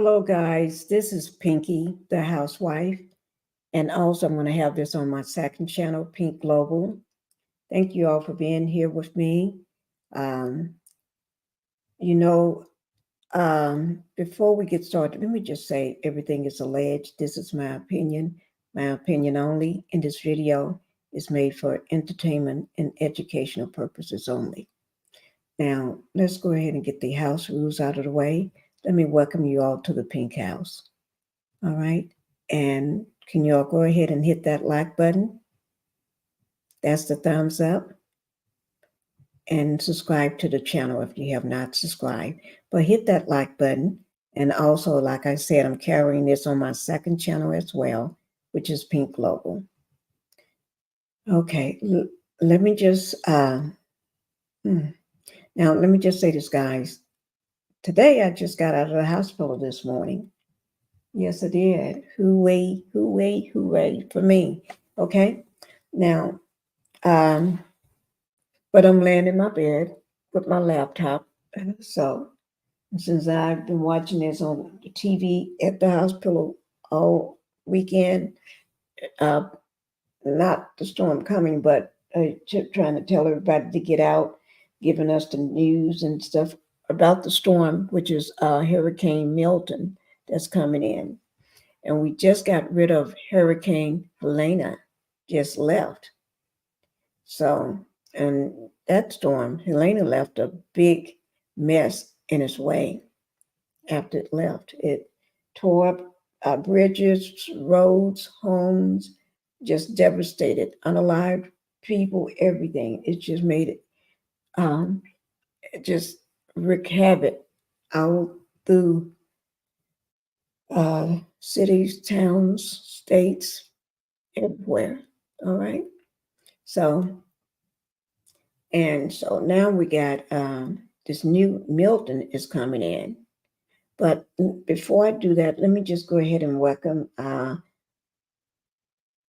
Hello, guys. This is Pinkie, the housewife. And also, I'm going to have this on my second channel, Pink Global. Thank you all for being here with me. Um, you know, before we get started, let me just say everything is alleged. This is my opinion only. And this video is made for entertainment and educational purposes only. Now, let's go ahead and get the house rules out of the way. Let me welcome you all to the Pink House. All right. And can you all go ahead and hit that like button? That's the thumbs up. And subscribe to the channel if you have not subscribed. But hit that like button. And also, like I said, I'm carrying this on my second channel as well, which is Pink Global. Okay. Let me just, now let me just say this, guys. Today, I just got out of the hospital this morning. Yes, I did. Hooray, hooray, hooray for me. Okay. Now, but I'm laying in my bed with my laptop. So since I've been watching this on the TV at the hospital all weekend, not the storm coming, but trying to tell everybody to get out, giving us the news and stuff about the storm, which is Hurricane Milton that's coming in. And we just got rid of Hurricane Helena, just left. So, and that storm, Helena, left a big mess in its way after it left. It tore up bridges, roads, homes, just devastated, unalived people, everything. It just made it just wreak havoc out through cities, towns, states, everywhere. All right. So now we got this new Milton is coming in. But before I do that, let me just go ahead and welcome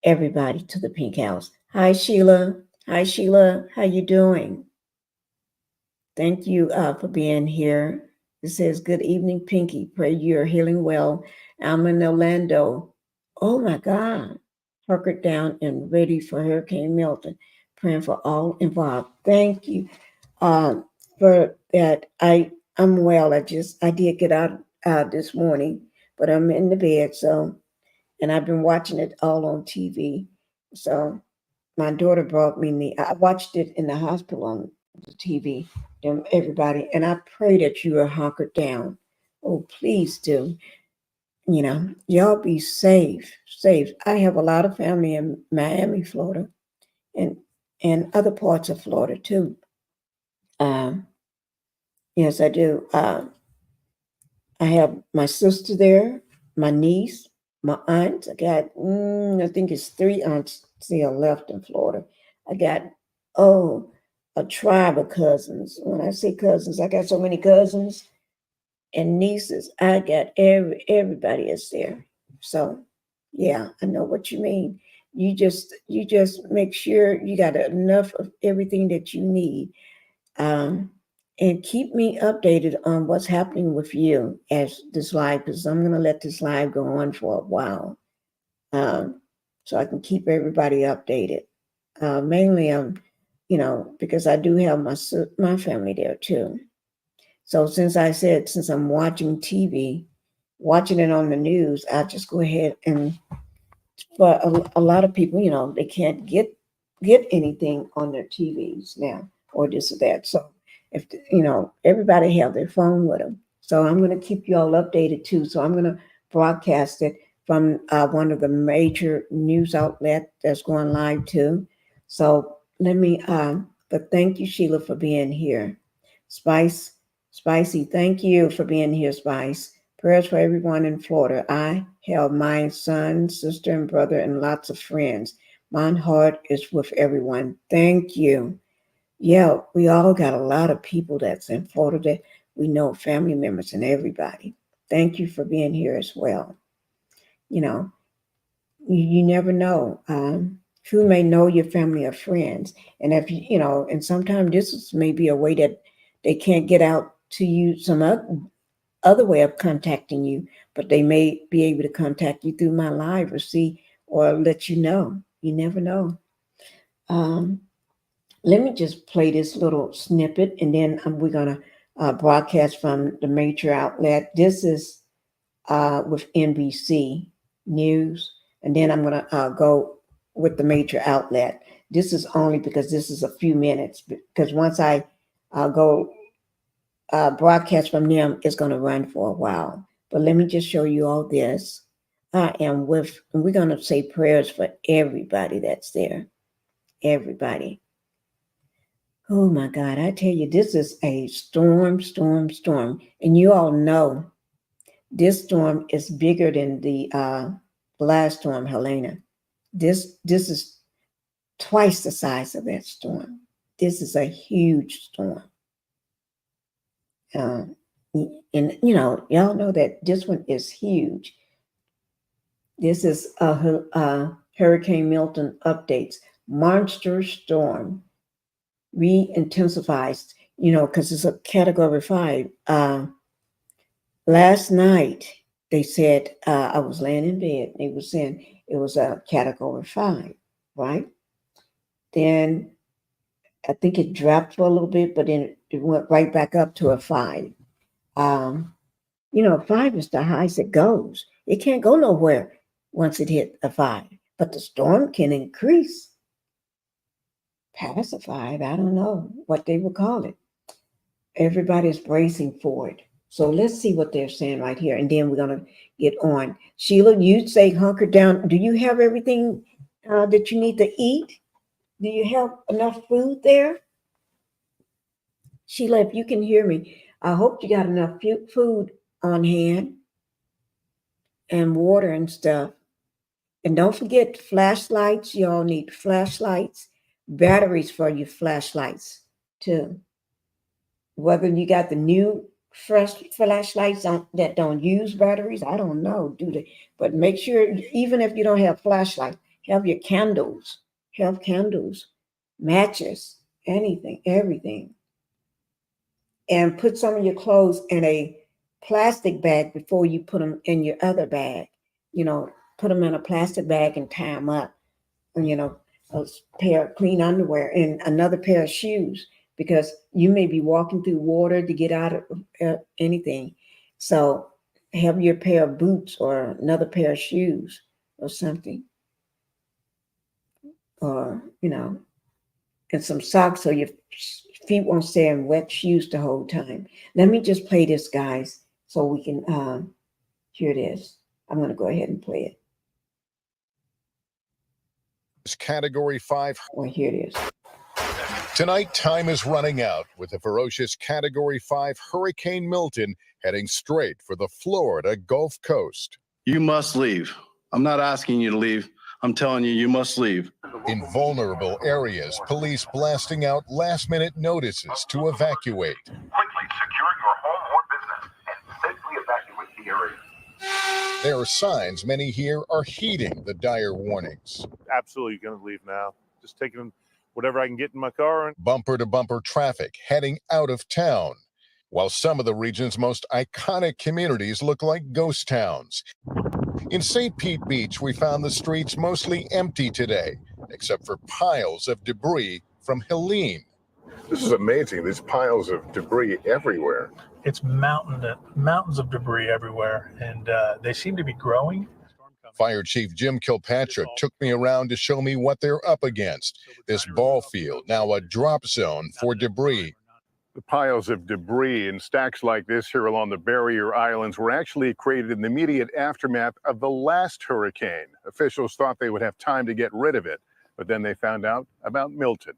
everybody to the Pink House. Hi, Sheila. Hi, Sheila. How you doing? Thank you for being here. It says, good evening, Pinkie. Pray you're healing well. I'm in Orlando. Oh, my God. Hunkered down and ready for Hurricane Milton. Praying for all involved. Thank you for that. I'm well. I did get out this morning, but I'm in the bed. So, and I've been watching it all on TV. So my daughter brought me I watched it in the hospital on the TV, and everybody, and I pray that you are hunkered down. Oh, please do. You know, y'all be safe. I have a lot of family in Miami, Florida, and other parts of Florida too. Yes, I do. I have my sister there, my niece, my aunt. I got, I think it's 3 aunts still left in Florida. I got, a tribe of cousins. When I say cousins, I got so many cousins and nieces. I got everybody is there. So, yeah, I know what you mean. You just make sure you got enough of everything that you need. And keep me updated on what's happening with you as this live, because I'm going to let this live go on for a while, so I can keep everybody updated. Mainly, because I do have my family there too. So since I'm watching TV, watching it on the news, I just go ahead and, for a lot of people, they can't get anything on their TVs now or this or that. So if everybody have their phone with them. So I'm going to keep you all updated too. So I'm going to broadcast it from one of the major news outlets that's going live too. So let me, but thank you, Sheila, for being here. Spicy, thank you for being here, Spice. Prayers for everyone in Florida. I have my son, sister, and brother, and lots of friends. My heart is with everyone. Thank you. Yeah, we all got a lot of people that's in Florida that we know, family members and everybody. Thank you for being here as well. You never know who may know your family or friends. And if and sometimes this is maybe a way that they can't get out to you some other, other way of contacting you, but they may be able to contact you through my live or let you know. You never know. Let me just play this little snippet, and then we're going to broadcast from the major outlet. This is with NBC News, and then I'm going to go with the major outlet. This is only because this is a few minutes, because once I go broadcast from them, it's going to run for a while. But let me just show you all this. And we're going to say prayers for everybody that's there. Everybody. Oh my God, I tell you, this is a storm. And you all know this storm is bigger than the last storm, Helena. This is twice the size of that storm. This is a huge storm. And y'all know that this one is huge. This is Hurricane Milton updates. Monster storm re-intensifies, because it's a Category 5. Last night, they said, I was laying in bed. They were saying it was a Category 5, right? Then I think it dropped for a little bit, but then it went right back up to a 5. 5 is the highest it goes. It can't go nowhere once it hit a 5. But the storm can increase. Past a 5, I don't know what they would call it. Everybody's bracing for it. So let's see what they're saying right here, and then we're going to get on. Sheila, you say hunker down. Do you have everything that you need to eat? Do you have enough food there? Sheila, if you can hear me, I hope you got enough food on hand and water and stuff. And don't forget flashlights. You all need flashlights, batteries for your flashlights too. Whether you got the new fresh flashlights that don't use batteries, I don't know, do they? But make sure, even if you don't have flashlight, have your candles. Have candles, matches, anything, everything. And put some of your clothes in a plastic bag before you put them in your other bag. Put them in a plastic bag and tie them up. And, a pair of clean underwear and another pair of shoes, because you may be walking through water to get out of anything. So have your pair of boots or another pair of shoes or something. Or, and some socks so your feet won't stay in wet shoes the whole time. Let me just play this, guys, so we can hear this. I'm going to go ahead and play it. Category 5. Oh, here it is. Tonight, time is running out with a ferocious Category 5 Hurricane Milton heading straight for the Florida Gulf Coast. You must leave. I'm not asking you to leave. I'm telling you, you must leave. In vulnerable areas, police blasting out last-minute notices to evacuate. Quickly secure your home or business and safely evacuate the area. There are signs many here are heeding the dire warnings. Absolutely going to leave now. Just taking whatever I can get in my car. Bumper-to-bumper traffic heading out of town, while some of the region's most iconic communities look like ghost towns. In St. Pete Beach, we found the streets mostly empty today, except for piles of debris from Helene. This is amazing. There's piles of debris everywhere. It's mountains of debris everywhere, and they seem to be growing. Fire Chief Jim Kilpatrick took me around to show me what they're up against. This ball field, now a drop zone for debris. The piles of debris and stacks like this here along the barrier islands were actually created in the immediate aftermath of the last hurricane. Officials thought they would have time to get rid of it, but then they found out about Milton.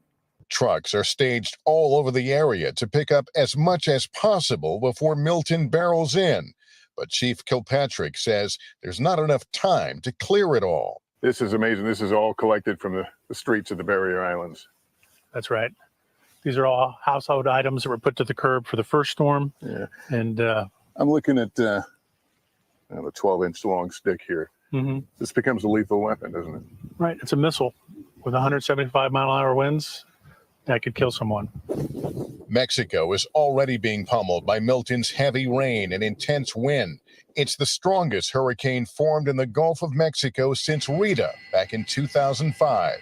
Trucks are staged all over the area to pick up as much as possible before Milton barrels in. But Chief Kilpatrick says there's not enough time to clear it all. This is amazing. This is all collected from the streets of the barrier islands. That's right. These are all household items that were put to the curb for the first storm. Yeah. And I'm looking at a 12-inch long stick here. Mm-hmm. This becomes a lethal weapon, doesn't it? Right. It's a missile with 175-mile-an-hour winds. that could kill someone. Mexico is already being pummeled by Milton's heavy rain and intense wind. It's the strongest hurricane formed in the Gulf of Mexico since Rita back in 2005.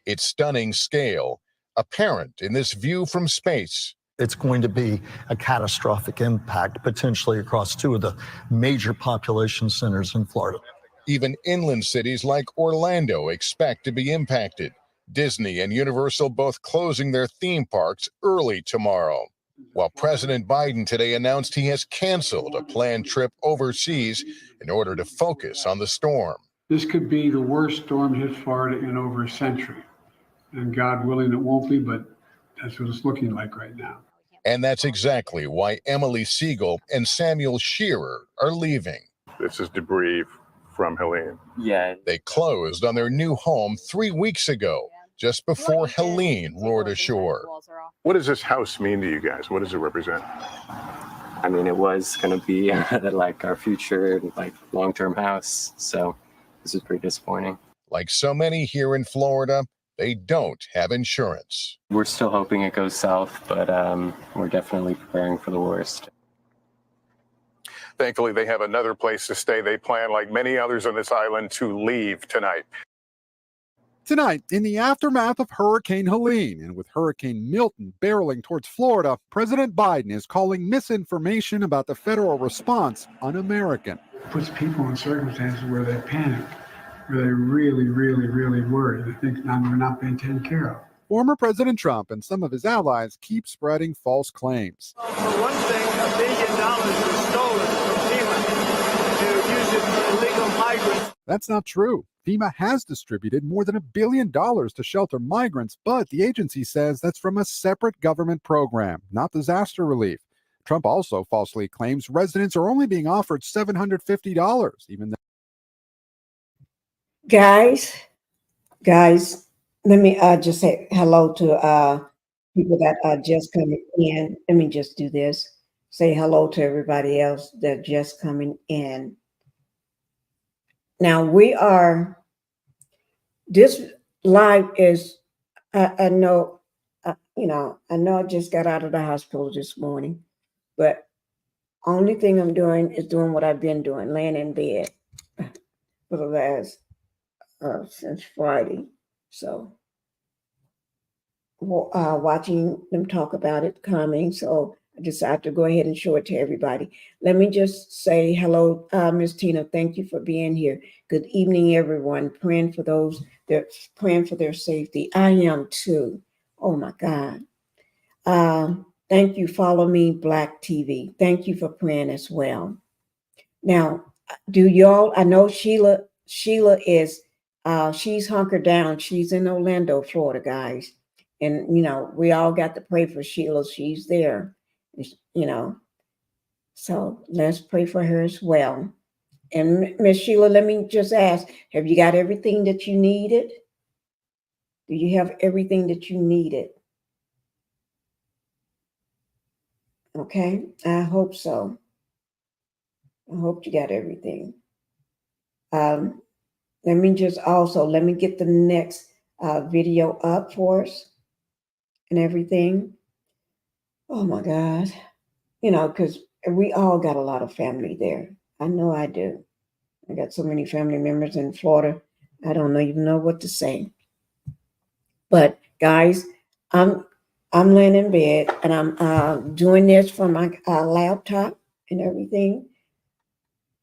Its stunning scale apparent in this view from space. It's going to be a catastrophic impact, potentially across two of the major population centers in Florida. Even inland cities like Orlando expect to be impacted. Disney and Universal both closing their theme parks early tomorrow. While President Biden today announced he has canceled a planned trip overseas in order to focus on the storm. This could be the worst storm hit Florida in over a century. And God willing, it won't be, but that's what it's looking like right now. And that's exactly why Emily Siegel and Samuel Shearer are leaving. This is debris from Helene. Yeah. They closed on their new home 3 weeks ago, just before Helene roared ashore. What does this house mean to you guys? What does it represent? I mean, it was going to be like our future, like long-term house. So this is pretty disappointing. Like so many here in Florida, they don't have insurance. We're still hoping it goes south, but we're definitely preparing for the worst. Thankfully, they have another place to stay. They plan, like many others on this island, to leave tonight. Tonight, in the aftermath of Hurricane Helene and with Hurricane Milton barreling towards Florida, President Biden is calling misinformation about the federal response un-American. It puts people in circumstances where they panic, where they really, really, really worry. They think they're not being taken care of. Former President Trump and some of his allies keep spreading false claims. For one thing, $1 billion was stolen from FEMA to use it for illegal migrants. That's not true. FEMA has distributed more than $1 billion to shelter migrants, but the agency says that's from a separate government program, not disaster relief. Trump also falsely claims residents are only being offered $750, even though. Guys, let me just say hello to people that are just coming in. Let me just do this. Say hello to everybody else that just coming in. Now this live is, I know I just got out of the hospital this morning, but only thing I'm doing is doing what I've been doing, laying in bed for the last, since Friday. So watching them talk about it coming. So I decided to go ahead and show it to everybody. Let me just say hello, Miss Tina. Thank you for being here. Good evening, everyone. Praying for those that praying for their safety. I am too. Oh my God. Thank you. Follow me, Black TV. Thank you for praying as well. Now, I know Sheila is, she's hunkered down. She's in Orlando, Florida, guys. And, we all got to pray for Sheila. She's there, so let's pray for her as well. And Miss Sheila, let me just ask, have you got everything that you needed? Do you have everything that you needed? Okay, I hope so. I hope you got everything. Let me get the next video up for us and everything. Oh my God. Because we all got a lot of family there. I know I do. I got so many family members in Florida. I don't even know what to say. But guys, I'm laying in bed and I'm doing this from my laptop and everything.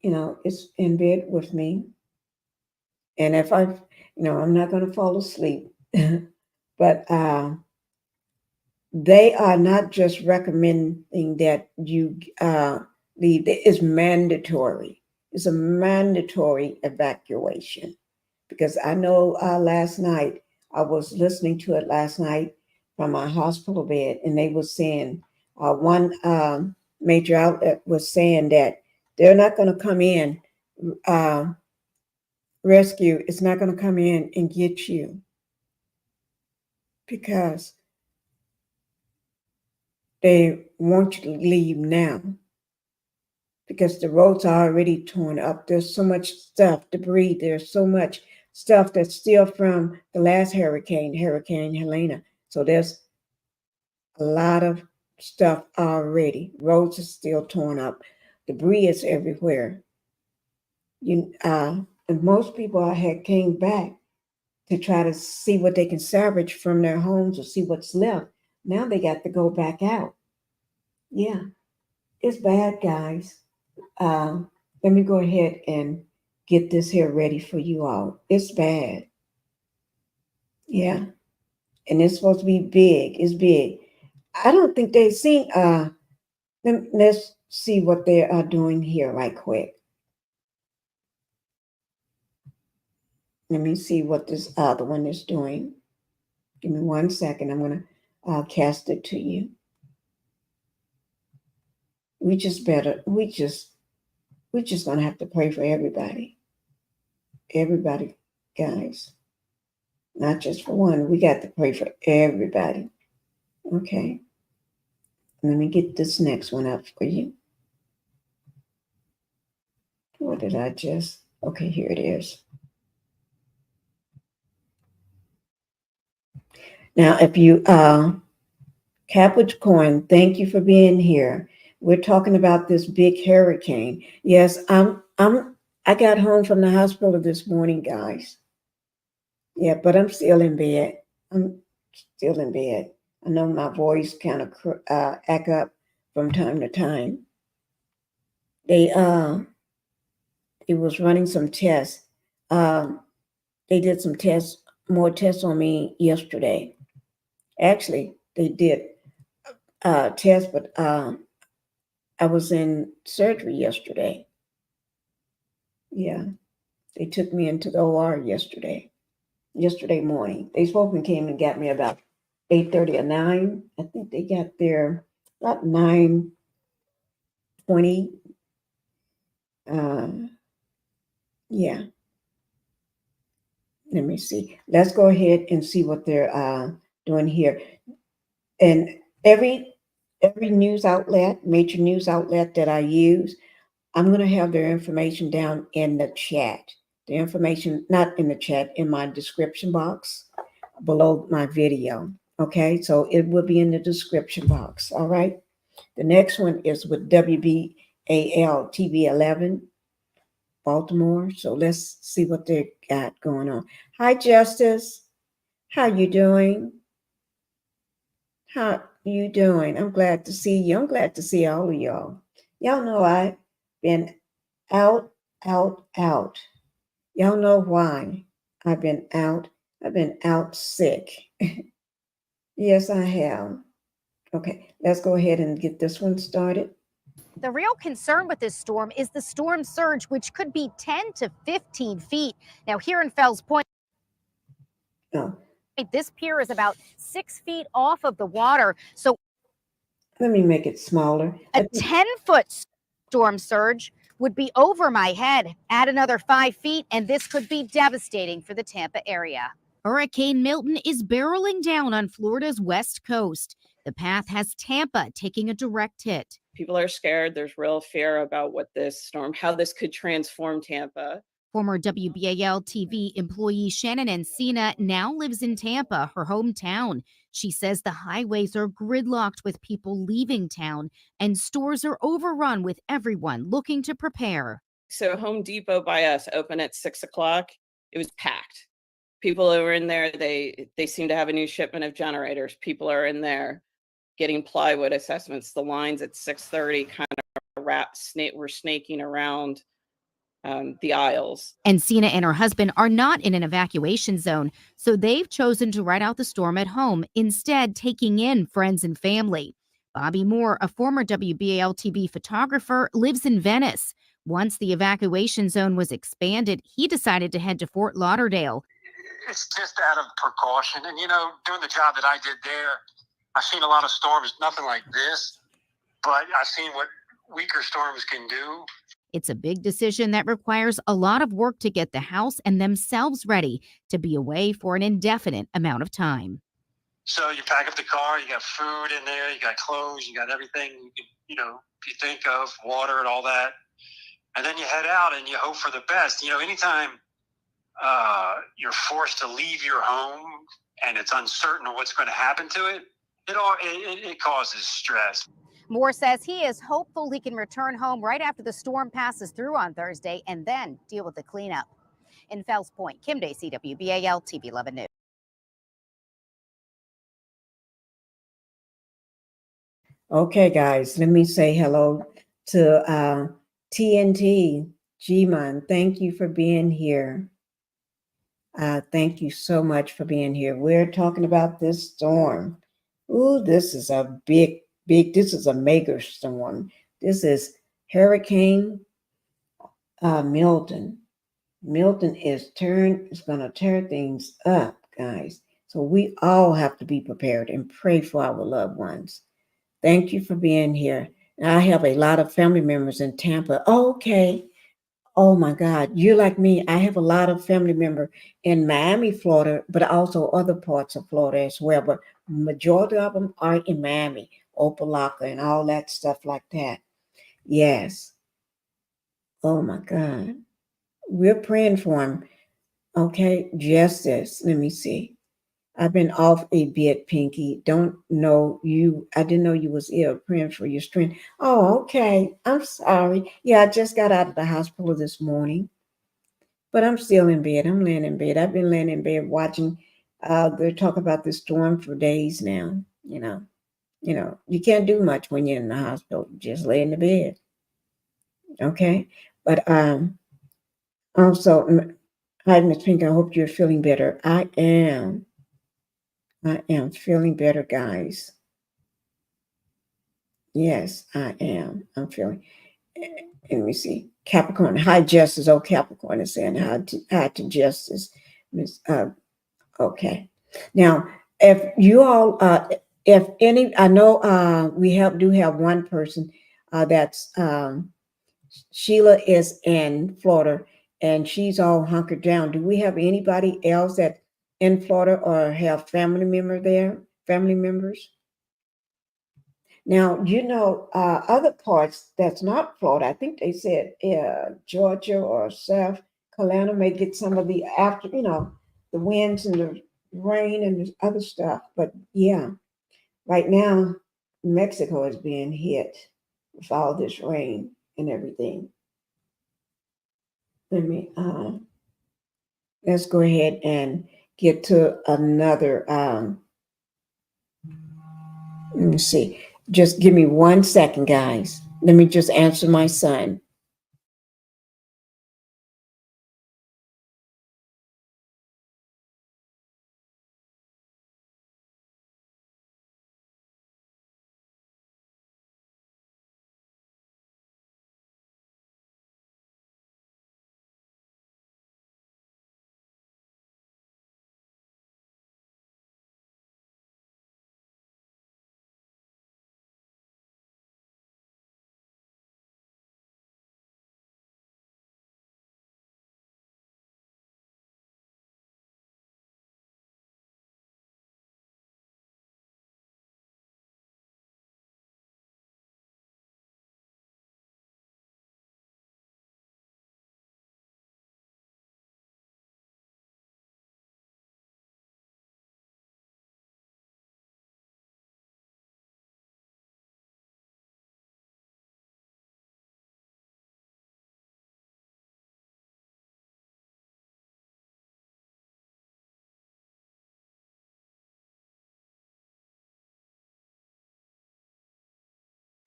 It's in bed with me. And if I'm not going to fall asleep, but they are not just recommending that you leave. It's mandatory. It's a mandatory evacuation. Because I know last night, I was listening to it last night from my hospital bed, and they were saying, one major outlet was saying that they're not going to come in, rescue is not going to come in and get you. Because they want you to leave now because the roads are already torn up. There's so much stuff, debris. There's so much stuff that's still from the last Hurricane Helena. So there's a lot of stuff already. Roads are still torn up. Debris is everywhere. And most people had came back to try to see what they can salvage from their homes or see what's left. Now they got to go back out. Yeah, it's bad, guys. Let me go ahead and get this here ready for you all. It's bad. Yeah. And it's supposed to be big. It's big. I don't think they've seen, let's see what they are doing here right quick. Let me see what this other one is doing. Give me 1 second. I'm going to cast it to you. We just going to have to pray for everybody. Everybody, guys. Not just for one. We got to pray for everybody. Okay. Let me get this next one up for you. What did I just? Okay, here it is. Now, if you, Capricorn, thank you for being here. We're talking about this big hurricane. Yes, I got home from the hospital this morning, guys. Yeah, but I'm still in bed. I'm still in bed. I know my voice kind of act up from time to time. They was running some tests. They did some tests, more tests on me yesterday. Actually, they did tests, but I was in surgery yesterday. Yeah, they took me into the OR yesterday morning. They spoke and came and got me about 8:30 or 9. I think they got there about 9:20. Yeah. Let me see. Let's go ahead and see what they're doing here. And every news outlet, major news outlet that I use, I'm going to have their information down in the chat. The information, not in the chat, in my description box below my video. Okay, so it will be in the description box. All right. The next one is with WBAL-TV 11, Baltimore. So let's see what they got going on. Hi, Justice. How you doing? How you doing? I'm glad to see you. I'm glad to see all of y'all. Y'all know I've been out. Y'all know why I've been out. I've been out sick. Yes, I have. Okay, let's go ahead and get this one started. The real concern with this storm is the storm surge, which could be 10 to 15 feet. Now, here in Fells Point, this pier is about 6 feet off of the water. So let me make it smaller. A 10-foot storm surge would be over my head. Add another 5 feet, and this could be devastating for the Tampa area. Hurricane Milton is barreling down on Florida's west coast. The path has Tampa taking a direct hit. People are scared. There's real fear about what this storm, how this could transform Tampa. Former WBAL-TV employee Shannon Encina now lives in Tampa, her hometown. She says the highways are gridlocked with people leaving town and stores are overrun with everyone looking to prepare. So Home Depot by us open at 6 o'clock. It was packed. People over in there, they seem to have a new shipment of generators. People are in there getting plywood assessments. The lines at 6:30 kind of were snaking around the aisles. Encina and her husband are not in an evacuation zone, so they've chosen to ride out the storm at home, instead taking in friends and family. Bobby Moore, a former WBAL-TV photographer, lives in Venice. Once the evacuation zone was expanded, he decided to head to Fort Lauderdale. It's just out of precaution. And, you know, doing the job that I did there, I've seen a lot of storms, nothing like this, but I've seen what weaker storms can do. It's a big decision that requires a lot of work to get the house and themselves ready to be away for an indefinite amount of time. So you pack up the car, you got food in there, you got clothes, you got everything you think of, water and all that. And then you head out and you hope for the best. You know, anytime you're forced to leave your home and it's uncertain of what's going to happen to it, it causes stress. Moore says he is hopeful he can return home right after the storm passes through on Thursday and then deal with the cleanup. In Fells Point, Kim Dacey, WBAL TV 11 News. Okay, guys, let me say hello to TNT. G-Man, thank you for being here. Thank you so much for being here. We're talking about this storm. Ooh, this is a big, this is a mega storm. This is Hurricane Milton. Milton is going to tear things up, guys. So we all have to be prepared and pray for our loved ones. Thank you for being here. I have a lot of family members in Tampa. Okay. Oh my God. You're like me. I have a lot of family members in Miami, Florida, but also other parts of Florida as well. But majority of them are in Miami, Opelika and all that stuff like that. Yes. Oh my God. We're praying for him. Okay. Justice. Let me see. I've been off a bit, Pinky. Don't know you. I didn't know you was ill. Praying for your strength. Oh, okay. I'm sorry. Yeah, I just got out of the hospital this morning, but I'm still in bed. I'm laying in bed. I've been laying in bed watching. They talk about the storm for days now. You know, you can't do much when you're in the hospital. Just lay in the bed. Okay, but also, hi, Miss Pinky. I hope you're feeling better. I am feeling better, guys. Yes, I am. I'm feeling. Let me see. Capricorn. Hi, Justice. Oh, Capricorn is saying hi to Justice. Okay. Now, if you all, if any, I know we do have one person that's Sheila is in Florida and she's all hunkered down. Do we have anybody else that in Florida or have family members? Now, other parts that's not Florida, I think they said Georgia or South Carolina may get some of the after, the winds and the rain and the other stuff. But yeah, right now, Mexico is being hit with all this rain and everything. Let's go ahead and get to another, let me see. Just give me 1 second, guys. Let me just answer my son.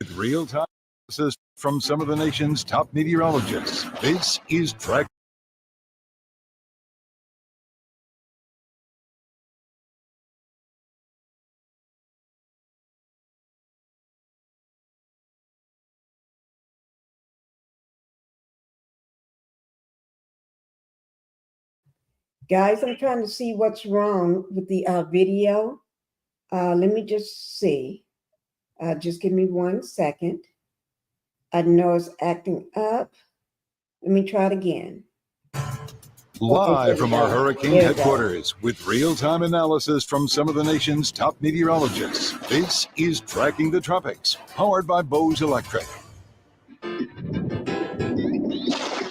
With real-time analysis from some of the nation's top meteorologists, this is Track. Guys, I'm trying to see what's wrong with the video. Let me just see. Just give me 1 second. I know it's acting up. Let me try it again. Live from our hurricane headquarters with real-time analysis from some of the nation's top meteorologists. This is Tracking the Tropics, powered by Bose Electric.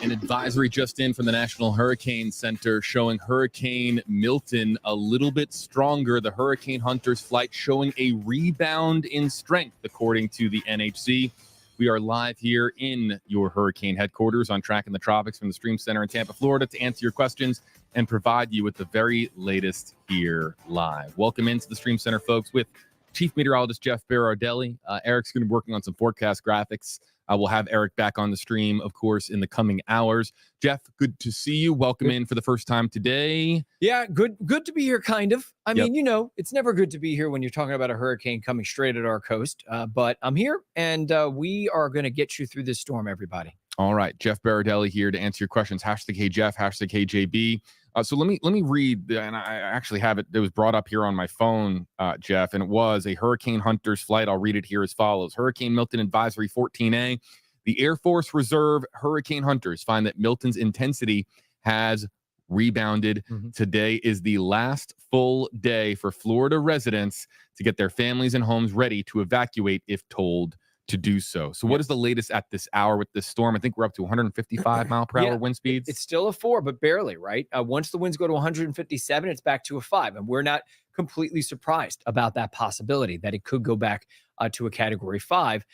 In Advisory just in from the National Hurricane Center showing Hurricane Milton a little bit stronger. The Hurricane Hunters flight showing a rebound in strength, according to the NHC. We are live here in your hurricane headquarters on Tracking the Tropics from the Stream Center in Tampa, Florida, to answer your questions and provide you with the very latest here live. Welcome into the Stream Center, folks, with Chief Meteorologist Jeff Berardelli. Eric's going to be working on some forecast graphics. We'll have Eric back on the stream, of course, in the coming hours. Jeff, good to see you. Welcome in for the first time today. Yeah, good to be here, kind of. I mean, it's never good to be here when you're talking about a hurricane coming straight at our coast. But I'm here, and we are going to get you through this storm, everybody. All right, Jeff Berardelli here to answer your questions. #HeyJeff, #HeyJB. So let me read, and I actually have it. It was brought up here on my phone, Jeff, and it was a Hurricane Hunters flight. I'll read it here as follows. Hurricane Milton Advisory 14A. The Air Force Reserve Hurricane Hunters find that Milton's intensity has rebounded. Today is the last full day for Florida residents to get their families and homes ready to evacuate if told to do so. So what is the latest at this hour with this storm? I think we're up to 155 mile per hour wind speeds. It's still a 4, but barely, right? Once the winds go to 157, it's back to a 5. And we're not completely surprised about that possibility that it could go back to a category 5,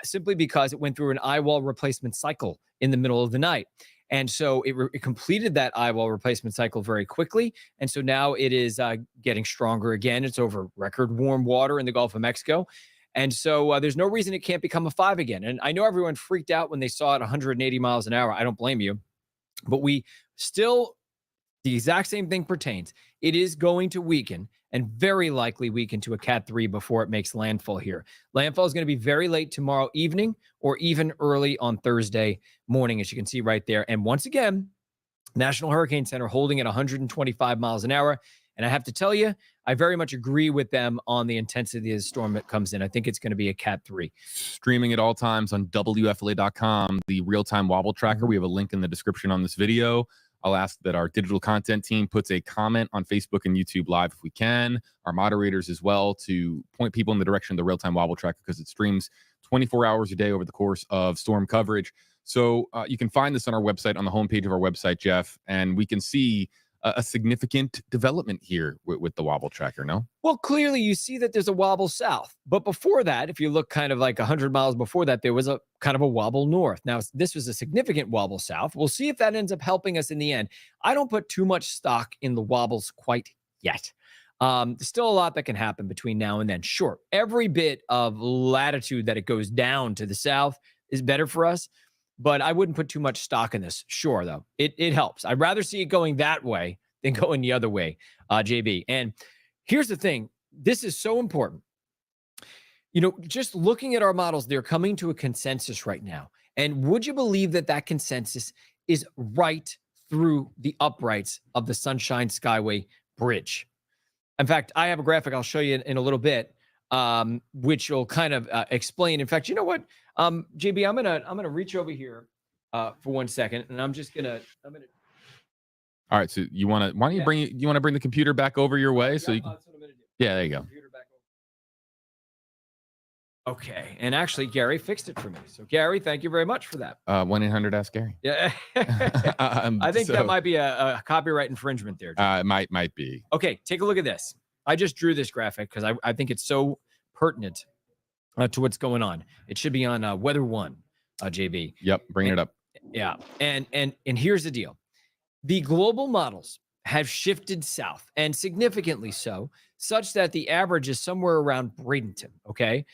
simply because it went through an eyewall replacement cycle in the middle of the night. And so it completed that eyewall replacement cycle very quickly. And so now it is getting stronger again. It's over record warm water in the Gulf of Mexico. And so there's no reason it can't become a 5 again. And I know everyone freaked out when they saw it 180 miles an hour. I don't blame you. But we still, the exact same thing pertains. It is going to weaken and very likely weaken to a Cat 3 before it makes landfall here. Landfall is going to be very late tomorrow evening or even early on Thursday morning, as you can see right there. And once again, National Hurricane Center holding at 125 miles an hour. And I have to tell you, I very much agree with them on the intensity of the storm that comes in. I think it's going to be a Cat 3. Streaming at all times on WFLA.com, the real-time wobble tracker. We have a link in the description on this video. I'll ask that our digital content team puts a comment on Facebook and YouTube Live if we can. Our moderators as well, to point people in the direction of the real-time wobble tracker, because it streams 24 hours a day over the course of storm coverage. So you can find this on our website, on the homepage of our website, Jeff, and we can see a significant development here with the wobble tracker, no? Well, clearly you see that there's a wobble south. But before that, if you look kind of like 100 miles before that, there was a kind of a wobble north. Now, this was a significant wobble south. We'll see if that ends up helping us in the end. I don't put too much stock in the wobbles quite yet. There's still a lot that can happen between now and then. Sure, every bit of latitude that it goes down to the south is better for us. But I wouldn't put too much stock in this. Sure, though, it helps. I'd rather see it going that way than going the other way, JB. And here's the thing. This is so important. Just looking at our models, they're coming to a consensus right now. And would you believe that that consensus is right through the uprights of the Sunshine Skyway Bridge? In fact, I have a graphic I'll show you in a little bit, which will kind of explain. In fact, you know what, JB, I'm gonna reach over here for 1 second, and I'm gonna. All right. So you want to? Why don't you bring the computer back over your way so you can? That's what I'm gonna do. Yeah, there you go. Okay, and actually, Gary fixed it for me. So, Gary, thank you very much for that. 1-800-ASK-GARY. Yeah, I think that might be a copyright infringement there. It might be. Okay, take a look at this. I just drew this graphic because I think it's so pertinent to what's going on. It should be on Weather One, JB. Yep, bring it up. Yeah, and here's the deal: the global models have shifted south, and significantly so, such that the average is somewhere around Bradenton. Okay.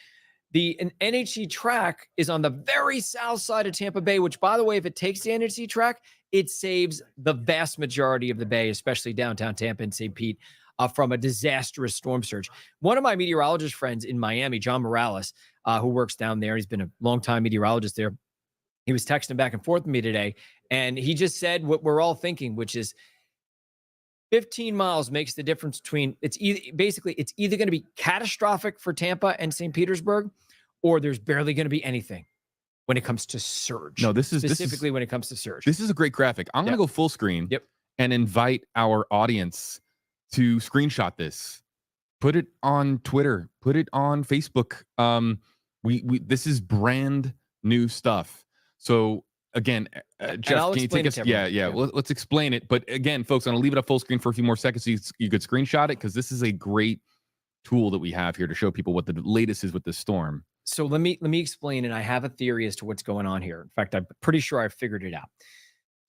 The NHC track is on the very south side of Tampa Bay, which, by the way, if it takes the NHC track, it saves the vast majority of the Bay, especially downtown Tampa and St. Pete, from a disastrous storm surge. One of my meteorologist friends in Miami, John Morales, who works down there, he's been a longtime meteorologist there. He was texting back and forth with me today, and he just said what we're all thinking, which is 15 miles makes the difference between it's either going to be catastrophic for Tampa and St. Petersburg, or there's barely going to be anything when it comes to surge. No, this is specifically when it comes to surge. This is a great graphic. I'm going to go full screen. And invite our audience to screenshot this, put it on Twitter, put it on Facebook. This is brand new stuff. So again, Jeff, I'll can you explain take it us? to Yeah, everyone. yeah. Let's explain it. But again, folks, I'm gonna leave it up full screen for a few more seconds so you could screenshot it, because this is a great tool that we have here to show people what the latest is with this storm. So let me explain, and I have a theory as to what's going on here. In fact, I'm pretty sure I figured it out.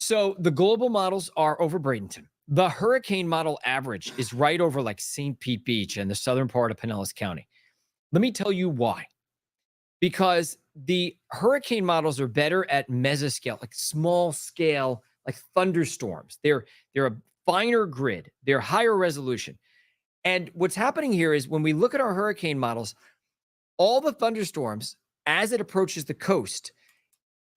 So the global models are over Bradenton. The hurricane model average is right over like St. Pete Beach and the southern part of Pinellas County. Let me tell you why. Because the hurricane models are better at mesoscale, like small scale, like thunderstorms. They're a finer grid. They're higher resolution. And what's happening here is when we look at our hurricane models, all the thunderstorms, as it approaches the coast,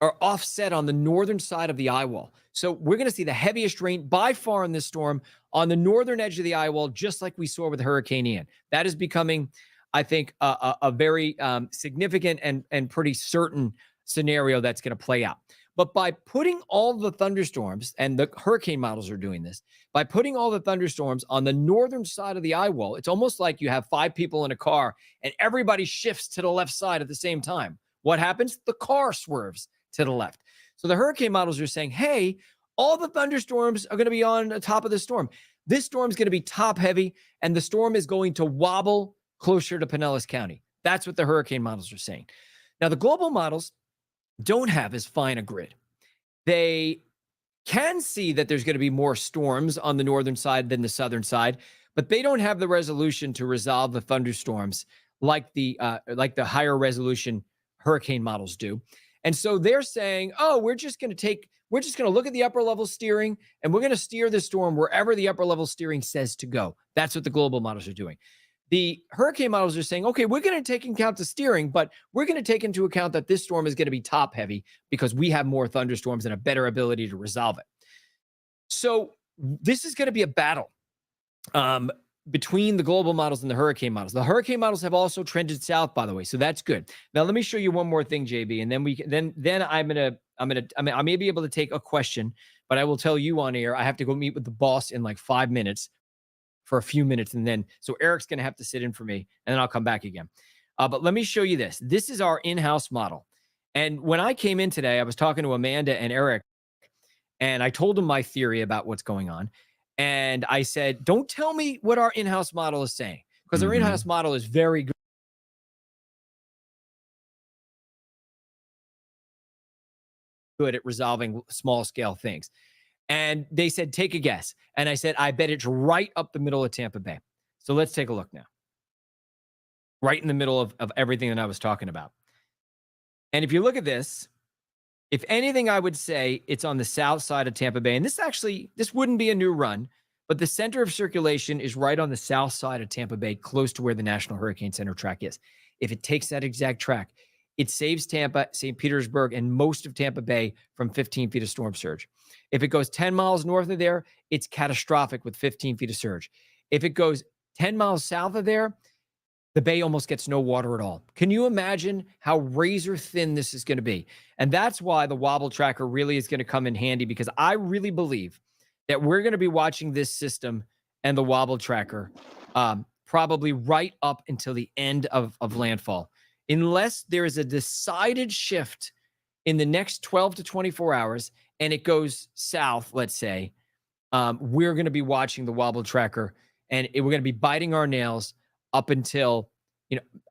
are offset on the northern side of the eye wall. So we're going to see the heaviest rain by far in this storm on the northern edge of the eye wall, just like we saw with Hurricane Ian. That is becoming, I think, a very significant and pretty certain scenario that's going to play out. But by putting all the thunderstorms, and the hurricane models are doing this, by putting all the thunderstorms on the northern side of the eye wall, it's almost like you have 5 people in a car and everybody shifts to the left side at the same time. What happens? The car swerves to the left. So the hurricane models are saying, hey, all the thunderstorms are going to be on the top of the storm. This storm is going to be top heavy, and the storm is going to wobble closer to Pinellas County. That's what the hurricane models are saying. Now, the global models don't have as fine a grid. They can see that there's going to be more storms on the northern side than the southern side, but they don't have the resolution to resolve the thunderstorms like the higher resolution hurricane models do. And so they're saying, oh, we're just going to look at the upper level steering, and we're going to steer the storm wherever the upper level steering says to go. That's what the global models are doing. The hurricane models are saying, okay, we're going to take into account the steering, but we're going to take into account that this storm is going to be top heavy because we have more thunderstorms and a better ability to resolve it. So this is going to be a battle between the global models and the hurricane models. The hurricane models have also trended south, by the way, so that's good. Now let me show you one more thing, JB, and then I may be able to take a question, but I will tell you on air. I have to go meet with the boss in like 5 minutes. For a few minutes, and then so Eric's going to have to sit in for me, and then I'll come back again. But let me show you this. This is our in-house model. And when I came in today, I was talking to Amanda and Eric, and I told them my theory about what's going on. And I said, don't tell me what our in-house model is saying, because our in-house model is very good at resolving small-scale things. And they said, take a guess. And I said, I bet it's right up the middle of Tampa Bay. So let's take a look now. Right in the middle of everything that I was talking about. And if you look at this, if anything, I would say it's on the south side of Tampa Bay. And this wouldn't be a new run, but the center of circulation is right on the south side of Tampa Bay, close to where the National Hurricane Center track is. If it takes that exact track, it saves Tampa, St. Petersburg, and most of Tampa Bay from 15 feet of storm surge. If it goes 10 miles north of there, it's catastrophic with 15 feet of surge. If it goes 10 miles south of there, the bay almost gets no water at all. Can you imagine how razor thin this is going to be? And that's why the wobble tracker really is going to come in handy, because I really believe that we're going to be watching this system and the wobble tracker probably right up until the end of landfall. Unless there is a decided shift in the next 12 to 24 hours and it goes south, let's say, we're going to be watching the wobble tracker, and we're going to be biting our nails up until,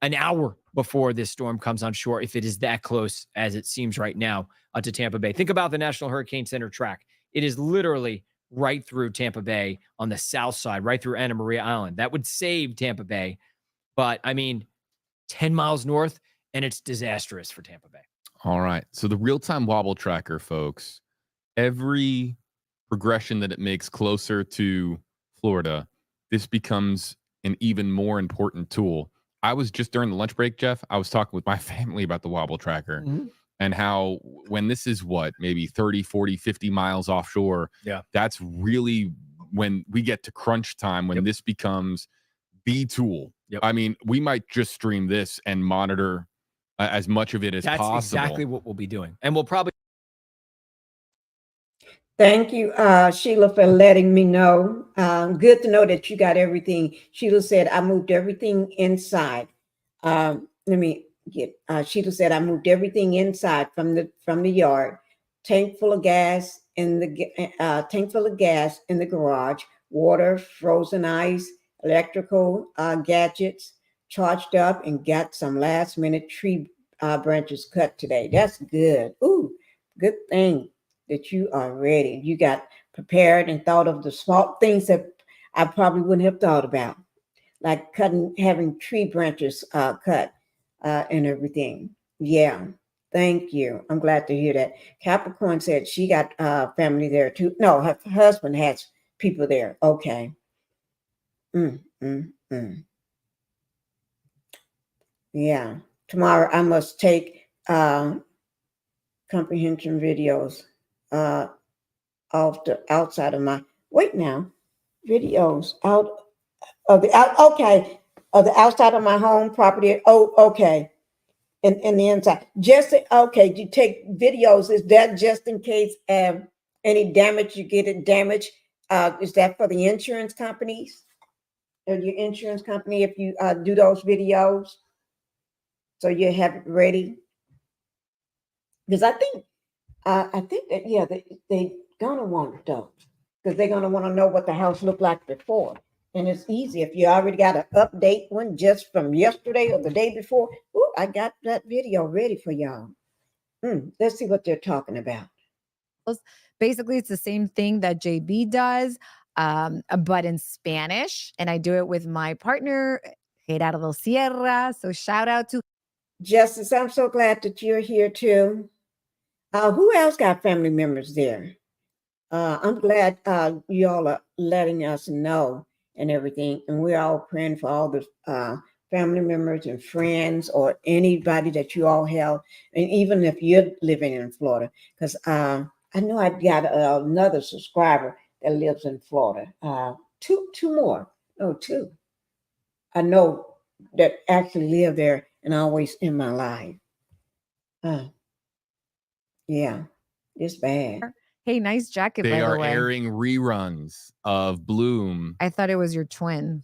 an hour before this storm comes on shore, if it is that close as it seems right now to Tampa Bay. Think about the National Hurricane Center track. It is literally right through Tampa Bay on the south side, right through Anna Maria Island. That would save Tampa Bay. But, 10 miles north, and it's disastrous for Tampa Bay. All right. So the real-time wobble tracker, folks, every progression that it makes closer to Florida, this becomes an even more important tool. I was just during the lunch break, Jeff, I was talking with my family about the wobble tracker and how when this is maybe 30, 40, 50 miles offshore, that's really when we get to crunch time, when this becomes the tool. We might just stream this and monitor as much of it as possible. That's exactly what we'll be doing. And we'll probably. Thank you, Sheila, for letting me know. Good to know that you got everything. Sheila said, I moved everything inside. Sheila said, I moved everything inside from the yard. tank full of gas in the garage, water, frozen ice, electrical gadgets charged up, and got some last minute tree branches cut today. That's good. Ooh, good thing that you are ready. You got prepared and thought of the small things that I probably wouldn't have thought about, like having tree branches cut and everything. Yeah. Thank you. I'm glad to hear that. Capricorn said she got family there too. No, her husband has people there. Okay. Yeah. Tomorrow I must take comprehension videos outside of my videos out of the outside of my home property. Oh, okay. In the inside. Okay, you take videos. Is that just in case any damage, you get it damaged? Is that for the insurance companies? Or your insurance company if you do those videos? So you have it ready? Because I think that, yeah, they gonna want those. Because they're gonna want to know what the house looked like before. And it's easy if you already got an update one just from yesterday or the day before. Ooh, I got that video ready for y'all. Let's see what they're talking about. Basically, it's the same thing that JB does, but in Spanish. And I do it with my partner, Gerardo Sierra. So shout out to Justice. I'm so glad that you're here too. Who else got family members there? I'm glad y'all are letting us know and everything. And we're all praying for all the family members and friends or anybody that you all have. And even if you're living in Florida, because I know I got another subscriber that lives in Florida. Two more. No, two. I know that actually live there and always in my life. Yeah, it's bad. Hey, nice jacket, They by the are way. airing reruns of Bloom. I thought it was your twin.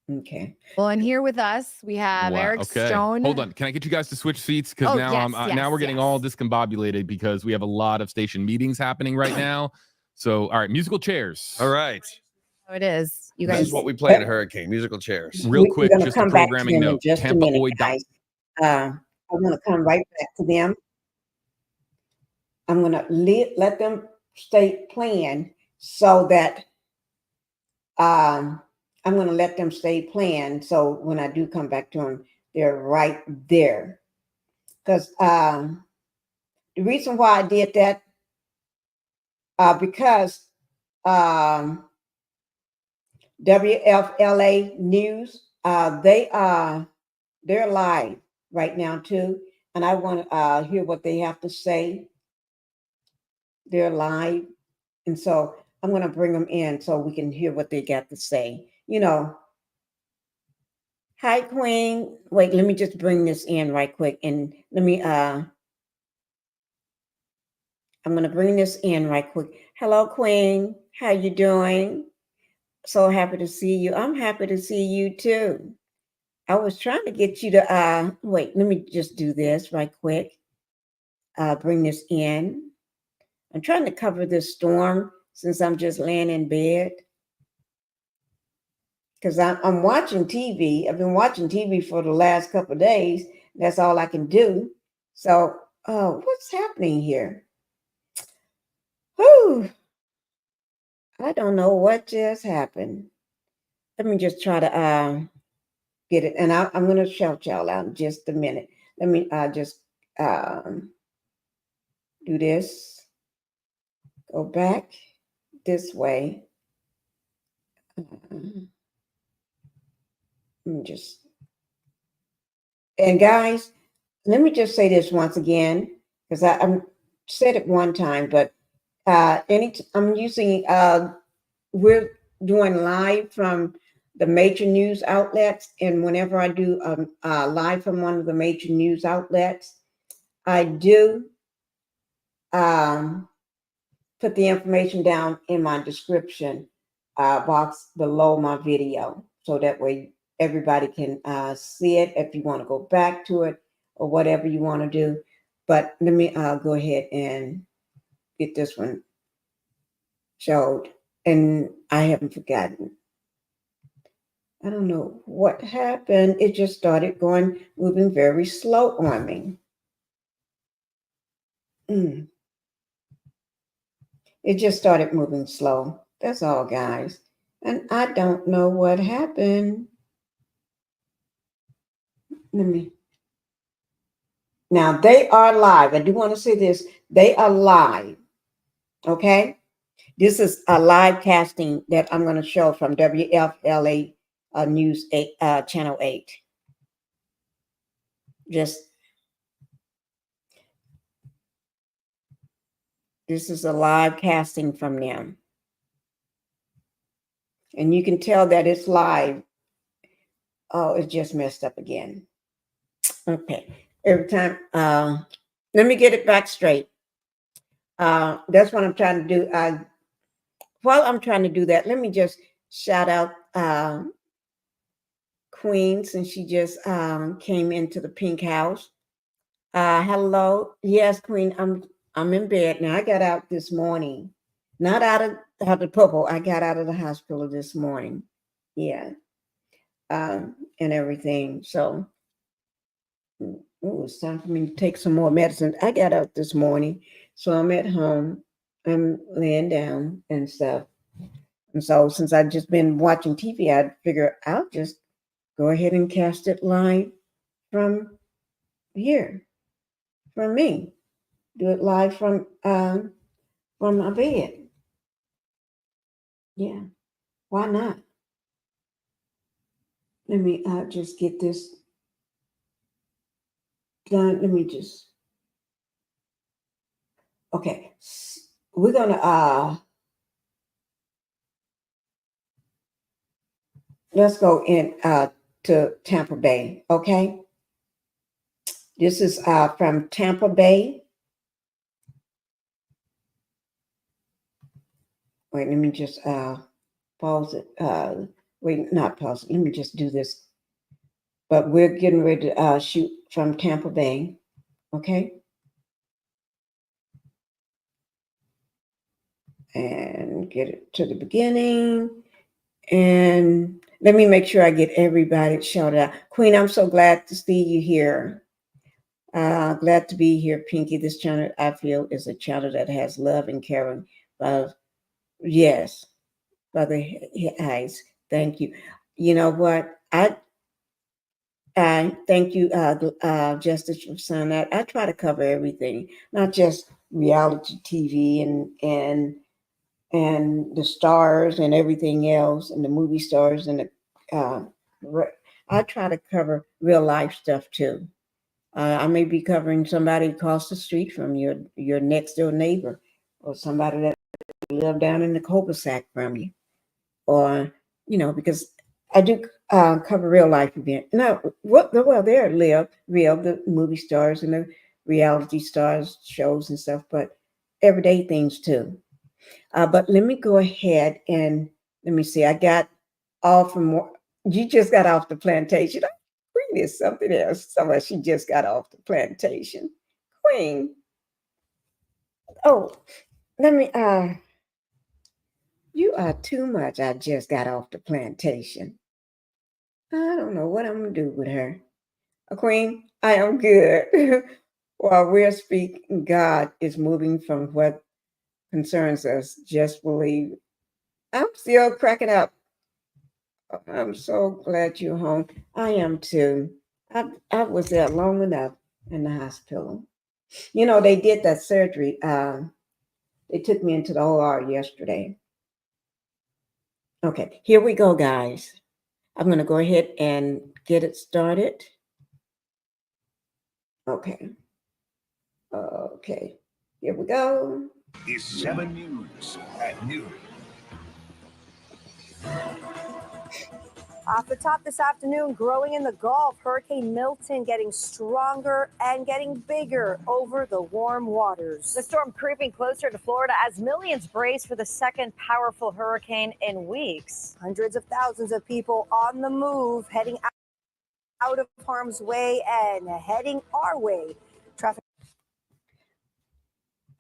Okay. Well, and here with us, we have Wow, Eric okay. Stone. Hold on. Can I get you guys to switch seats? Because now we're getting all discombobulated because we have a lot of station meetings happening right now. So, all right, musical chairs. All right. Oh, it is. You This guys. is what we play at a Hurricane, musical chairs. Real quick, We're gonna just a come back to programming them in note. just a Tampa minute, Boy. guys. I want to come right back to them. I'm going to let them stay playing so that I'm going to let them stay playing. So when I do come back to them, they're right there. Because the reason why I did that, because WFLA News, they're live right now too. And I want to hear what they have to say. They're live. And so I'm going to bring them in so we can hear what they got to say. You know, hi, Queen. Wait, let me just bring this in right quick. And let me, I'm going to bring this in right quick. Hello, Queen. How you doing? So happy to see you. I'm happy to see you too. I was trying to get you to, wait, let me just do this right quick. Bring this in. I'm trying to cover this storm since I'm just laying in bed. Because I'm watching TV. I've been watching TV for the last couple of days. That's all I can do. So, what's happening here? Whew. I don't know what just happened. Let me just try to get it. And I'm going to shout y'all out in just a minute. Let me just do this. Go back this way. And guys, let me just say this once again, because I said it one time, but I'm using, we're doing live from the major news outlets. And whenever I do live from one of the major news outlets, I do put the information down in my description box below my video. So that way everybody can see it if you want to go back to it or whatever you want to do. But let me go ahead and get this one showed, and I haven't forgotten. I don't know what happened. It just started moving very slow on me. It just started moving slow. That's all, guys. And I don't know what happened. Now, they are live. I do want to say this. They are live. Okay? This is a live casting that I'm going to show from WFLA News 8, Channel 8. This is a live casting from them. And you can tell that it's live. Oh, it just messed up again. Okay. Every time, let me get it back straight. That's what I'm trying to do. While I'm trying to do that, let me just shout out Queen, since she just came into the Pink House. Hello. Yes, Queen, I'm in bed now. I got out this morning. Not out of the purple. I got out of the hospital this morning. Yeah. And everything. So it's time for me to take some more medicine. I got out this morning, so I'm at home. I'm laying down and stuff. And so since I've just been watching TV, I figure I'll just go ahead and cast it live from here, from me. Do it live from my bed. Yeah, why not? Let me just get this done. Let me just. Okay, we're gonna let's go in to Tampa Bay. Okay, this is from Tampa Bay. Wait, let me just pause it. Wait, not pause it. Let me just do this. But we're getting ready to shoot from Tampa Bay. Okay. And get it to the beginning. And let me make sure I get everybody shouted out. Queen, I'm so glad to see you here. Glad to be here, Pinkie. This channel, I feel, is a channel that has love and caring. Yes, Brother Hayes. Thank you. You know what? I thank you, Justice for saying that. I try to cover everything, not just reality TV and the stars and everything else, and the movie stars and I try to cover real life stuff too. I may be covering somebody across the street from your next door neighbor, or somebody that live down in the cul-de-sac from you, or because I do cover real life events. Now, they're real, the movie stars and the reality stars shows and stuff, but everyday things too. But let me go ahead and let me see. I got all from more. You just got off the plantation. Queen is something else. She just got off the plantation. Queen. Oh, let me. You are too much. I just got off the plantation. I don't know what I'm gonna do with her. Queen, I am good. While we're speaking, God is moving from what concerns us. Just believe. I'm still cracking up. I'm so glad you're home. I am too. I was there long enough in the hospital. They did that surgery. They took me into the OR yesterday. Okay, here we go, guys. I'm going to go ahead and get it started. Okay. Okay, here we go. Is 7 News at noon. Off the top this afternoon, growing in the Gulf, Hurricane Milton getting stronger and getting bigger over the warm waters. The storm creeping closer to Florida as millions brace for the second powerful hurricane in weeks. Hundreds of thousands of people on the move, heading out of harm's way and heading our way. Traffic.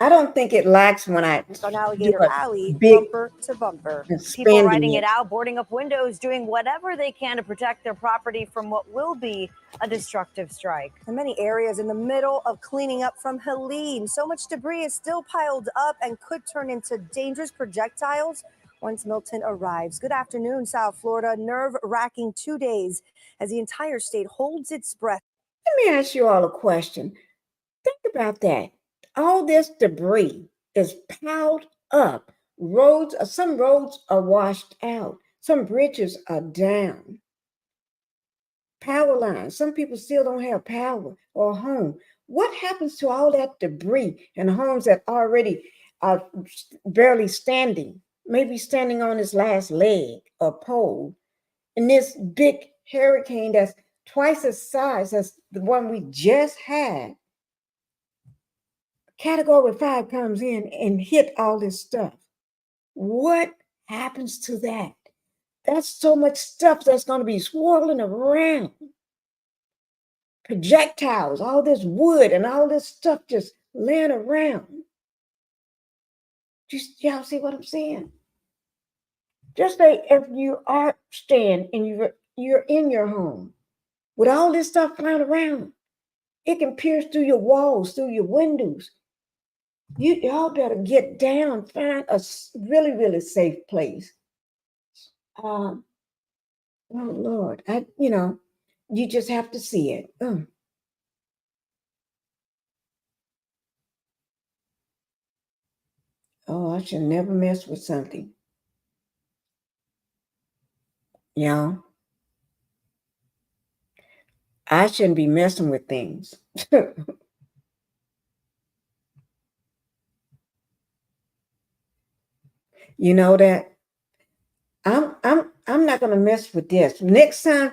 I don't think it lacks when I On do Alligator a Alley, big bumper to bumper. People spending riding it. it out, boarding up windows, doing whatever they can to protect their property from what will be a destructive strike. In many areas in the middle of cleaning up from Helene, so much debris is still piled up and could turn into dangerous projectiles once Milton arrives. Good afternoon, South Florida. Nerve-wracking 2 days as the entire state holds its breath. Let me ask you all a question. Think about that. All this debris is piled up. Some roads are washed out. Some bridges are down. Power lines. Some people still don't have power or a home. What happens to all that debris and homes that already are barely standing, maybe standing on its last leg or pole? And this big hurricane that's twice as size as the one we just had, Category 5 comes in and hit all this stuff. What happens to that? That's so much stuff that's going to be swirling around. Projectiles, all this wood and all this stuff just laying around. Y'all see what I'm saying? Just like if you are staying and you're in your home with all this stuff flying around, it can pierce through your walls, through your windows. Y'all better get down, find a really, really safe place. Oh Lord, you just have to see it. Oh, I should never mess with something. I shouldn't be messing with things. You know that I'm not gonna mess with this. Next time,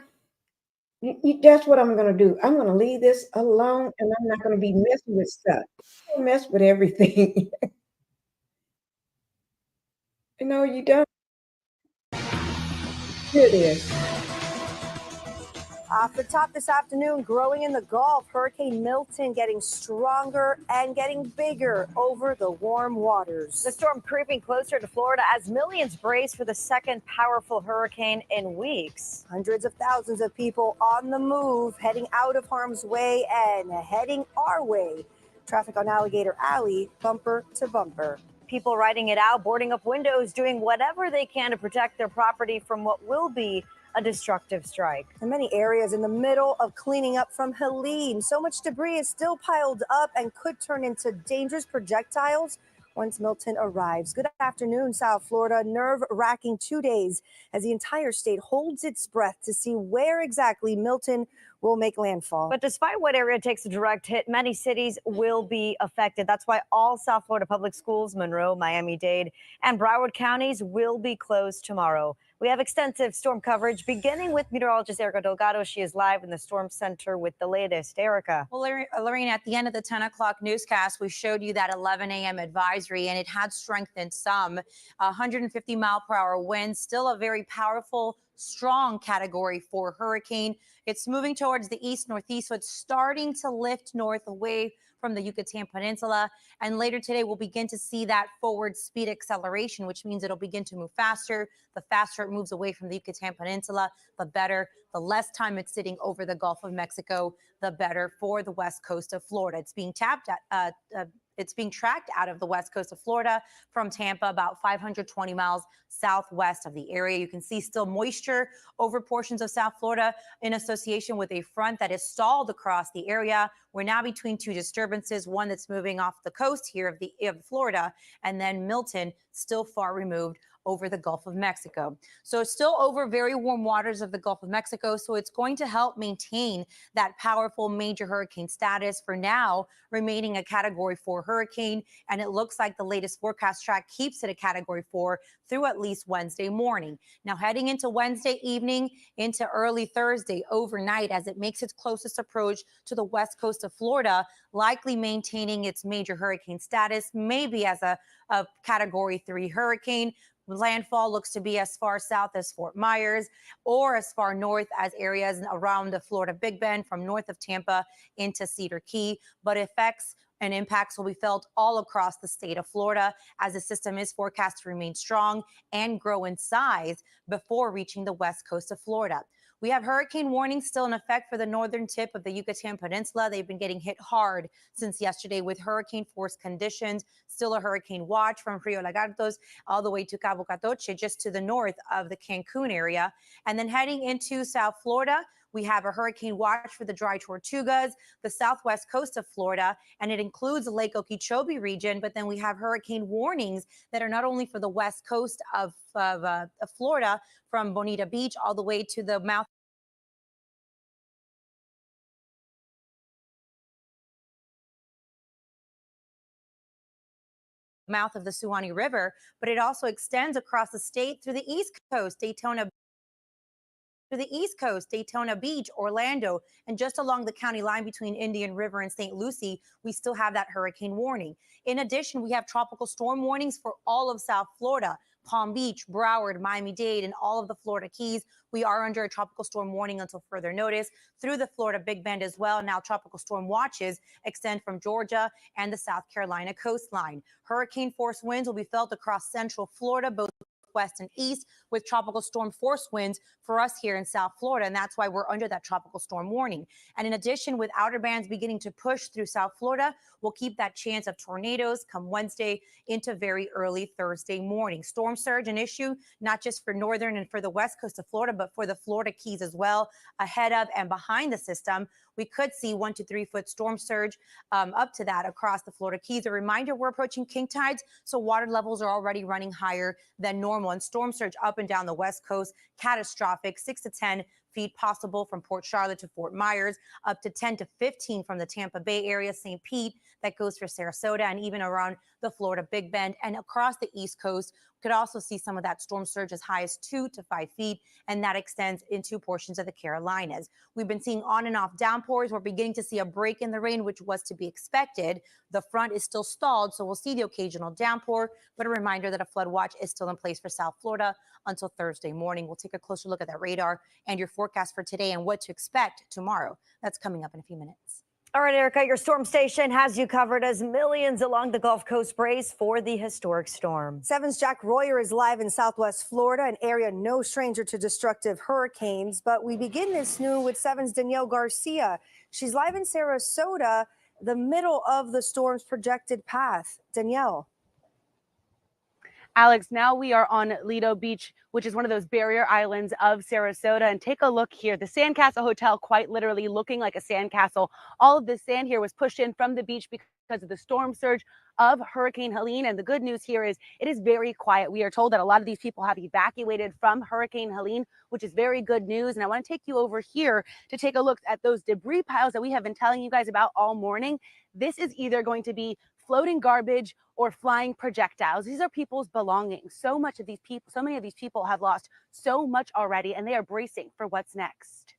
that's what I'm gonna do. I'm gonna leave this alone, and I'm not gonna be messing with stuff. I don't mess with everything. You don't. Here it is. Off the top this afternoon, growing in the Gulf, Hurricane Milton getting stronger and getting bigger over the warm waters. The storm creeping closer to Florida as millions brace for the second powerful hurricane in weeks. Hundreds of thousands of people on the move, heading out of harm's way and heading our way. Traffic on Alligator Alley, bumper to bumper. People riding it out, boarding up windows, doing whatever they can to protect their property from what will be a destructive strike. In many areas in the middle of cleaning up from Helene, so much debris is still piled up and could turn into dangerous projectiles once Milton arrives. Good afternoon, South Florida. Nerve-wracking 2 days as the entire state holds its breath to see where exactly Milton will make landfall. But despite what area takes a direct hit, many cities will be affected. That's why all South Florida public schools, Monroe, Miami-Dade, and Broward counties will be closed tomorrow. We have extensive storm coverage, beginning with meteorologist Erica Delgado. She is live in the Storm Center with the latest. Erica. Well, Lorraine, at the end of the 10 o'clock newscast, we showed you that 11 a.m. advisory, and it had strengthened some. 150-mile-per-hour winds, still a very powerful, strong Category 4 hurricane. It's moving towards the east-northeast, so it's starting to lift north away from the Yucatan Peninsula. And later today, we'll begin to see that forward speed acceleration, which means it'll begin to move faster. The faster it moves away from the Yucatan Peninsula, the better. The less time it's sitting over the Gulf of Mexico, the better for the west coast of Florida. It's being it's being tracked out of the west coast of Florida from Tampa, about 520 miles southwest of the area. You can see still moisture over portions of South Florida in association with a front that is stalled across the area. We're now between two disturbances, one that's moving off the coast here of Florida, and then Milton, still far removed over the Gulf of Mexico. So it's still over very warm waters of the Gulf of Mexico. So it's going to help maintain that powerful major hurricane status, for now remaining a Category 4 hurricane. And it looks like the latest forecast track keeps it a Category 4 through at least Wednesday morning. Now heading into Wednesday evening into early Thursday overnight, as it makes its closest approach to the west coast of Florida, likely maintaining its major hurricane status, maybe as a Category 3 hurricane. Landfall looks to be as far south as Fort Myers or as far north as areas around the Florida Big Bend, from north of Tampa into Cedar Key. But effects and impacts will be felt all across the state of Florida as the system is forecast to remain strong and grow in size before reaching the west coast of Florida. We have hurricane warnings still in effect for the northern tip of the Yucatan Peninsula. They've been getting hit hard since yesterday with hurricane force conditions. Still a hurricane watch from Rio Lagartos all the way to Cabo Catoche, just to the north of the Cancun area. And then heading into South Florida, we have a hurricane watch for the Dry Tortugas, the southwest coast of Florida, and it includes Lake Okeechobee region. But then we have hurricane warnings that are not only for the west coast of Florida, from Bonita Beach all the way to the mouth of the Suwannee River, but it also extends across the state through the east coast, Daytona Beach, Orlando, and just along the county line between Indian River and St. Lucie, we still have that hurricane warning. In addition, we have tropical storm warnings for all of South Florida, Palm Beach, Broward, Miami-Dade, and all of the Florida Keys. We are under a tropical storm warning until further notice through the Florida Big Bend as well. Now tropical storm watches extend from Georgia and the South Carolina coastline. Hurricane force winds will be felt across central Florida, both west and east, with tropical storm force winds for us here in South Florida, and that's why we're under that tropical storm warning. And in addition, with outer bands beginning to push through South Florida, we'll keep that chance of tornadoes come Wednesday into very early Thursday morning. Storm surge an issue not just for northern and for the west coast of Florida, but for the Florida Keys as well. Ahead of and behind the system, we could see 1 to 3 foot storm surge up to that across the Florida Keys. A reminder, we're approaching king tides, so water levels are already running higher than normal. And storm surge up and down the west coast, catastrophic, 6 to 10 feet possible from Port Charlotte to Fort Myers, up to 10 to 15 from the Tampa Bay area, St. Pete, that goes for Sarasota, and even around the Florida Big Bend and across the East Coast. Could also see some of that storm surge as high as 2 to 5 feet, and that extends into portions of the Carolinas. We've been seeing on and off downpours. We're beginning to see a break in the rain, which was to be expected. The front is still stalled, so we'll see the occasional downpour, but a reminder that a flood watch is still in place for South Florida until Thursday morning. We'll take a closer look at that radar and your forecast for today and what to expect tomorrow. That's coming up in a few minutes. All right, Erica, your storm station has you covered as millions along the Gulf Coast brace for the historic storm. 7's Jack Royer is live in Southwest Florida, an area no stranger to destructive hurricanes. But we begin this noon with 7's Danielle Garcia. She's live in Sarasota, the middle of the storm's projected path. Danielle. Alex, now we are on Lido Beach, which is one of those barrier islands of Sarasota. And take a look here. The Sandcastle Hotel, quite literally looking like a sandcastle. All of the sand here was pushed in from the beach because of the storm surge of Hurricane Helene. And the good news here is it is very quiet. We are told that a lot of these people have evacuated from Hurricane Helene, which is very good news. And I want to take you over here to take a look at those debris piles that we have been telling you guys about all morning. This is either going to be floating garbage or flying projectiles. These are people's belongings. So many of these people have lost so much already, and they are bracing for what's next.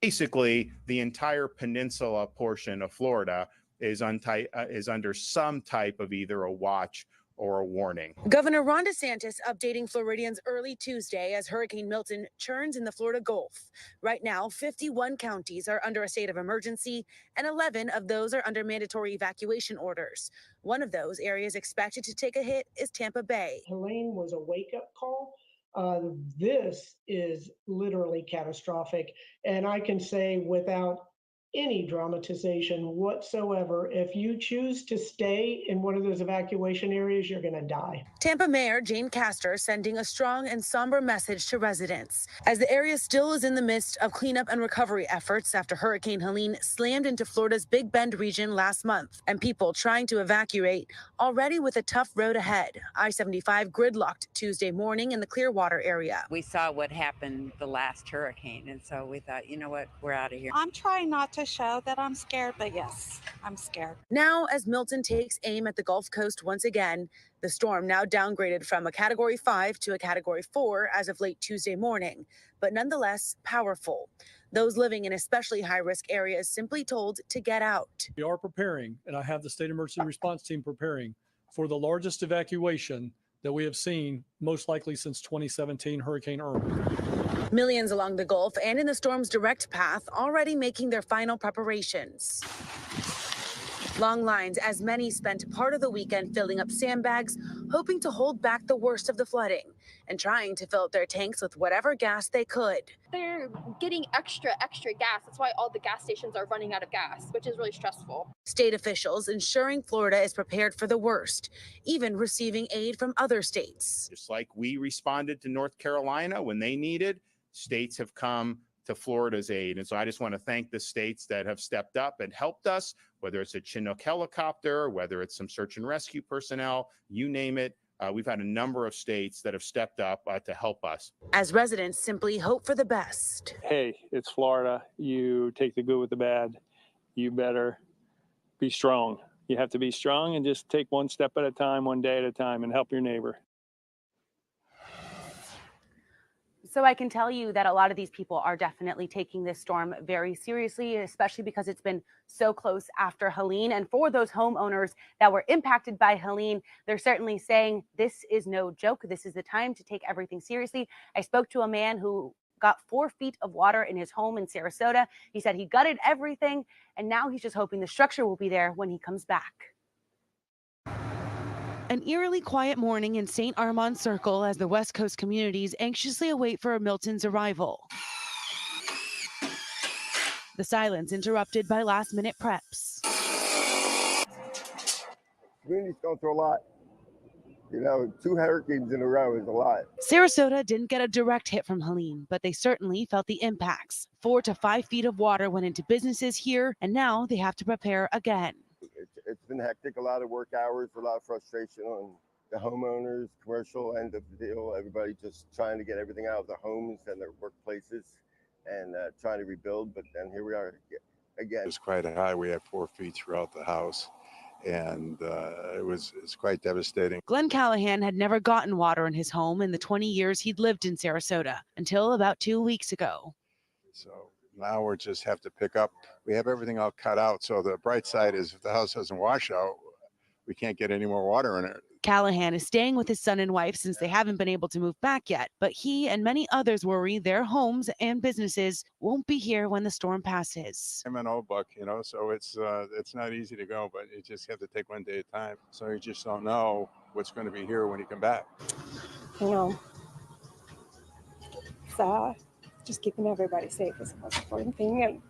Basically, the entire peninsula portion of Florida is under some type of either a watch or a warning. Governor Ron DeSantis updating Floridians early Tuesday as Hurricane Milton churns in the Florida Gulf. Right now, 51 counties are under a state of emergency, and 11 of those are under mandatory evacuation orders. One of those areas expected to take a hit is Tampa Bay. Helene was a wake-up call. This is literally catastrophic, and I can say without any dramatization whatsoever, if you choose to stay in one of those evacuation areas, you're going to die. Tampa Mayor Jane Castor sending a strong and somber message to residents as the area still is in the midst of cleanup and recovery efforts after Hurricane Helene slammed into Florida's Big Bend region last month, and people trying to evacuate already with a tough road ahead. I-75 gridlocked Tuesday morning in the Clearwater area. We saw what happened the last hurricane, and so we thought, you know what, we're out of here. I'm trying not to show that I'm scared, but yes, I'm scared. Now, as Milton takes aim at the Gulf Coast once again, the storm now downgraded from a Category 5 to a Category 4 as of late Tuesday morning, but nonetheless powerful. Those living in especially high-risk areas simply told to get out. We are preparing, and I have the State Emergency Response Team preparing for the largest evacuation that we have seen, most likely since 2017 Hurricane Irma. Millions along the Gulf and in the storm's direct path already making their final preparations. Long lines as many spent part of the weekend filling up sandbags, hoping to hold back the worst of the flooding and trying to fill up their tanks with whatever gas they could. They're getting extra gas. That's why all the gas stations are running out of gas, which is really stressful. State officials ensuring Florida is prepared for the worst, even receiving aid from other states. Just like we responded to North Carolina when they needed, states have come to Florida's aid. And so I just want to thank the states that have stepped up and helped us, whether it's a Chinook helicopter, whether it's some search and rescue personnel, you name it. We've had a number of states that have stepped up to help us. As residents simply hope for the best. Hey, it's Florida. You take the good with the bad. You better be strong. You have to be strong and just take one step at a time, one day at a time, and help your neighbor. So I can tell you that a lot of these people are definitely taking this storm very seriously, especially because it's been so close after Helene. And for those homeowners that were impacted by Helene, they're certainly saying this is no joke. This is the time to take everything seriously. I spoke to a man who got 4 feet of water in his home in Sarasota. He said he gutted everything, and now he's just hoping the structure will be there when he comes back. An eerily quiet morning in St. Armand Circle as the West Coast communities anxiously await for Milton's arrival. The silence interrupted by last-minute preps. Community's going through a lot. You know, 2 hurricanes in a row is a lot. Sarasota didn't get a direct hit from Helene, but they certainly felt the impacts. 4 to 5 feet of water went into businesses here, and now they have to prepare again. It's been hectic, a lot of work hours, a lot of frustration on the homeowners, commercial end of the deal. Everybody just trying to get everything out of their homes and their workplaces and trying to rebuild. But then here we are again. It was quite high. We had 4 feet throughout the house, and it's quite devastating. Glenn Callahan had never gotten water in his home in the 20 years he'd lived in Sarasota until about 2 weeks ago. So now we just have to pick up. We have everything all cut out. So the bright side is if the house doesn't wash out, we can't get any more water in it. Callahan is staying with his son and wife since they haven't been able to move back yet, but he and many others worry their homes and businesses won't be here when the storm passes. I'm an old buck, you know, so it's not easy to go, but you just have to take one day at a time. So you just don't know what's going to be here when you come back. You know, just keeping everybody safe is the most important thing. And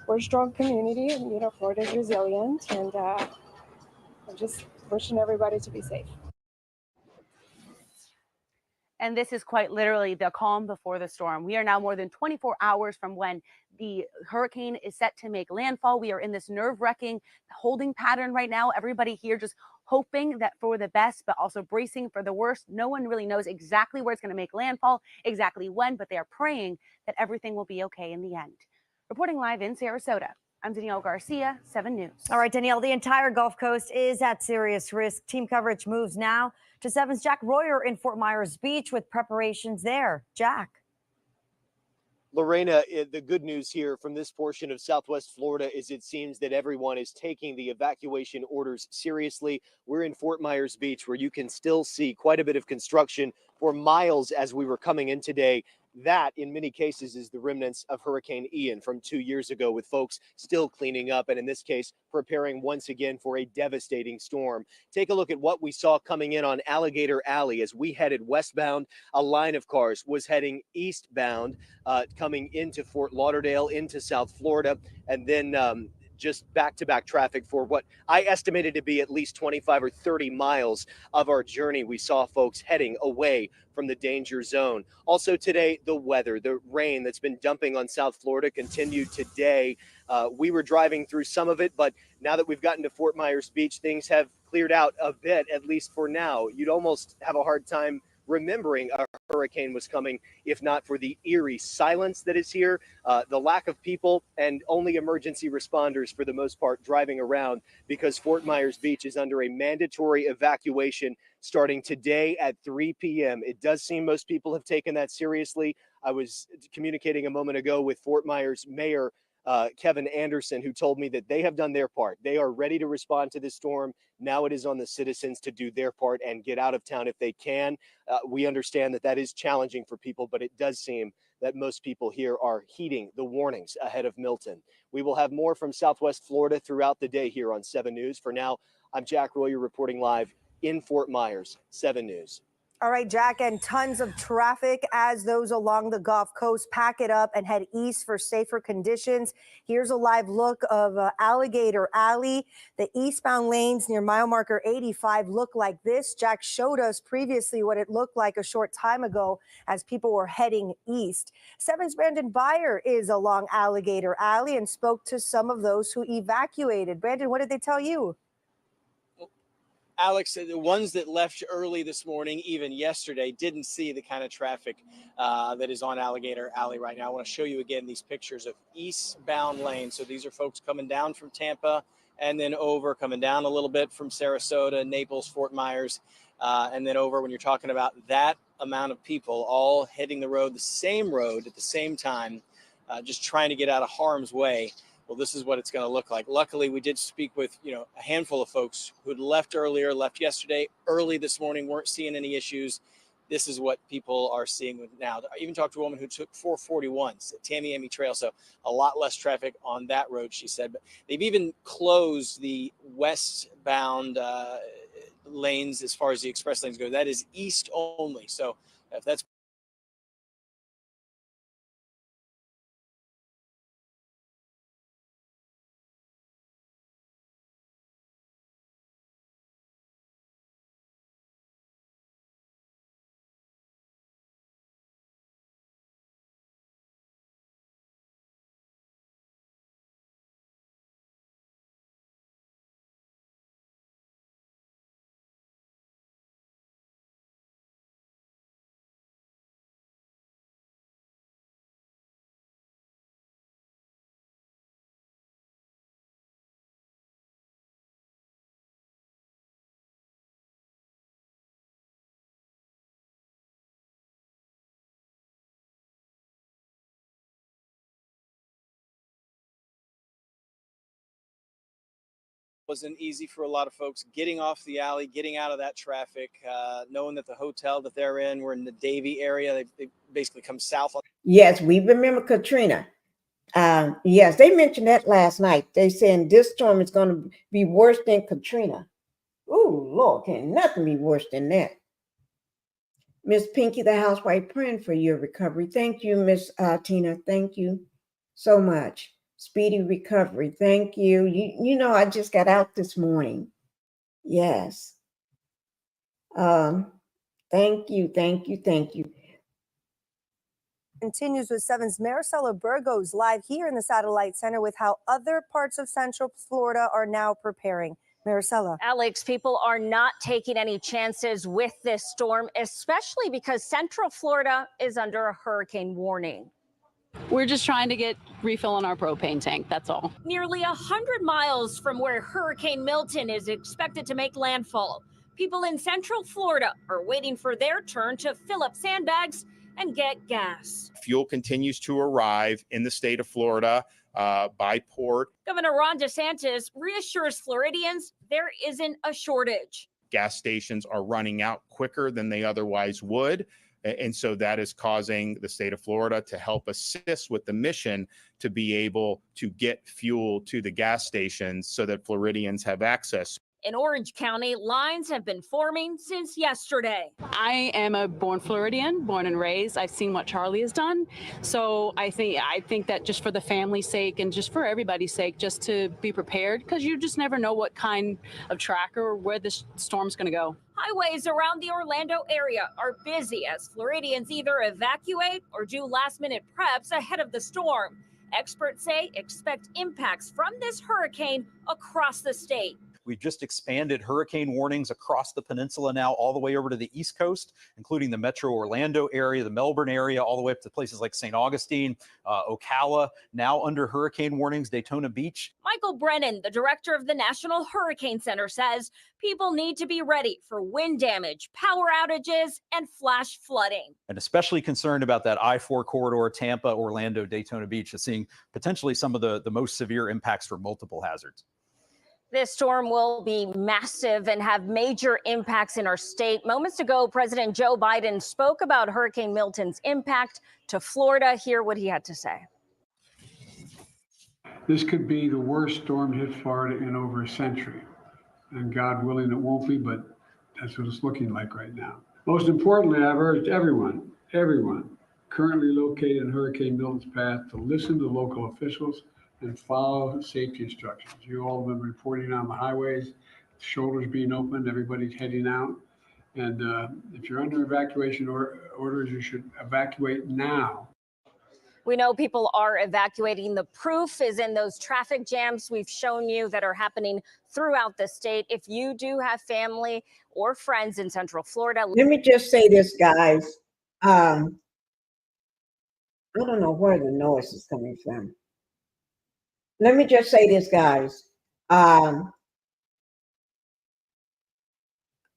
we're a strong community, and you know, Florida's resilient, and I'm just wishing everybody to be safe. And this is quite literally the calm before the storm. We are now more than 24 hours from when the hurricane is set to make landfall. We are in this nerve-wracking holding pattern right now. Everybody here just hoping that for the best, but also bracing for the worst. No one really knows exactly where it's going to make landfall, exactly when, but they are praying that everything will be okay in the end. Reporting live in Sarasota, I'm Danielle Garcia, 7 News. All right, Danielle, the entire Gulf Coast is at serious risk. Team coverage moves now to 7's Jack Royer in Fort Myers Beach with preparations there. Jack. Lorena, the good news here from this portion of Southwest Florida is it seems that everyone is taking the evacuation orders seriously. We're in Fort Myers Beach, where you can still see quite a bit of construction for miles as we were coming in today. That, in many cases, is the remnants of Hurricane Ian from 2 years ago, with folks still cleaning up and, in this case, preparing once again for a devastating storm. Take a look at what we saw coming in on Alligator Alley as we headed westbound. A line of cars was heading eastbound, coming into Fort Lauderdale, into South Florida, and then just back-to-back traffic for what I estimated to be at least 25 or 30 miles of our journey. We saw folks heading away from the danger zone. Also today, the weather, the rain that's been dumping on South Florida continued today. We were driving through some of it, but now that we've gotten to Fort Myers Beach, things have cleared out a bit, at least for now. You'd almost have a hard time remembering a hurricane was coming if not for the eerie silence that is here, the lack of people, and only emergency responders for the most part driving around, because Fort Myers Beach is under a mandatory evacuation starting today at 3 p.m. It does seem most people have taken that seriously. I was communicating a moment ago with Fort Myers Mayor Kevin Anderson, who told me that they have done their part. They are ready to respond to this storm. Now it is on the citizens to do their part and get out of town if they can. We understand that that is challenging for people, but it does seem that most people here are heeding the warnings ahead of Milton. We will have more from Southwest Florida throughout the day here on 7 News. For now, I'm Jack Royer reporting live in Fort Myers, 7 News. All right, Jack, and tons of traffic as those along the Gulf Coast pack it up and head east for safer conditions. Here's a live look of Alligator Alley. The eastbound lanes near mile marker 85 look like this. Jack showed us previously what it looked like a short time ago as people were heading east. 7's Brandon Beyer is along Alligator Alley and spoke to some of those who evacuated. Brandon, what did they tell you? Alex, the ones that left early this morning, even yesterday, didn't see the kind of traffic that is on Alligator Alley right now. I want to show you again these pictures of eastbound lanes. So these are folks coming down from Tampa and then over, coming down a little bit from Sarasota, Naples, Fort Myers, and then over. When you're talking about that amount of people all hitting the road, the same road at the same time, just trying to get out of harm's way. Well, this is what it's going to look like. Luckily, we did speak with, a handful of folks who'd left earlier, left yesterday, early this morning, weren't seeing any issues. This is what people are seeing now. I even talked to a woman who took 441s at Tamiami Trail, so a lot less traffic on that road, she said. But they've even closed the westbound lanes as far as the express lanes go. That is east only. So if that's wasn't easy for a lot of folks getting off the alley, getting out of that traffic, knowing that the hotel that they're in, we're in the Davie area. They basically come south. Yes, we remember Katrina. Yes, they mentioned that last night. They saying this storm is going to be worse than Katrina. Oh, Lord, can nothing be worse than that. Miss Pinkie, the housewife, praying for your recovery. Thank you, Miss Tina. Thank you so much. Speedy recovery. Thank you. You know, I just got out this morning. Yes. Thank you. Continues with 7's Maricela Burgos live here in the Satellite Center with how other parts of Central Florida are now preparing. Maricela. Alex, people are not taking any chances with this storm, especially because Central Florida is under a hurricane warning. We're just trying to get refill on our propane tank, that's all. Nearly 100 miles from where Hurricane Milton is expected to make landfall, people in Central Florida are waiting for their turn to fill up sandbags and get gas. Fuel continues to arrive in the state of Florida by port. Governor Ron DeSantis reassures Floridians there isn't a shortage. Gas stations are running out quicker than they otherwise would. And so that is causing the state of Florida to help assist with the mission to be able to get fuel to the gas stations so that Floridians have access. In Orange County, lines have been forming since yesterday. I am a born Floridian, born and raised. I've seen what Charlie has done. So I think that just for the family's sake and just for everybody's sake, just to be prepared, because you just never know what kind of track or where this storm's going to go. Highways around the Orlando area are busy as Floridians either evacuate or do last-minute preps ahead of the storm. Experts say expect impacts from this hurricane across the state. We've just expanded hurricane warnings across the peninsula now, all the way over to the East Coast, including the Metro Orlando area, the Melbourne area, all the way up to places like St. Augustine, Ocala, now under hurricane warnings, Daytona Beach. Michael Brennan, the director of the National Hurricane Center, says people need to be ready for wind damage, power outages, and flash flooding. And especially concerned about that I-4 corridor, Tampa, Orlando, Daytona Beach, is seeing potentially some of the most severe impacts for multiple hazards. This storm will be massive and have major impacts in our state. Moments ago, President Joe Biden spoke about Hurricane Milton's impact to Florida. Hear what he had to say. This could be the worst storm to hit Florida in over a century. And God willing, it won't be, but that's what it's looking like right now. Most importantly, I've urged everyone currently located in Hurricane Milton's path to listen to local officials and follow safety instructions. You all have been reporting on the highways, shoulders being opened, everybody's heading out. And if you're under evacuation orders, you should evacuate now. We know people are evacuating. The proof is in those traffic jams we've shown you that are happening throughout the state. If you do have family or friends in Central Florida. Let me just say this, guys. I don't know where the noise is coming from. Let me just say this, guys. I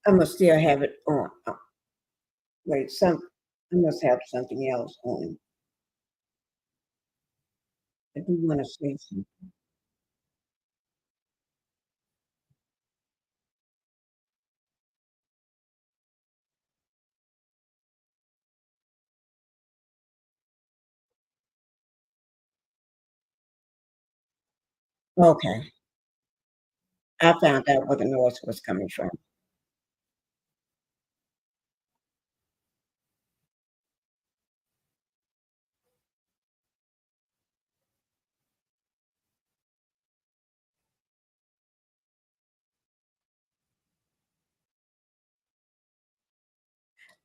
must still have it on. Oh, wait, I must have something else on. I do want to say something. Okay. I found out where the noise was coming from.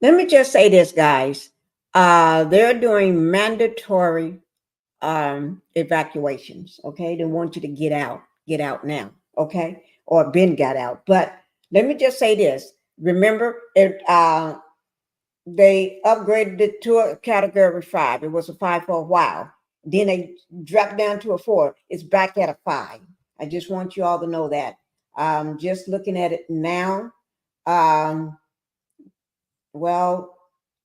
Let me just say this, guys. They're doing mandatory evacuations. Okay, they want you to get out now. Okay, or Ben got out. But let me just say this. Remember, they upgraded it to a category 5. It was a 5 for a while. Then they dropped down to a 4. It's back at a 5. I just want you all to know that. Just looking at it now. Well,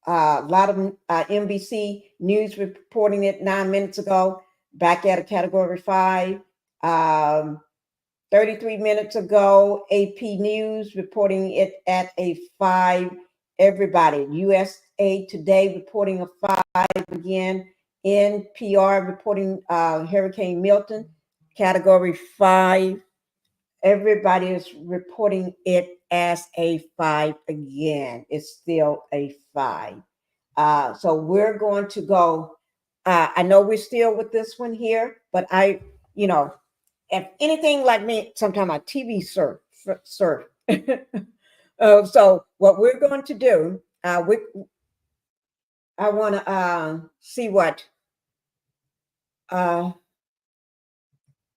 a lot of NBC News reporting it 9 minutes ago, back at a category 5. 33 minutes ago, AP News reporting it at a 5. Everybody, USA Today reporting a 5 again. NPR reporting Hurricane Milton, category 5. Everybody is reporting it as a 5 again. It's still a 5. So we're going to go. I know we're still with this one here, but if anything like me, sometimes I TV surf. So what we're going to do, I want to see what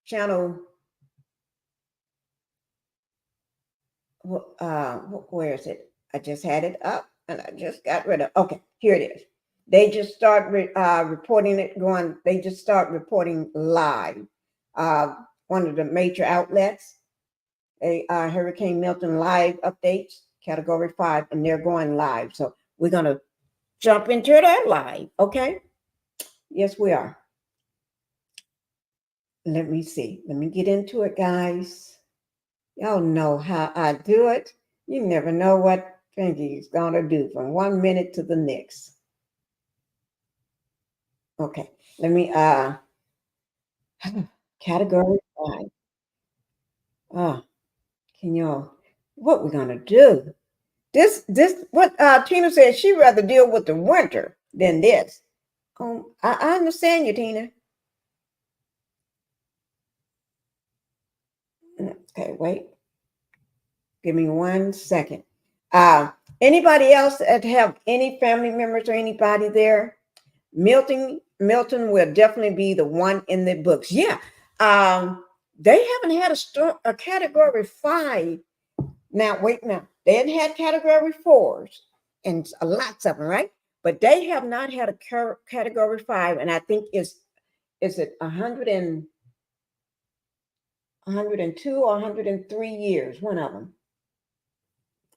channel. Where is it? I just had it up and I just got rid of. Okay, here it is. They just start reporting it going. They just start reporting live. One of the major outlets, Hurricane Milton live updates, category 5, and they're going live. So we're gonna jump into that live. Okay. Yes, we are. Let me see. Let me get into it, guys. Y'all know how I do it. You never know what Pinkie is going to do from 1 minute to the next. Okay, let me, category 5. Can y'all, what we're going to do? What Tina said, she'd rather deal with the winter than this. I understand you, Tina. Okay, wait. Give me 1 second. Anybody else that have any family members or anybody there? Milton will definitely be the one in the books. Yeah. They haven't had a category 5. Now, wait, now they hadn't had category 4s and lots of them, right? But they have not had a category 5, and I think is it 102 or 103 years, one of them.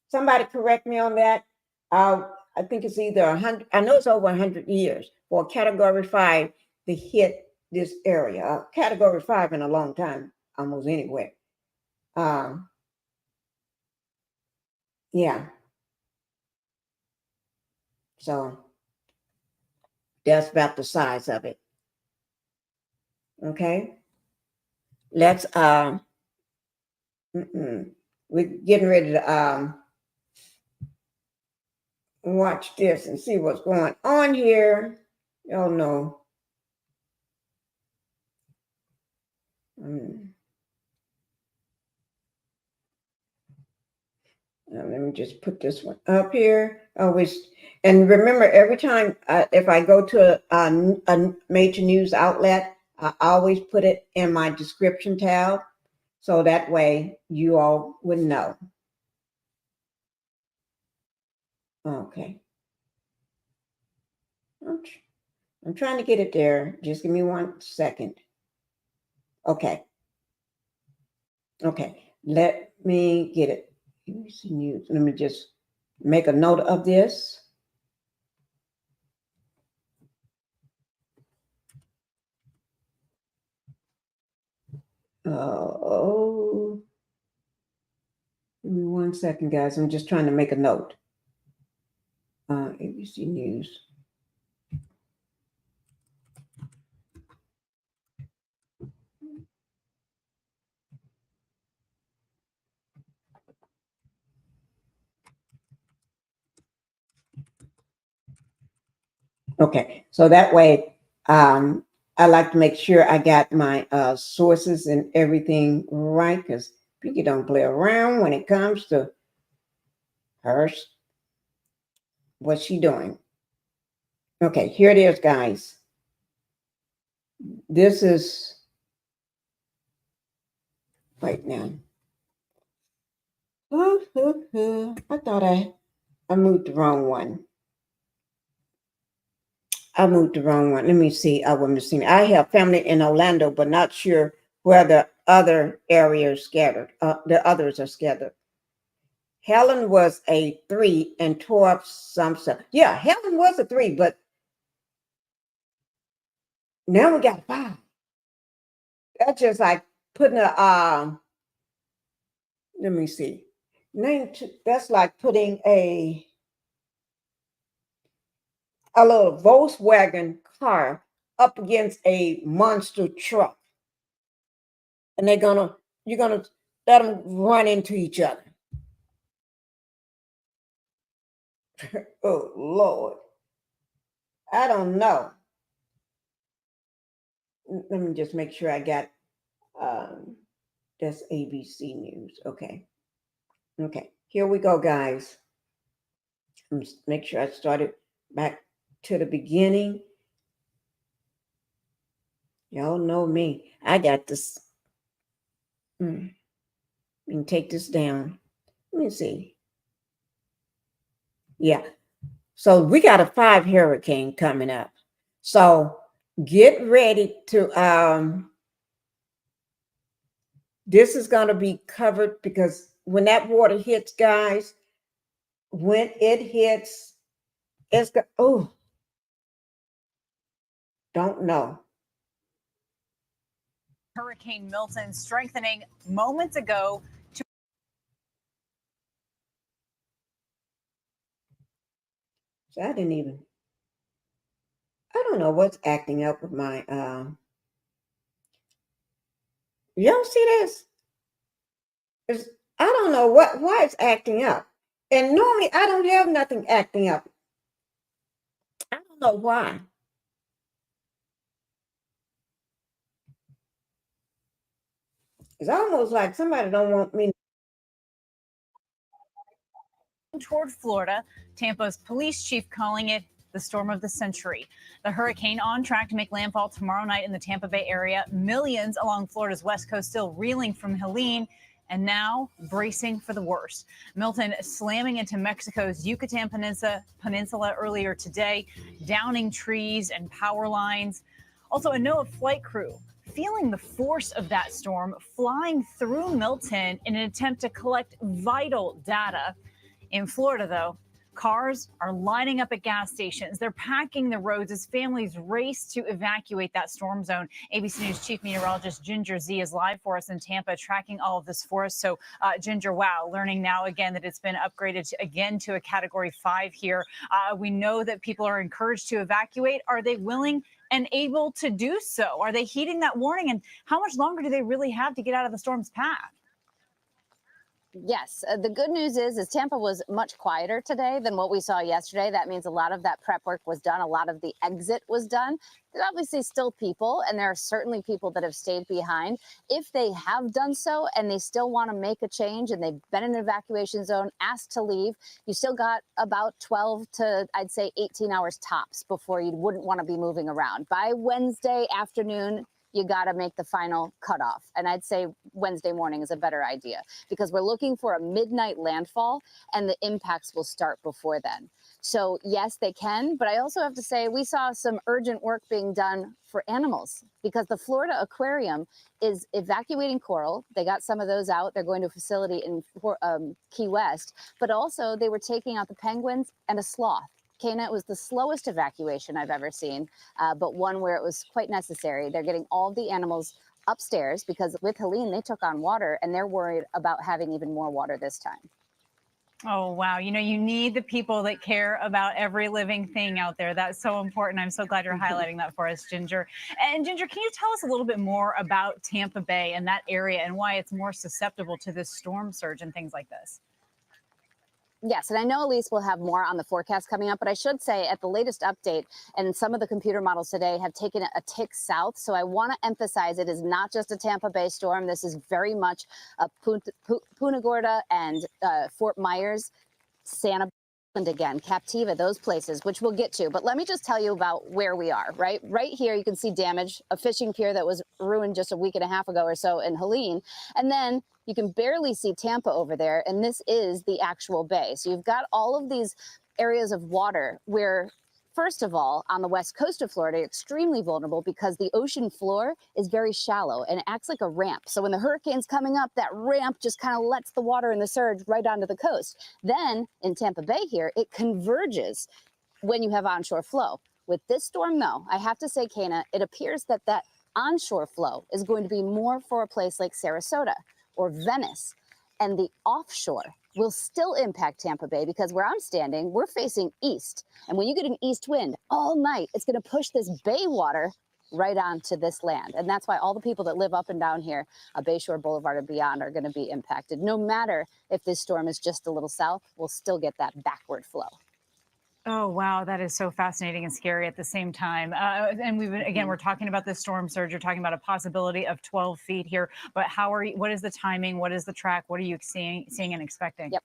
Somebody correct me on that. I think it's either 100, I know it's over 100 years for category 5 to hit this area. Category 5 in a long time, almost anywhere. Yeah. So that's about the size of it. Okay. Let's we're getting ready to watch this and see what's going on here. Oh no. Let me just put this one up here. Always, and remember, every time if I go to a major news outlet, I always put it in my description tab, so that way you all would know. Okay. I'm trying to get it there. Just give me 1 second. Okay. Okay. Let me get it. News. Let me just make a note of this. Oh, give me 1 second, guys. I'm just trying to make a note. ABC News. Okay, so that way, I like to make sure I got my sources and everything right, because Pinkie don't play around when it comes to her. What's she doing? Okay, here it is, guys. This is right now. I thought I moved the wrong one. I moved the wrong one. Let me see. I was missing. I have family in Orlando, but not sure where the other areas scattered. The others are scattered. Helen was a 3 and tore up some stuff. Yeah, Helen was a 3, but now we got 5. That's just like putting a let me see. That's like putting a little Volkswagen car up against a monster truck. And you're gonna let them run into each other. Oh Lord. I don't know. Let me just make sure I got that's ABC News. Okay. Okay. Here we go, guys. Make sure I started back to the beginning. Y'all know me. I got this. We can take this down. Let me see. Yeah. So we got a 5 hurricane coming up. So get ready to this is going to be covered, because when that water hits, guys, when it hits, it's don't know. Hurricane Milton strengthening moments ago. So I don't know what's acting up with my y'all see this? I don't know why it's acting up. And normally I don't have nothing acting up. I don't know why. It's almost like somebody don't want me. Toward Florida, Tampa's police chief calling it the the storm of the century. The hurricane on track to make landfall tomorrow night in the Tampa Bay area. Millions along Florida's west coast still reeling from Helene and now bracing for the worst. Milton slamming into Mexico's Yucatan Peninsula earlier today, downing trees and power lines. Also, a NOAA flight crew feeling the force of that storm, flying through Milton in an attempt to collect vital data. In Florida, though, cars are lining up at gas stations. They're packing the roads as families race to evacuate that storm zone. ABC News Chief Meteorologist Ginger Z is live for us in Tampa, tracking all of this for us. So, Ginger, wow, learning now again that it's been upgraded to a Category 5 here. We know that people are encouraged to evacuate. Are they willing and able to do so? Are they heeding that warning? And how much longer do they really have to get out of the storm's path? Yes, the good news is Tampa was much quieter today than what we saw yesterday. That means a lot of that prep work was done. A lot of the exit was done. There's obviously still people, and there are certainly people that have stayed behind. If they have done so and they still want to make a change and they've been in an evacuation zone, asked to leave, you still got about 12 to, I'd say, 18 hours tops before you wouldn't want to be moving around. By Wednesday afternoon, you got to make the final cutoff. And I'd say Wednesday morning is a better idea because we're looking for a midnight landfall and the impacts will start before then. So yes, they can. But I also have to say we saw some urgent work being done for animals because the Florida Aquarium is evacuating coral. They got some of those out. They're going to a facility in Key West, but also they were taking out the penguins and a sloth. Kana, it was the slowest evacuation I've ever seen, but one where it was quite necessary. They're getting all the animals upstairs because with Helene, they took on water and they're worried about having even more water this time. Oh, wow. You know, you need the people that care about every living thing out there. That's so important. I'm so glad you're highlighting that for us, Ginger. And Ginger, can you tell us a little bit more about Tampa Bay and that area and why it's more susceptible to this storm surge and things like this? Yes, and I know Elise will have more on the forecast coming up, but I should say at the latest update, and some of the computer models today have taken it a tick south. So I want to emphasize it is not just a Tampa Bay storm. This is very much a Punta Gorda and Fort Myers, Santa and again, Captiva, those places, which we'll get to. But let me just tell you about where we are, right? Right here, you can see damage, a fishing pier that was ruined just a week and a half ago or so in Helene. And then you can barely see Tampa over there. And this is the actual bay. So you've got all of these areas of water where, first of all, on the west coast of Florida, extremely vulnerable because the ocean floor is very shallow and it acts like a ramp. So when the hurricane's coming up, that ramp just kind of lets the water and the surge right onto the coast. Then in Tampa Bay here, it converges when you have onshore flow. With this storm, though, I have to say, Kana, it appears that that onshore flow is going to be more for a place like Sarasota or Venice, and the offshore will still impact Tampa Bay because where I'm standing, we're facing east. And when you get an east wind all night, it's going to push this bay water right onto this land. And that's why all the people that live up and down here, Bayshore Boulevard and beyond, are going to be impacted. No matter if this storm is just a little south, we'll still get that backward flow. Oh, wow. That is so fascinating and scary at the same time. And we're talking about this storm surge. You're talking about a possibility of 12 feet here. But what is the timing? What is the track? What are you seeing and expecting? Yep.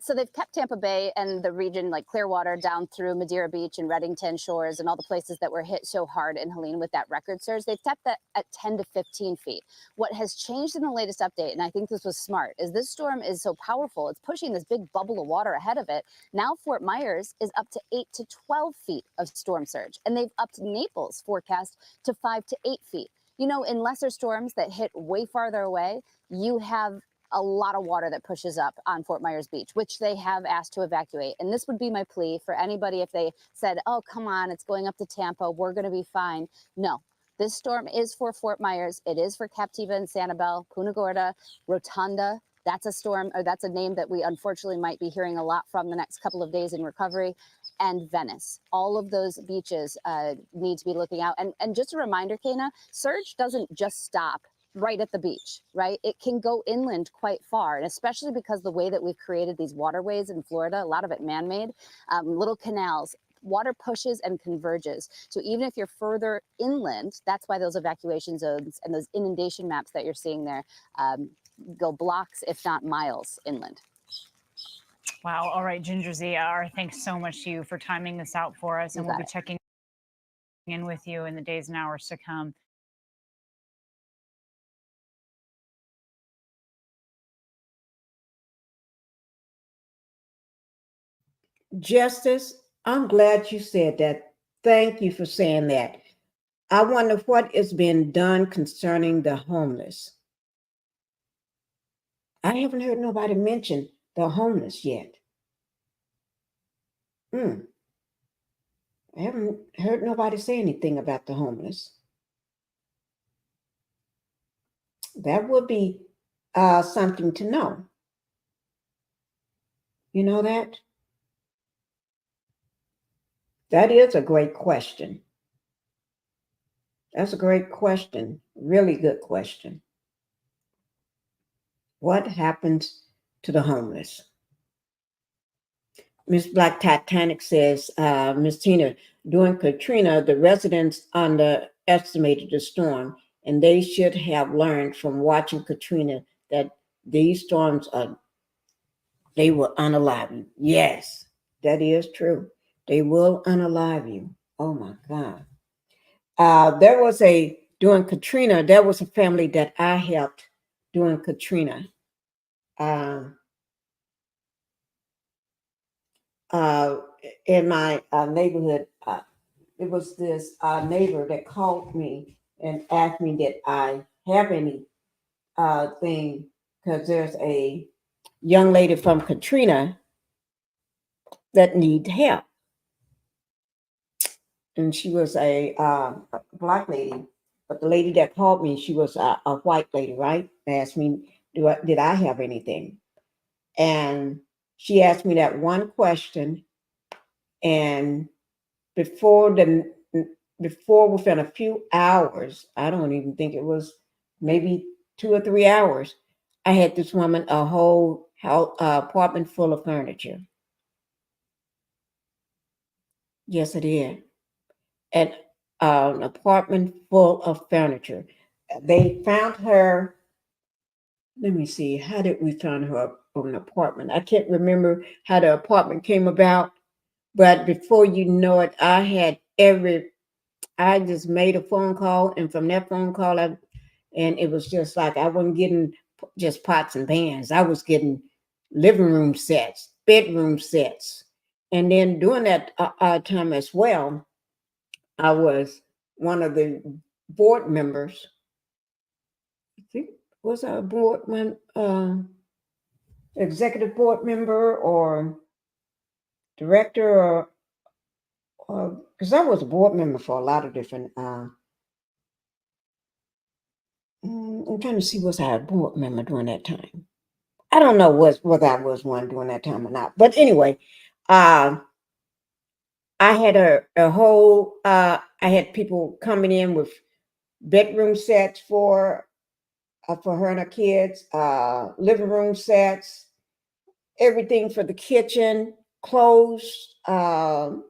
So they've kept Tampa Bay and the region like Clearwater down through Madeira Beach and Reddington Shores and all the places that were hit so hard in Helene with that record surge. They've kept that at 10 to 15 feet. What has changed in the latest update, and I think this was smart, is this storm is so powerful. It's pushing this big bubble of water ahead of it. Now Fort Myers is up to 8 to 12 feet of storm surge, and they've upped Naples forecast to 5 to 8 feet. You know, in lesser storms that hit way farther away, you have a lot of water that pushes up on Fort Myers Beach, which they have asked to evacuate. And this would be my plea for anybody if they said, oh, come on, it's going up to Tampa, we're going to be fine. No, this storm is for Fort Myers. It is for Captiva and Sanibel, Punta Gorda, Rotunda. That's a storm, or that's a name that we unfortunately might be hearing a lot from the next couple of days in recovery. And Venice. All of those beaches need to be looking out. And just a reminder, Kana, surge doesn't just stop right at the beach, right? It can go inland quite far, and especially because the way that we've created these waterways in Florida, a lot of it man-made, little canals, water pushes and converges. So even if you're further inland, that's why those evacuation zones and those inundation maps that you're seeing there go blocks, if not miles inland. Wow. All right, Ginger Z, our thanks so much to you for timing this out for us, and we'll be checking in with you in the days and hours to come. Justice, I'm glad you said that. Thank you for saying that. I wonder what is being done concerning the homeless. I haven't heard nobody mention the homeless yet. I haven't heard nobody say anything about the homeless. That would be something to know. You know that? That is a great question. That's a great question. Really good question. What happens to the homeless? Miss Black Titanic says, Miss Tina, during Katrina, the residents underestimated the storm, and they should have learned from watching Katrina that these storms they will unalive you. Yes, that is true. They will unalive you. Oh my God. During Katrina, there was a family that I helped during Katrina. In my neighborhood, it was this neighbor that called me and asked me did I have any thing, because there's a young lady from Katrina that needs help. And she was a Black lady, but the lady that called me, she was a white lady, right? They asked me, did I have anything? And she asked me that one question, and before within a few hours, I don't even think it was maybe 2 or 3 hours, I had this woman a whole apartment full of furniture. Yes, it is. And an apartment full of furniture. They found her. Let me see. How did we find her an apartment? I can't remember how the apartment came about, but before you know it, I just made a phone call, and from that phone call, and it was just like I wasn't getting just pots and pans. I was getting living room sets, bedroom sets, and then during that time as well, I was one of the board members. I think was I a executive board member or director, or because I was a board member for a lot of different. I'm trying to see, was I a board member during that time? I don't know whether I was one during that time or not. But anyway, I had a whole. I had people coming in with bedroom sets for her and her kids, living room sets, everything for the kitchen, clothes,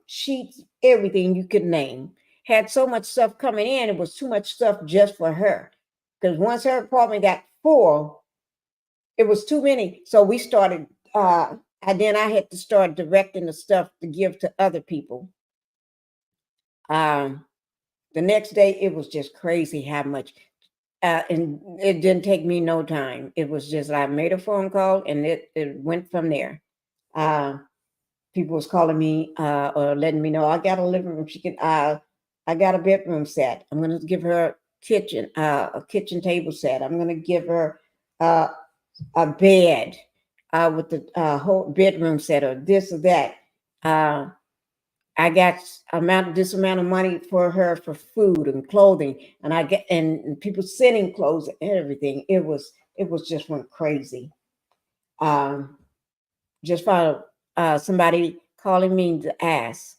sheets, everything you could name. Had so much stuff coming in, it was too much stuff just for her. Because once her apartment got full, it was too many. So we started, and then I had to start directing the stuff to give to other people. The next day, it was just crazy how much. And it didn't take me no time. It was just I made a phone call, and it went from there. People was calling me or letting me know I got a living room. I got a bedroom set. I'm gonna give her a kitchen table set. I'm gonna give her a bed with the whole bedroom set, or this or that. I got this amount of money for her for food and clothing, and I get and people sending clothes and everything. It was just went crazy. Just found somebody calling me to ask,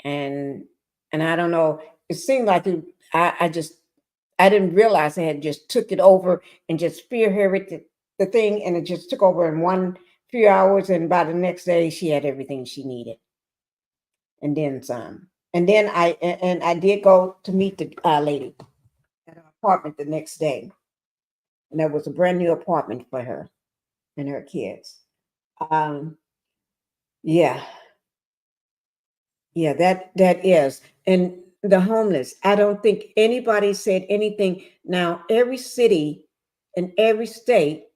and I don't know. It seemed like I didn't realize I had just took it over and just spearheaded the thing, and it just took over in one few hours, and by the next day she had everything she needed. And then some. And then I did go to meet the lady at her apartment the next day. And that was a brand new apartment for her and her kids. Yeah, yeah, that is. And the homeless, I don't think anybody said anything. Now, every city and every state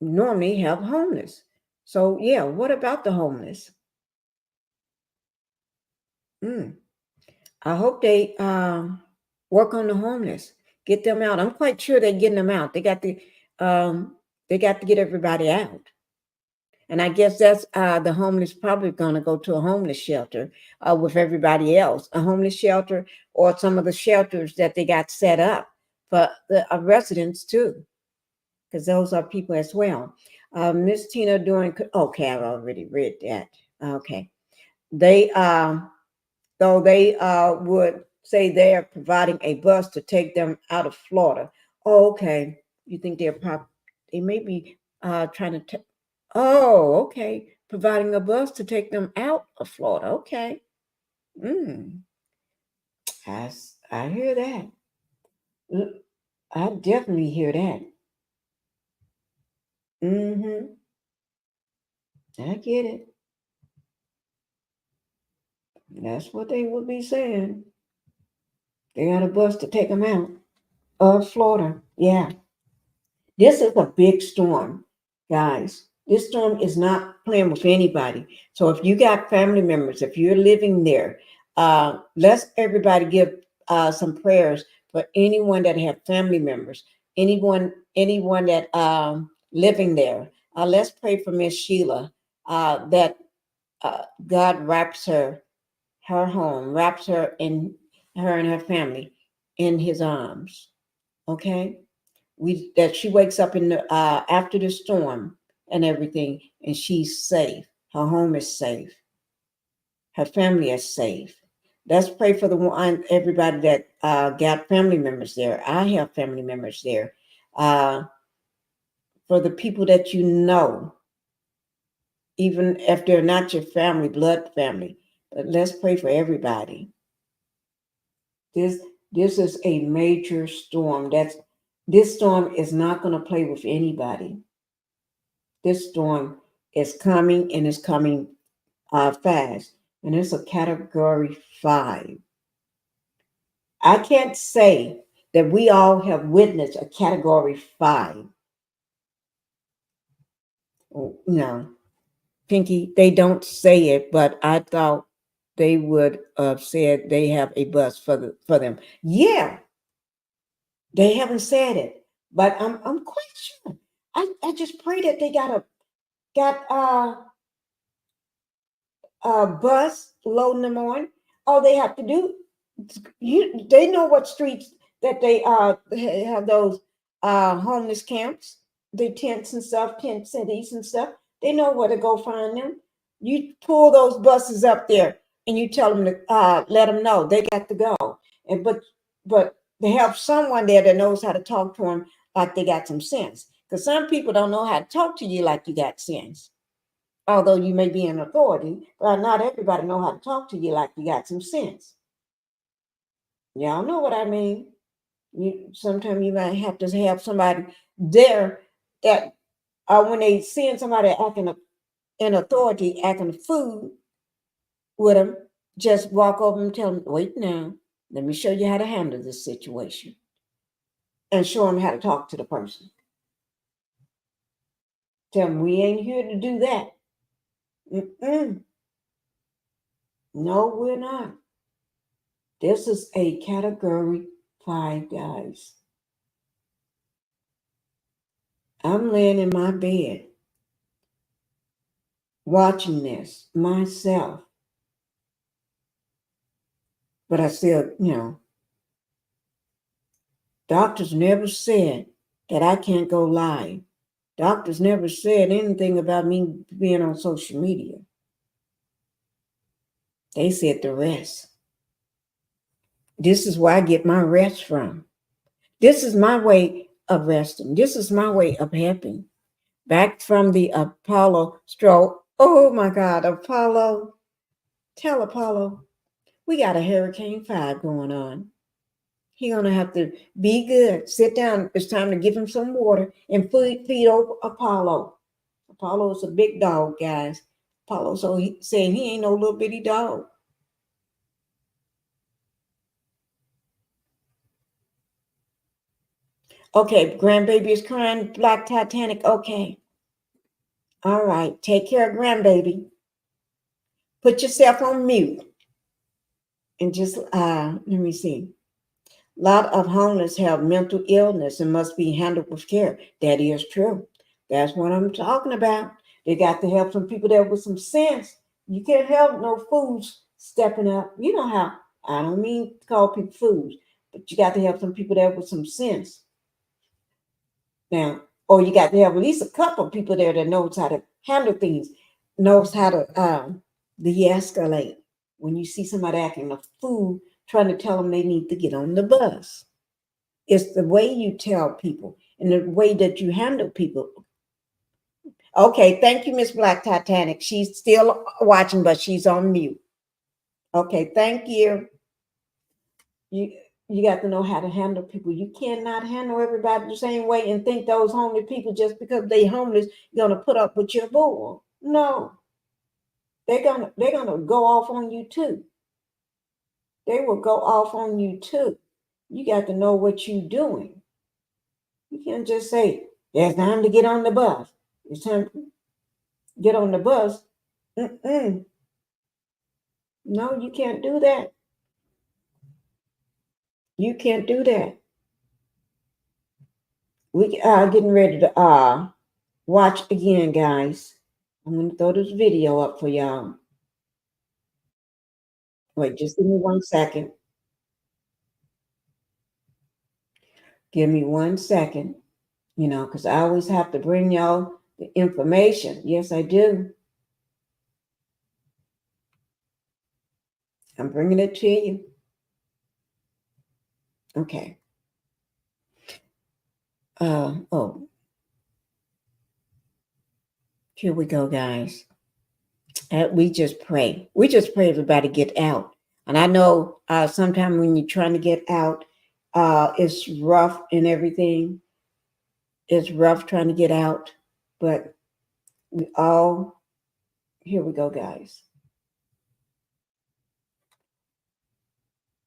normally have homeless. So yeah, what about the homeless? I hope they work on the homeless, get them out. I'm quite sure they're getting them out. They got to get everybody out. And I guess that's the homeless probably going to go to a homeless shelter with everybody else, a homeless shelter or some of the shelters that they got set up for the residents too, because those are people as well. Miss Tina doing, okay, I've already read that. Okay. They, though they would say they're providing a bus to take them out of Florida. Oh, okay. You think they may be trying to, oh, okay. Providing a bus to take them out of Florida. Okay. I hear that. I definitely hear that. I get it. That's what they would be saying. They got a bus to take them out of Florida. Yeah. This is a big storm, guys. This storm is not playing with anybody. So if you got family members, if you're living there, let's everybody give some prayers for anyone that have family members, anyone that living there. Let's pray for Miss Sheila that God wraps her home, wraps her and her family in His arms. Okay. That she wakes up in the after the storm and everything, and she's safe. Her home is safe. Her family is safe. Let's pray for everybody that got family members there. I have family members there. For the people that you know, even if they're not your family, blood family. But let's pray for everybody. This is a major storm. This storm is not going to play with anybody. This storm is coming and it's coming fast, and it's a category 5. I can't say that we all have witnessed a category 5. No, Pinky, they don't say it, but I thought they would have said they have a bus for them. Yeah, they haven't said it, but I'm quite sure. I just pray that they got a bus loading them on. All they have to do, they know what streets that they have those homeless camps, the tents and stuff, tent cities and stuff. They know where to go find them. You pull those buses up there and you tell them to let them know they got to go. And but they have someone there that knows how to talk to them like they got some sense. Because some people don't know how to talk to you like you got sense. Although you may be in authority, but not everybody know how to talk to you like you got some sense. Y'all know what I mean. Sometimes you might have to have somebody there that when they seeing somebody acting in authority, acting a fool with them, just walk over and tell them, wait now, let me show you how to handle this situation. And show them how to talk to the person. Tell them we ain't here to do that. No, we're not. This is a category 5, guys. I'm laying in my bed watching this myself. But I still, doctors never said that I can't go live. Doctors never said anything about me being on social media. They said the rest. This is where I get my rest from. This is my way of resting. This is my way of helping. Back from the Apollo stroke. Oh my God, Apollo. Tell Apollo, we got a Hurricane 5 going on. He's going to have to be good. Sit down. It's time to give him some water and feed Apollo. Apollo's a big dog, guys. Apollo saying he ain't no little bitty dog. Okay, grandbaby is crying, Black Titanic. Okay. All right, take care of grandbaby. Put yourself on mute. And just, let me see. A lot of homeless have mental illness and must be handled with care. That is true. That's what I'm talking about. They got to help some people there with some sense. You can't help no fools stepping up. You know how, I don't mean to call people fools, but you got to help some people there with some sense. Now, or you got to have at least a couple of people there that knows how to handle things, knows how to de-escalate. When you see somebody acting a fool, trying to tell them they need to get on the bus. It's the way you tell people and the way that you handle people. Okay, thank you, Miss Black Titanic. She's still watching, but she's on mute. Okay, thank you. You got to know how to handle people. You cannot handle everybody the same way and think those homeless people, just because they homeless, you're gonna put up with your bull. No. They're gonna go off on you too. They will go off on you too. You got to know what you're doing. You can't just say, it's time to get on the bus. It's time to get on the bus. No, you can't do that. You can't do that. We are getting ready to watch again, guys. I'm going to throw this video up for y'all. Wait, just give me 1 second. Give me 1 second, because I always have to bring y'all the information. Yes, I do. I'm bringing it to you. Okay. Here we go, guys. We just pray. We just pray everybody get out. And I know sometimes when you're trying to get out, it's rough and everything. It's rough trying to get out, but here we go, guys.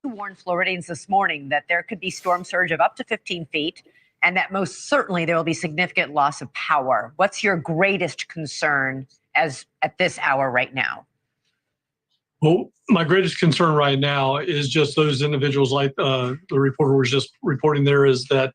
Warned Floridians this morning that there could be storm surge of up to 15 feet and that most certainly there will be significant loss of power. What's your greatest concern at this hour right now? Well, my greatest concern right now is just those individuals like the reporter was just reporting there, is that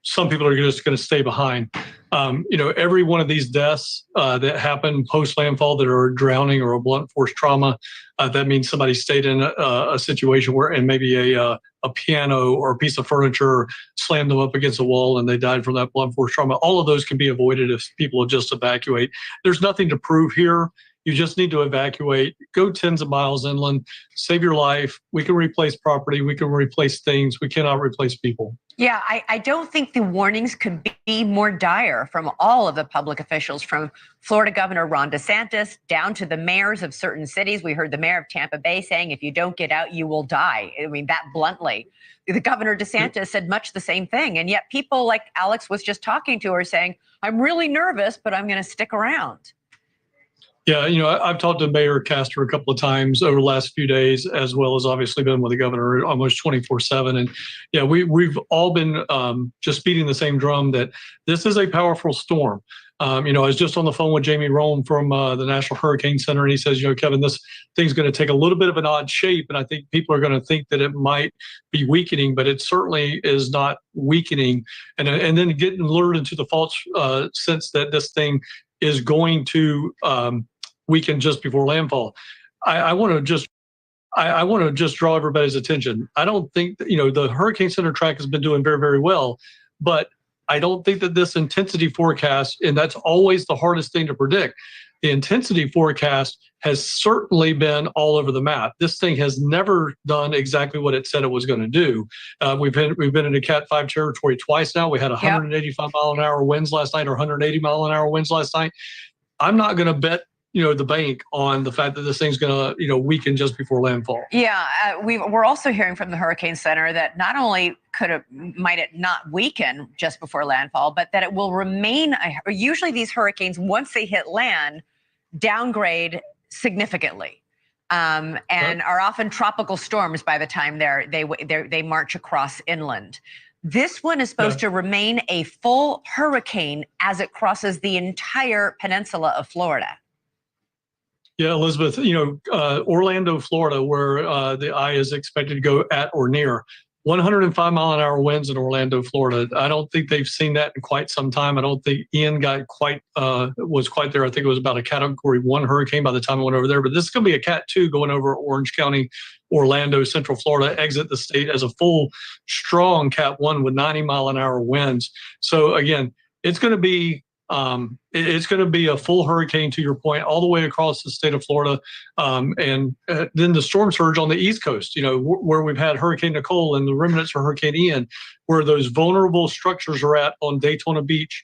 some people are just going to stay behind. Every one of these deaths that happen post landfall that are drowning or a blunt force trauma, that means somebody stayed in a situation where, and maybe a piano or a piece of furniture slammed them up against a wall and they died from that blunt force trauma. All of those can be avoided if people will just evacuate. There's nothing to prove here. You just need to evacuate, go tens of miles inland, save your life. We can replace property. We can replace things. We cannot replace people. Yeah, I don't think the warnings could be more dire from all of the public officials, from Florida Governor Ron DeSantis down to the mayors of certain cities. We heard the mayor of Tampa Bay saying, if you don't get out, you will die. I mean, that bluntly. The Governor DeSantis said much the same thing. And yet people like Alex was just talking to are saying, I'm really nervous, but I'm going to stick around. Yeah, I've talked to Mayor Castor a couple of times over the last few days, as well as obviously been with the governor almost 24/7. And yeah, we've all been just beating the same drum that this is a powerful storm. I was just on the phone with Jamie Rome from the National Hurricane Center, and he says, Kevin, this thing's going to take a little bit of an odd shape, and I think people are going to think that it might be weakening, but it certainly is not weakening. And then getting lured into the false sense that this thing is going to weaken just before landfall. I want to just draw everybody's attention. I don't think that, the Hurricane Center track has been doing very, very well, but I don't think that this intensity forecast, and that's always the hardest thing to predict. The intensity forecast has certainly been all over the map. This thing has never done exactly what it said it was going to do. We've been in a Cat 5 territory twice now. We had 185 mile an hour winds last night, or 180 mile an hour winds last night. I'm not going to bet the bank on the fact that this thing's going to weaken just before landfall. Yeah, we're also hearing from the Hurricane Center that not only might it not weaken just before landfall, but that it will remain. Usually these hurricanes, once they hit land, downgrade significantly, and are often tropical storms by the time they march across inland. This one is supposed to remain a full hurricane as it crosses the entire peninsula of Florida. Yeah, Elizabeth, Orlando, Florida, where the eye is expected to go at or near 105-mile-an-hour winds in Orlando, Florida. I don't think they've seen that in quite some time. I don't think Ian was quite there. I think it was about a Category 1 hurricane by the time I went over there. But this is going to be a Cat 2 going over Orange County, Orlando, Central Florida, exit the state as a full, strong Cat 1 with 90-mile-an-hour winds. So again, it's going to be a full hurricane, to your point, all the way across the state of Florida. And then the storm surge on the East Coast, where we've had Hurricane Nicole and the remnants of Hurricane Ian, where those vulnerable structures are at on Daytona Beach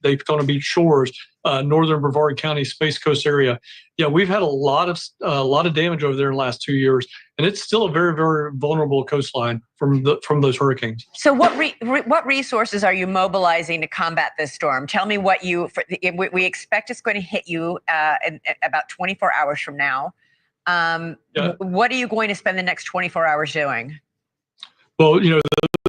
shores, northern Brevard County, Space Coast area. Yeah, we've had a lot of damage over there in the last 2 years, and it's still a very, very vulnerable coastline from those hurricanes. So what resources are you mobilizing to combat this storm? Tell me what we expect it's going to hit you in about 24 hours from now. What are you going to spend the next 24 hours doing? Well,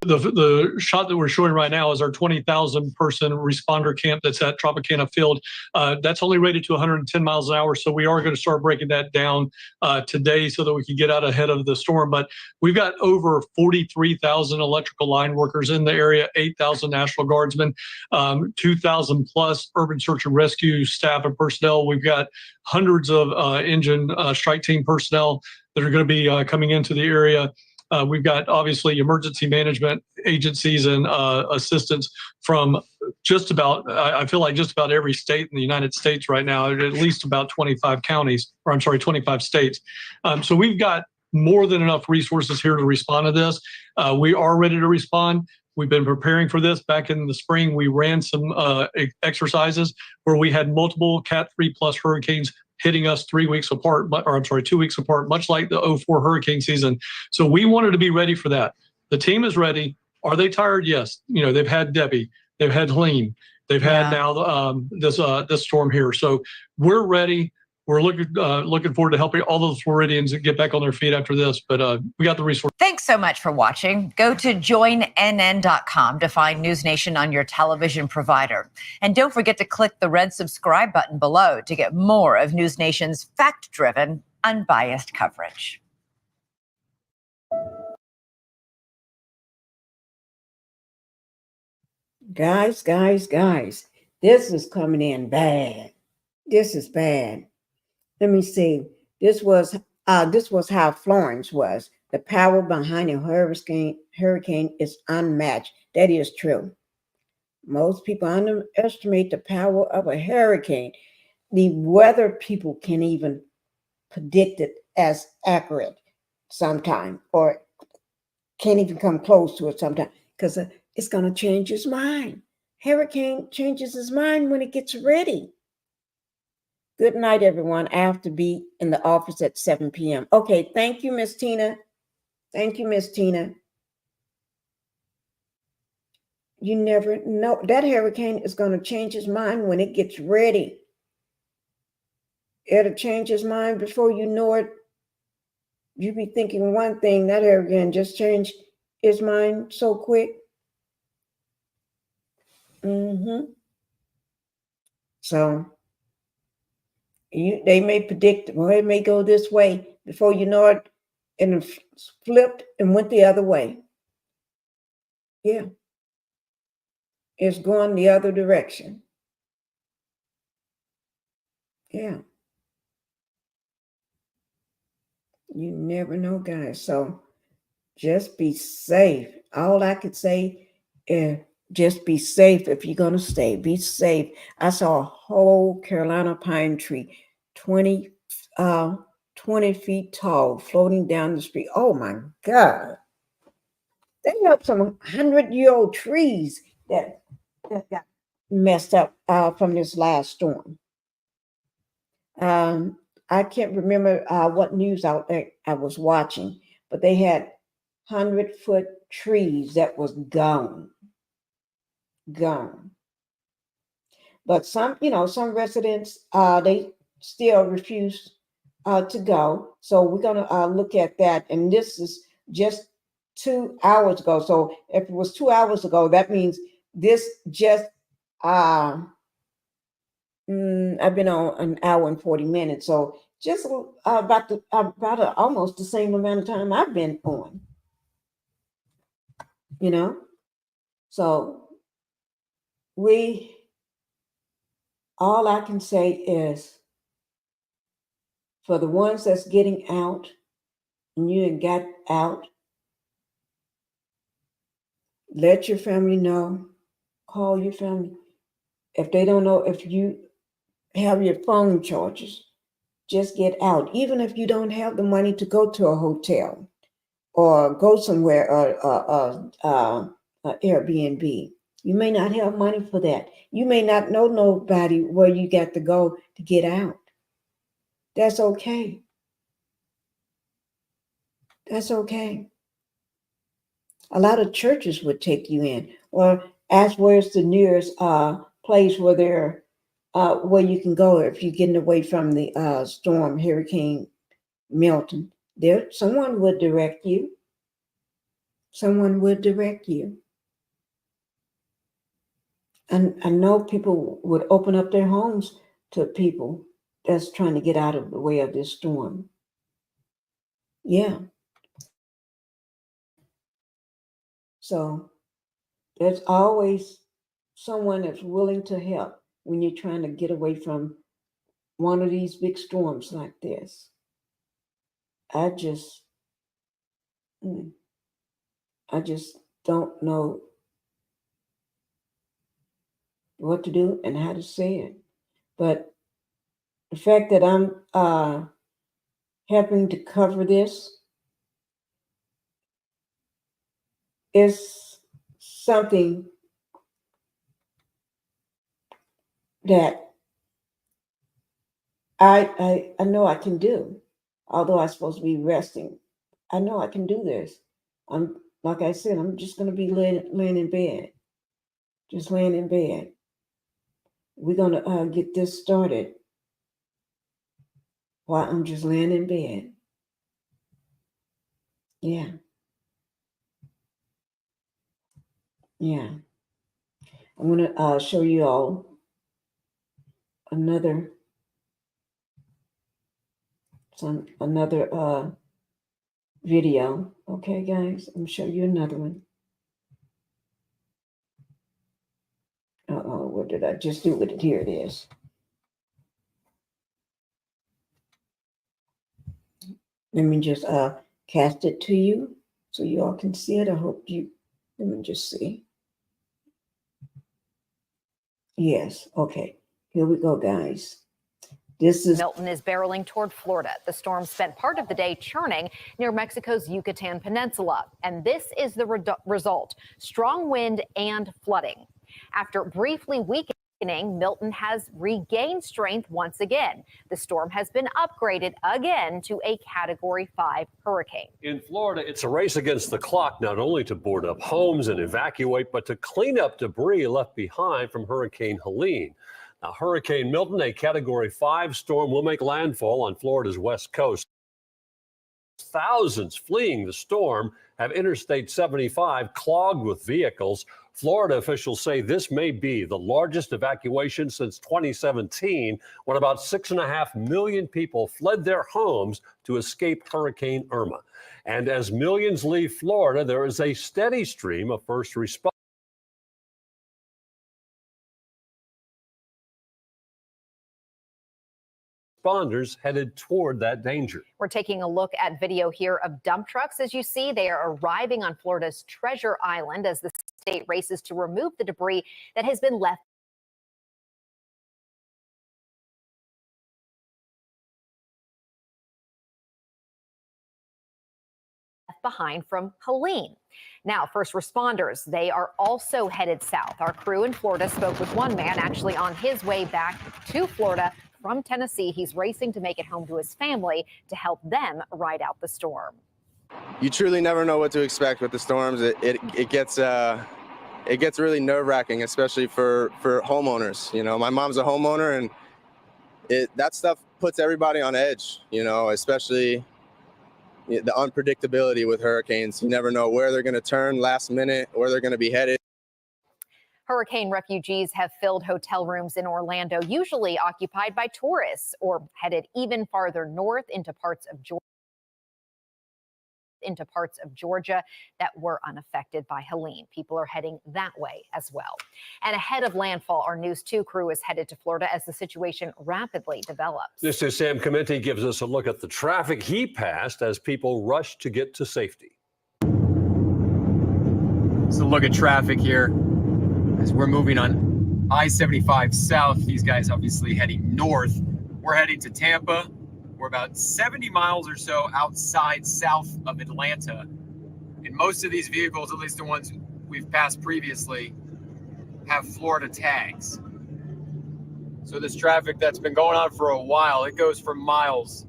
the shot that we're showing right now is our 20,000 person responder camp that's at Tropicana Field. That's only rated to 110 miles an hour. So we are going to start breaking that down today so that we can get out ahead of the storm. But we've got over 43,000 electrical line workers in the area, 8,000 National Guardsmen, 2,000 plus urban search and rescue staff and personnel. We've got hundreds of engine strike team personnel that are going to be coming into the area. We've got obviously emergency management agencies and assistance from just about, I feel like just about every state in the United States right now, at least about 25 states. So we've got more than enough resources here to respond to this. We are ready to respond. We've been preparing for this. Back in the spring, we ran some exercises where we had multiple Cat 3 plus hurricanes hitting us 2 weeks apart, much like the 04 hurricane season. So we wanted to be ready for that. The team is ready. Are they tired? Yes. They've had Debbie, they've had Helene, they've had now this storm here. So we're ready. We're looking forward to helping all those Floridians get back on their feet after this. But we got the resources. Thanks so much for watching. Go to joinnn.com to find NewsNation on your television provider. And don't forget to click the red subscribe button below to get more of NewsNation's fact-driven, unbiased coverage. Guys, this is coming in bad. This is bad. Let me see. This was how Florence was. The power behind a hurricane is unmatched. That is true. Most people underestimate the power of a hurricane. The weather people can't even predict it as accurate sometimes, or can't even come close to it sometimes, because it's going to change his mind. Hurricane changes his mind when it gets ready. Good night, everyone. I have to be in the office at 7 p.m. Okay, thank you, Miss Tina. Thank you, Miss Tina. You never know. That hurricane is going to change his mind when it gets ready. It'll change his mind before you know it. You be thinking one thing, that hurricane just changed his mind so quick. So they may predict, well, it may go this way. Before you know it, and it flipped and went the other way. Yeah. It's going the other direction. Yeah. You never know, guys. So just be safe. All I could say is just be safe if you're going to stay. Be safe. I saw a whole Carolina pine tree, 20 feet tall, floating down the street. Oh, my God. They have some 100-year-old trees that got messed up from this last storm. I can't remember what news outlet I was watching, but they had 100-foot trees that was gone. But some residents, they still refuse to go. So we're gonna look at that. And this is just 2 hours ago. So if it was 2 hours ago, that means this just I've been on an hour and 40 minutes. So just about almost the same amount of time I've been on. So all I can say is, for the ones that's getting out and you ain't got out, let your family know. Call your family. If they don't know, if you have your phone charges, just get out. Even if you don't have the money to go to a hotel or go somewhere or Airbnb, you may not have money for that. You may not know nobody where you got to go to get out. That's okay. That's okay. A lot of churches would take you in, or ask where's the nearest place where you can go if you're getting away from the storm, Hurricane Milton. Someone would direct you. Someone would direct you. And I know people would open up their homes to people that's trying to get out of the way of this storm. Yeah. So there's always someone that's willing to help when you're trying to get away from one of these big storms like this. I just don't know what to do and how to say it. But the fact that I'm helping to cover this is something that I know I can do. Although I'm supposed to be resting, I know I can do this. Like I said, I'm just going to be laying in bed. Just laying in bed. We're going to get this started while I'm just laying in bed. Yeah. Yeah. I'm going to show you all another video. Okay, guys, I'm going to show you another one. What did I just do with it? Here it is. Let me just cast it to you so you all can see it. Let me just see. Yes, okay. Here we go, guys. Milton is barreling toward Florida. The storm spent part of the day churning near Mexico's Yucatan Peninsula. And this is the result: strong wind and flooding. After briefly weakening, Milton has regained strength once again. The storm has been upgraded again to a Category 5 hurricane. In Florida, it's a race against the clock, not only to board up homes and evacuate, but to clean up debris left behind from Hurricane Helene. Now, Hurricane Milton, a Category 5 storm, will make landfall on Florida's west coast. Thousands fleeing the storm have Interstate 75 clogged with vehicles. Florida officials say this may be the largest evacuation since 2017, when about 6.5 million people fled their homes to escape Hurricane Irma. And as millions leave Florida, there is a steady stream of first responders headed toward that danger. We're taking a look at video here of dump trucks. As you see, they are arriving on Florida's Treasure Island as the state races to remove the debris that has been left behind from Helene. Now, first responders, they are also headed south. Our crew in Florida spoke with one man actually on his way back to Florida from Tennessee. He's racing to make it home to his family to help them ride out the storm. You truly never know what to expect with the storms. It gets really nerve-wracking, especially for homeowners. You know, my mom's a homeowner, and that stuff puts everybody on edge. You know, especially the unpredictability with hurricanes. You never know where they're going to turn last minute, where they're going to be headed. Hurricane refugees have filled hotel rooms in Orlando, usually occupied by tourists, or headed even farther north into parts of Georgia that were unaffected by Helene. People are heading that way as well. And ahead of landfall, our News 2 crew is headed to Florida as the situation rapidly develops. This is Sam Clemente gives us a look at the traffic he passed as people rush to get to safety. So look at traffic here as we're moving on I-75 south. These guys obviously heading north. We're heading to Tampa. We're about 70 miles or so outside south of Atlanta. And most of these vehicles, at least the ones we've passed previously, have Florida tags. So this traffic that's been going on for a while, it goes for miles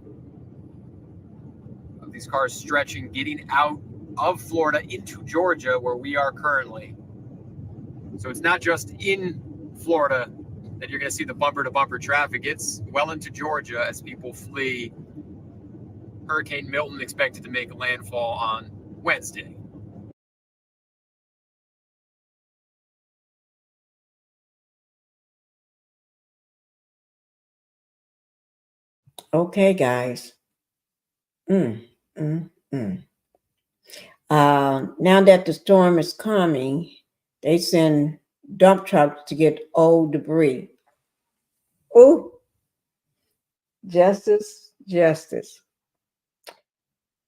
of these cars stretching, getting out of Florida into Georgia, where we are currently. So it's not just in Florida that you're going to see the bumper-to-bumper traffic. It's well into Georgia as people flee Hurricane Milton, expected to make landfall on Wednesday. Okay, guys. Now that the storm is coming, they send dump trucks to get old debris. Oh, justice.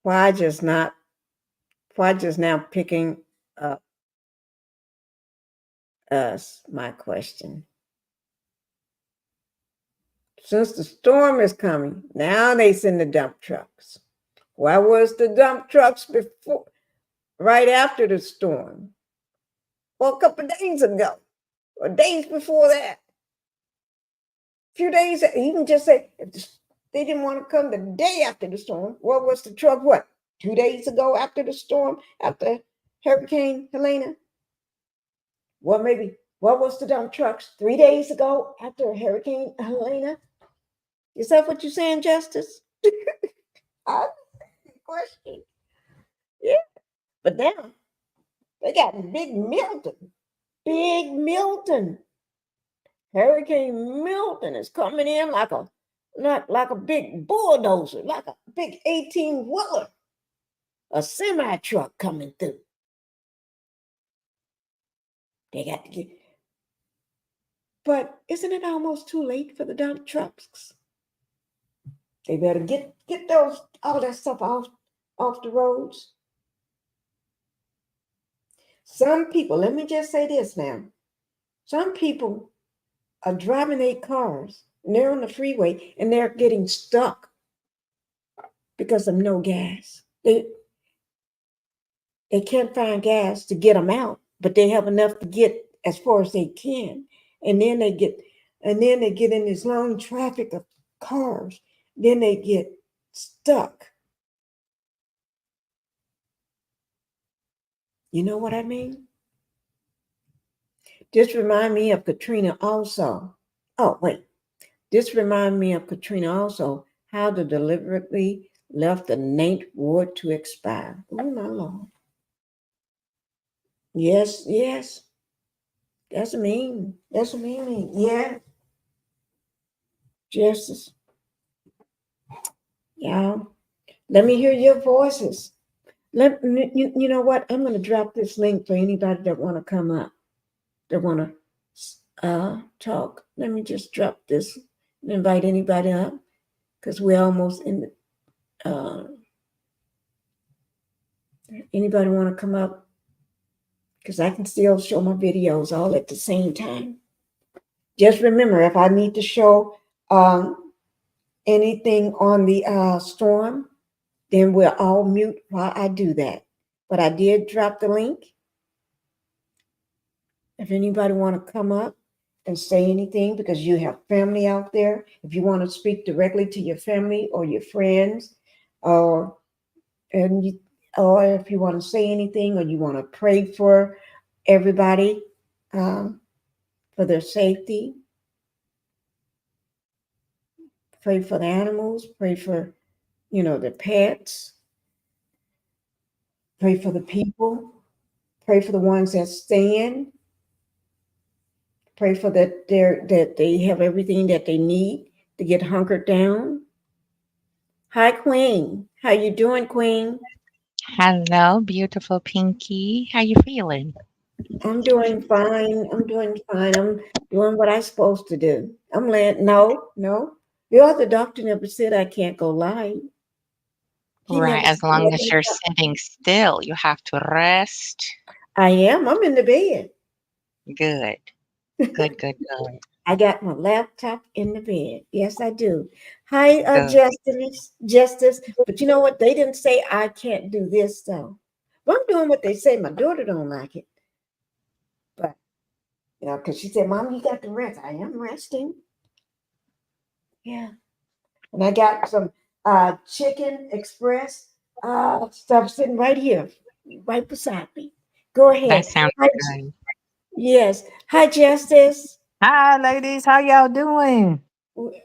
Why just now picking up us? My question. Since the storm is coming, now they send the dump trucks. Why was the dump trucks before, right after the storm? Well, a couple of days ago, or days before that. A few days, even just say, if they didn't want to come the day after the storm, what was the truck, 2 days ago after the storm, after Hurricane Helena? Well, maybe, what was the dump trucks 3 days ago after Hurricane Helena? Is that what you're saying, Justice? I question. Yeah, but now they got Big Milton. Hurricane Milton is coming in like a big bulldozer, like a big 18-wheeler, a semi-truck coming through. They got to get, but isn't it almost too late for the dump trucks? They better get all that stuff off the roads. Some people, let me just say this now. Some people are driving their cars and they're on the freeway and they're getting stuck because of no gas. They can't find gas to get them out, but they have enough to get as far as they can. And then they get in this long traffic of cars. Then they get stuck. You know what I mean? This reminds me of Katrina also. Oh, wait. This reminds me of Katrina also, how they deliberately left the 9th ward to expire. Oh, my Lord. Yes. That's mean. Yeah. Justice. Yeah. Let me hear your voices. You know what? I'm going to drop this link for anybody that want to come up, that want to talk. Let me just drop this and invite anybody up because we're almost in the. Anybody want to come up? Because I can still show my videos all at the same time. Just remember, if I need to show anything on the storm, then we'll all mute while I do that. But I did drop the link. If anybody want to come up and say anything, because you have family out there, if you want to speak directly to your family or your friends, and or if you want to say anything, or you want to pray for everybody, for their safety, pray for the animals, pray for, the pets, pray for the people, pray for the ones that stand, pray for that they have everything that they need to get hunkered down. Hi, Queen. How you doing, Queen? Hello, beautiful Pinky. How you feeling? I'm doing fine. I'm doing fine. I'm doing what I'm supposed to do. I'm laying. No. The other doctor never said I can't go live. He Right, never as said long as nothing you're about. sitting still, you have to rest. I am. I'm in the bed. Good, good, good, good, I got my laptop in the bed. Yes, I do. Hi, good. Justice. But you know what? They didn't say I can't do this though. But I'm doing what they say. My daughter don't like it, but because she said, "Mom, you got to rest." I am resting. Yeah, and I got some chicken express stuff sitting right here, right beside me. Go That ahead. sounds Hi, good. yes. Hi, Justice. Hi, ladies. How y'all doing?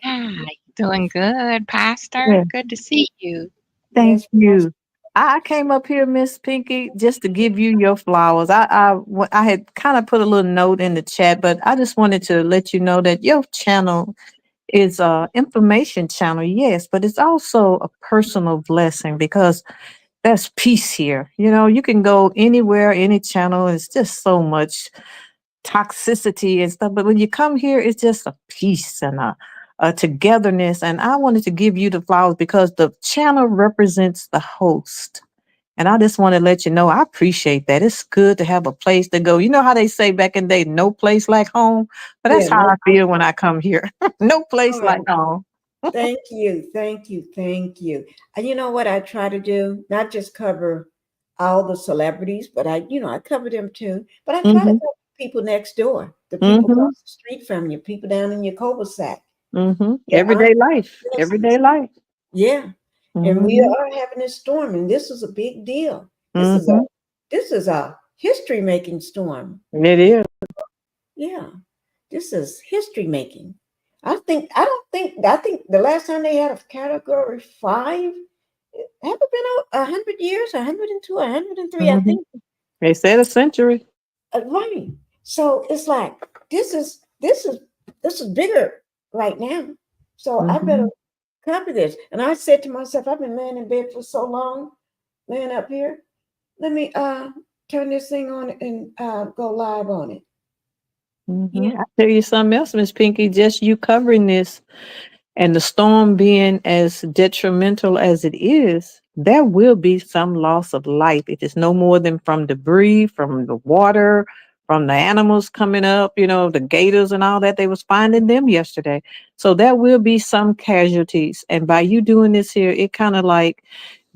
Hi, doing good, Pastor. Yeah, Good to see you. thank Yes. you. I came up here, Miss Pinky, just to give you your flowers. I had kind of put a little note in the chat, but I just wanted to let you know that your channel is a information channel, yes, but it's also a personal blessing because there's peace here. You can go anywhere, any channel. It's just so much toxicity and stuff. But when you come here, it's just a peace and a togetherness. And I wanted to give you the flowers because the channel represents the host. And I just want to let you know I appreciate that. It's good to have a place to go. You know how they say back in the day, no place like home? But that's Yeah. how No. I feel when I come here. No All place right. like home. Thank you. Thank you. Thank you. And you know what I try to do? Not just cover all the celebrities, but I cover them too. But I try to Mm-hmm. cover people next door, the people Mm-hmm. across the street from you, people down in your cul-de-sac. Mm-hmm. Yeah, Everyday life. Everyday life. yeah. And we Mm-hmm. are having a storm, and this is a big deal. This is a Mm-hmm. this is a history making storm. It is. Yeah. This is history making. I think the last time they had a category 5, have it been 100 years, 102, 103, I Mm-hmm. think. They said a century. Right. So it's like this is bigger right now. So I better Mm-hmm. copy this. And I said to myself, I've been laying in bed for so long, laying up here. Let me turn this thing on and go live on it. Mm-hmm. I tell you something else, Miss Pinky, just you covering this and the storm being as detrimental as it is, there will be some loss of life. It is no more than from debris, from the water, from the animals coming up, the gators and all that. They was finding them yesterday. So there will be some casualties. And by you doing this here, it kind of like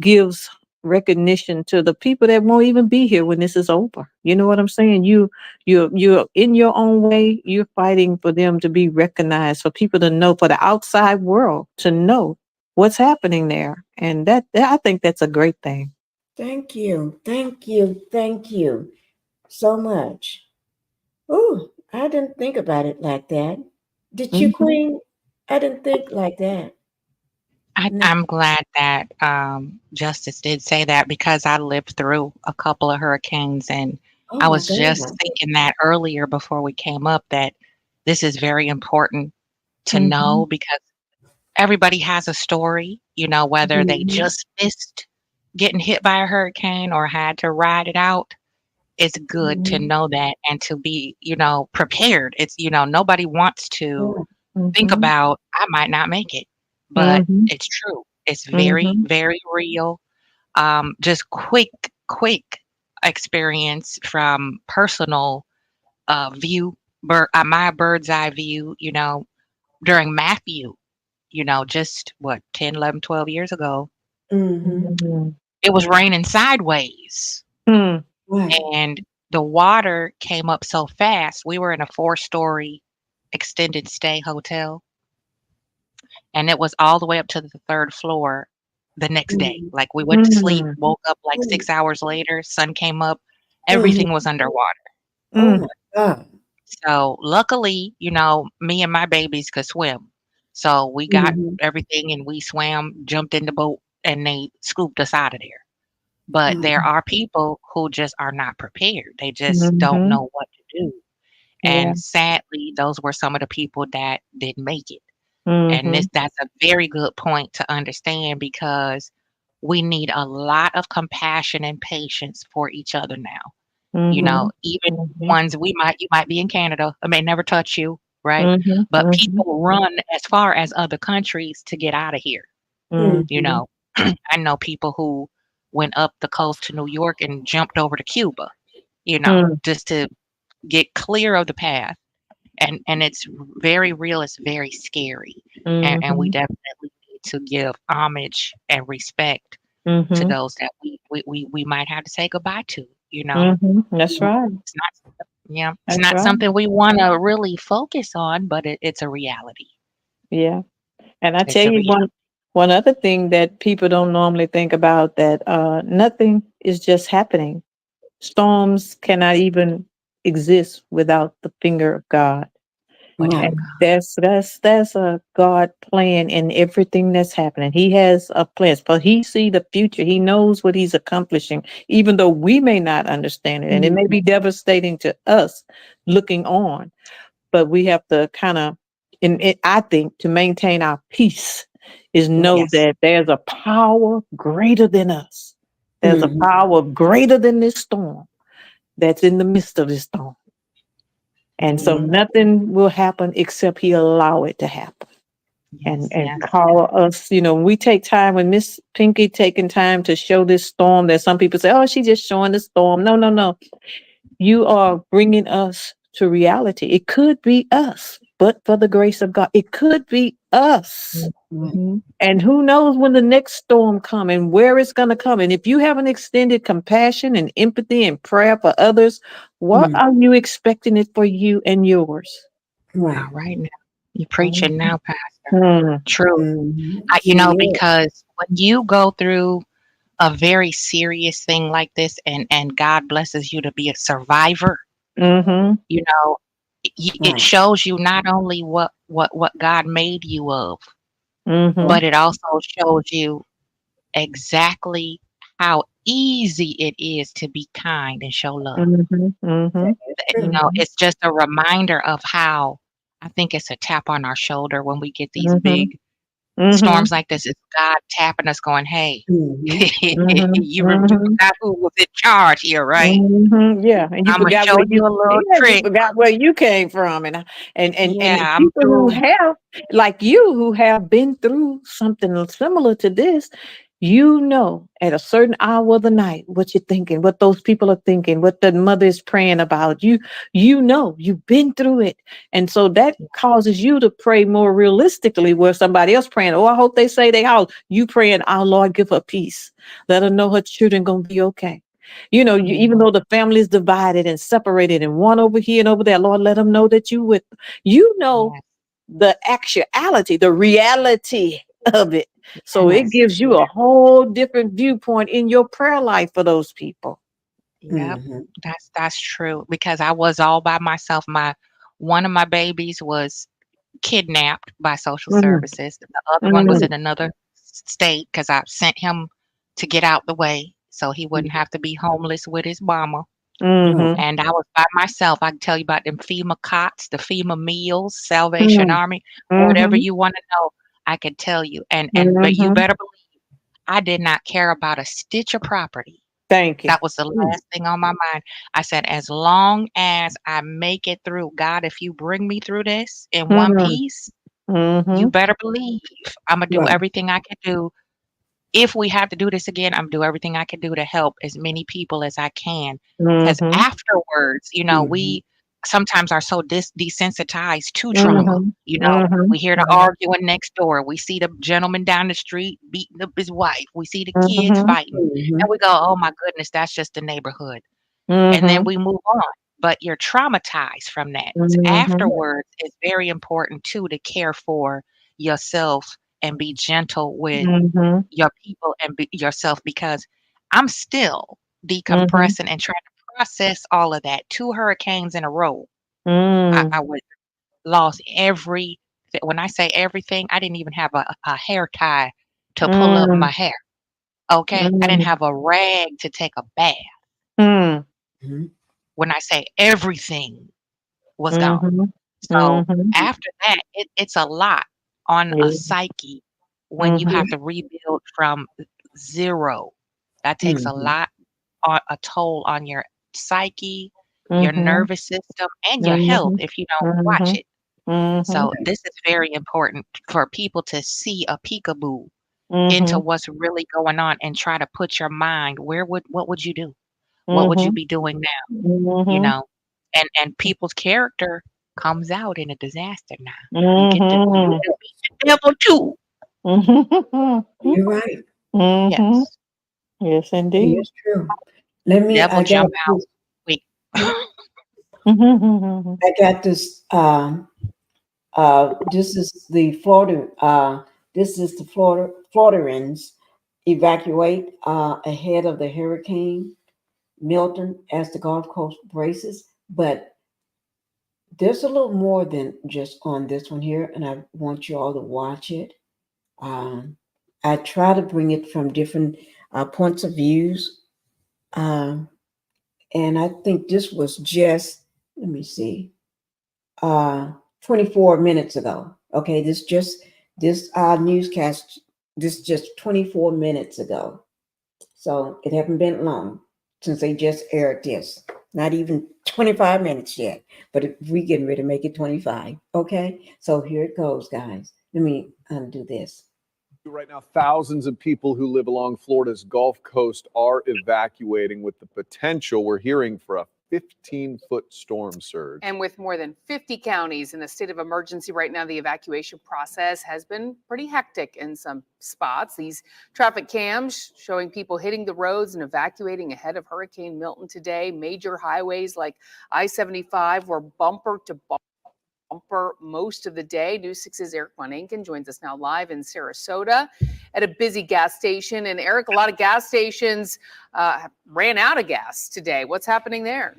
gives recognition to the people that won't even be here when this is over. You know what I'm saying? You're in your own way, you're fighting for them to be recognized, for people to know, for the outside world to know what's happening there. And I think that's a great thing. Thank you. Thank you. Thank you so much. Oh, I didn't think about it like that. Did you, Mhm. Queen? I didn't think like that. No. I'm glad that Justice did say that because I lived through a couple of hurricanes and Oh I my was just God. thinking that earlier before we came up that this is very important to Mhm. know because everybody has a story, whether they Mhm. just missed getting hit by a hurricane or had to ride it out. It's good to Mhm. know that and to be, prepared. It's, nobody wants to Yeah. think Mhm. about, I might not make it, but Mhm. it's true. It's very, Mhm. very real. Just quick experience from personal view, my bird's eye view, during Matthew, just what, 10, 11, 12 years ago, Mm-hmm. Mhm. it was raining sideways Hmm. Right. and the water came up so fast. We were in a 4-story extended stay hotel and it was all the way up to the 3rd floor. the next day. Like we went to sleep, woke up like 6 hours later, sun came up, everything was underwater. Oh my God. So luckily, me and my babies could swim. So we got Mhm. everything and we swam, jumped in the boat, and they scooped us out of there. But there Mhm. are people who just are not prepared. They just don't Mhm. know what to do. Yeah. And sadly, those were some of the people that didn't make it. And Mhm. that's a very good point to understand because we need a lot of compassion and patience for each other now. Mhm. Even Mhm. ones you might be in Canada, I may never touch you, right? Mhm. But Mhm. people run as far as other countries to get out of here. You Mhm. know, I know people who went up the coast to New York and jumped over to Cuba, Mm. just to get clear of the path. And it's very real, it's very scary. And we Mhm. definitely need to give homage and respect to Mhm. those that we might have to say goodbye to, Mhm. That's right. It's not yeah, it's That's not right. something we wanna really focus on, but it's a reality. Yeah. And I It's tell a you reality. one other thing that people don't normally think about, that nothing is just happening. Storms cannot even exist without the finger of God. Without Right. And that's a God plan in everything that's happening. He has a plan, but he see the future. He knows what he's accomplishing, even though we may not understand it. And it may Mhm. be devastating to us looking on, but we have to kind of, I think, to maintain our peace is know Yes. that there's a power greater than us. There's a Mhm. power greater than this storm that's in the midst of this storm. And so Mhm. nothing will happen except he allow it to happen. Yes, And yes. call us, we take time, when Miss Pinkie taking time to show this storm, that some people say, oh, she's just showing the storm. No, no, no. You are bringing us to reality. It could be us, but for the grace of God, it could be us. Mhm. And who knows when the next storm come and where it's going to come. And if you haven't extended compassion and empathy and prayer for others, what Mhm. are you expecting it for you and yours? Right. All right now. You're preaching now, Pastor. Mhm. True. Mhm. She is. Because when you go through a very serious thing like this and God blesses you to be a survivor, Mhm. you know, it Right. shows you not only what God made you of, Mhm. but it also shows you exactly how easy it is to be kind and show love. Mhm. Mhm. Mhm. It's just a reminder of how I think it's a tap on our shoulder when we get these Mhm. big storms Mhm. like this. It's God tapping us, going, "Hey, Mhm. Mhm. you Mhm. forgot who was in charge here, right? Mhm. Yeah, and you I'm gonna forgot show where you a little you trick." forgot where you came from, and the Yeah, I'm people who through. have, like you, who have been through something similar to this, at a certain hour of the night what you're thinking, what those people are thinking, what the mother is praying about. You've been through it, and so that causes you to pray more realistically. Where somebody else praying, oh, I hope they say they house. You praying, our Lord, give her peace. Let her know her children gonna be okay. Even though the family is divided and separated and one over here and over there, Lord, let them know that you with, Yes, the actuality, the reality of it. So it yes, gives you a whole different viewpoint in your prayer life for those people. yep. Mhm. That's true because I was all by myself. One of my babies was kidnapped by social Mm, services. The other one was mm, in another state because I sent him to get out the way so he wouldn't have to be homeless with his mama. Right. mhm, And I was by myself. I can tell you about them FEMA cots, the FEMA meals, Salvation mm, Army, whatever mhm, you want to know, I could tell you. But you mhm. better believe I did not care about a stitch of property. Thank you. That was the last thing on my mind. I said, as long as I make it through, God, if you bring me through this in one Mm, piece, you mhm, better believe I'm gonna do Right. everything I can do. If we have to do this again, I'm do everything I can do to help as many people as I can. Because mhm, afterwards, Mhm. we sometimes are so desensitized to trauma. mhm, mhm, We hear the arguing next door. We see the gentleman down the street beating up his wife. We see the kids mhm, fighting, and Mhm. we go, "Oh my goodness, that's just the neighborhood." And then mhm, we move on. But you're traumatized from that. mhm, Afterwards, it's very important too to care for yourself and be gentle with Mhm. your people and yourself, because I'm still Mhm. decompressing and trying to process all of that. 2 hurricanes in a row. Mm. I was lost when I say everything, I didn't even have a hair tie to pull up Mm. my hair. Okay? I didn't Mm. have a rag to take a bath. Mm. Mhm. When I say everything was gone. Mhm. So Mhm. after that, it's a lot on a Yeah. psyche when you Mhm. have to rebuild from 0. That takes a Mhm. lot a toll on your psyche, your Mhm. nervous system, and your health Mhm. if you don't watch Mhm. it. Mhm. So this is very important for people to see a peekaboo into Mhm. what's really going on and try to put your mind what would you do? What would you Mhm. be doing now? You Mhm. know? And people's character comes out in a disaster now. You get to Mhm. beat the devil too. Mhm. You're right. Mhm. Yes. Yes, indeed. It's true. Let me. Devil I got jump out this. quick. Mhm. I got this. This is the Florida. This is the Floridians evacuate ahead of the Hurricane Milton as the Gulf Coast braces. But there's a little more than just on this one here, and I want you all to watch it. Um, I try to bring it from different points of views, um, and I think this was just. Let me see. 24 minutes ago. Okay, this newscast this just 24 minutes ago. So it haven't been long since they just aired this. Not even 25 minutes yet, but we getting ready to make it 25. Okay, so here it goes, guys. Let me undo this. Right now, thousands of people who live along Florida's Gulf Coast are evacuating with the potential, we're hearing, for a 15-foot storm surge. And with more than 50 counties in the state of emergency right now, the evacuation process has been pretty hectic in some spots. These traffic cams showing people hitting the roads and evacuating ahead of Hurricane Milton today. Major highways like I-75 were bumper to bumper most of the day. News 6's Eric Von Enken joins us now live in Sarasota at a busy gas station. And Eric, a lot of gas stations ran out of gas today. What's happening there?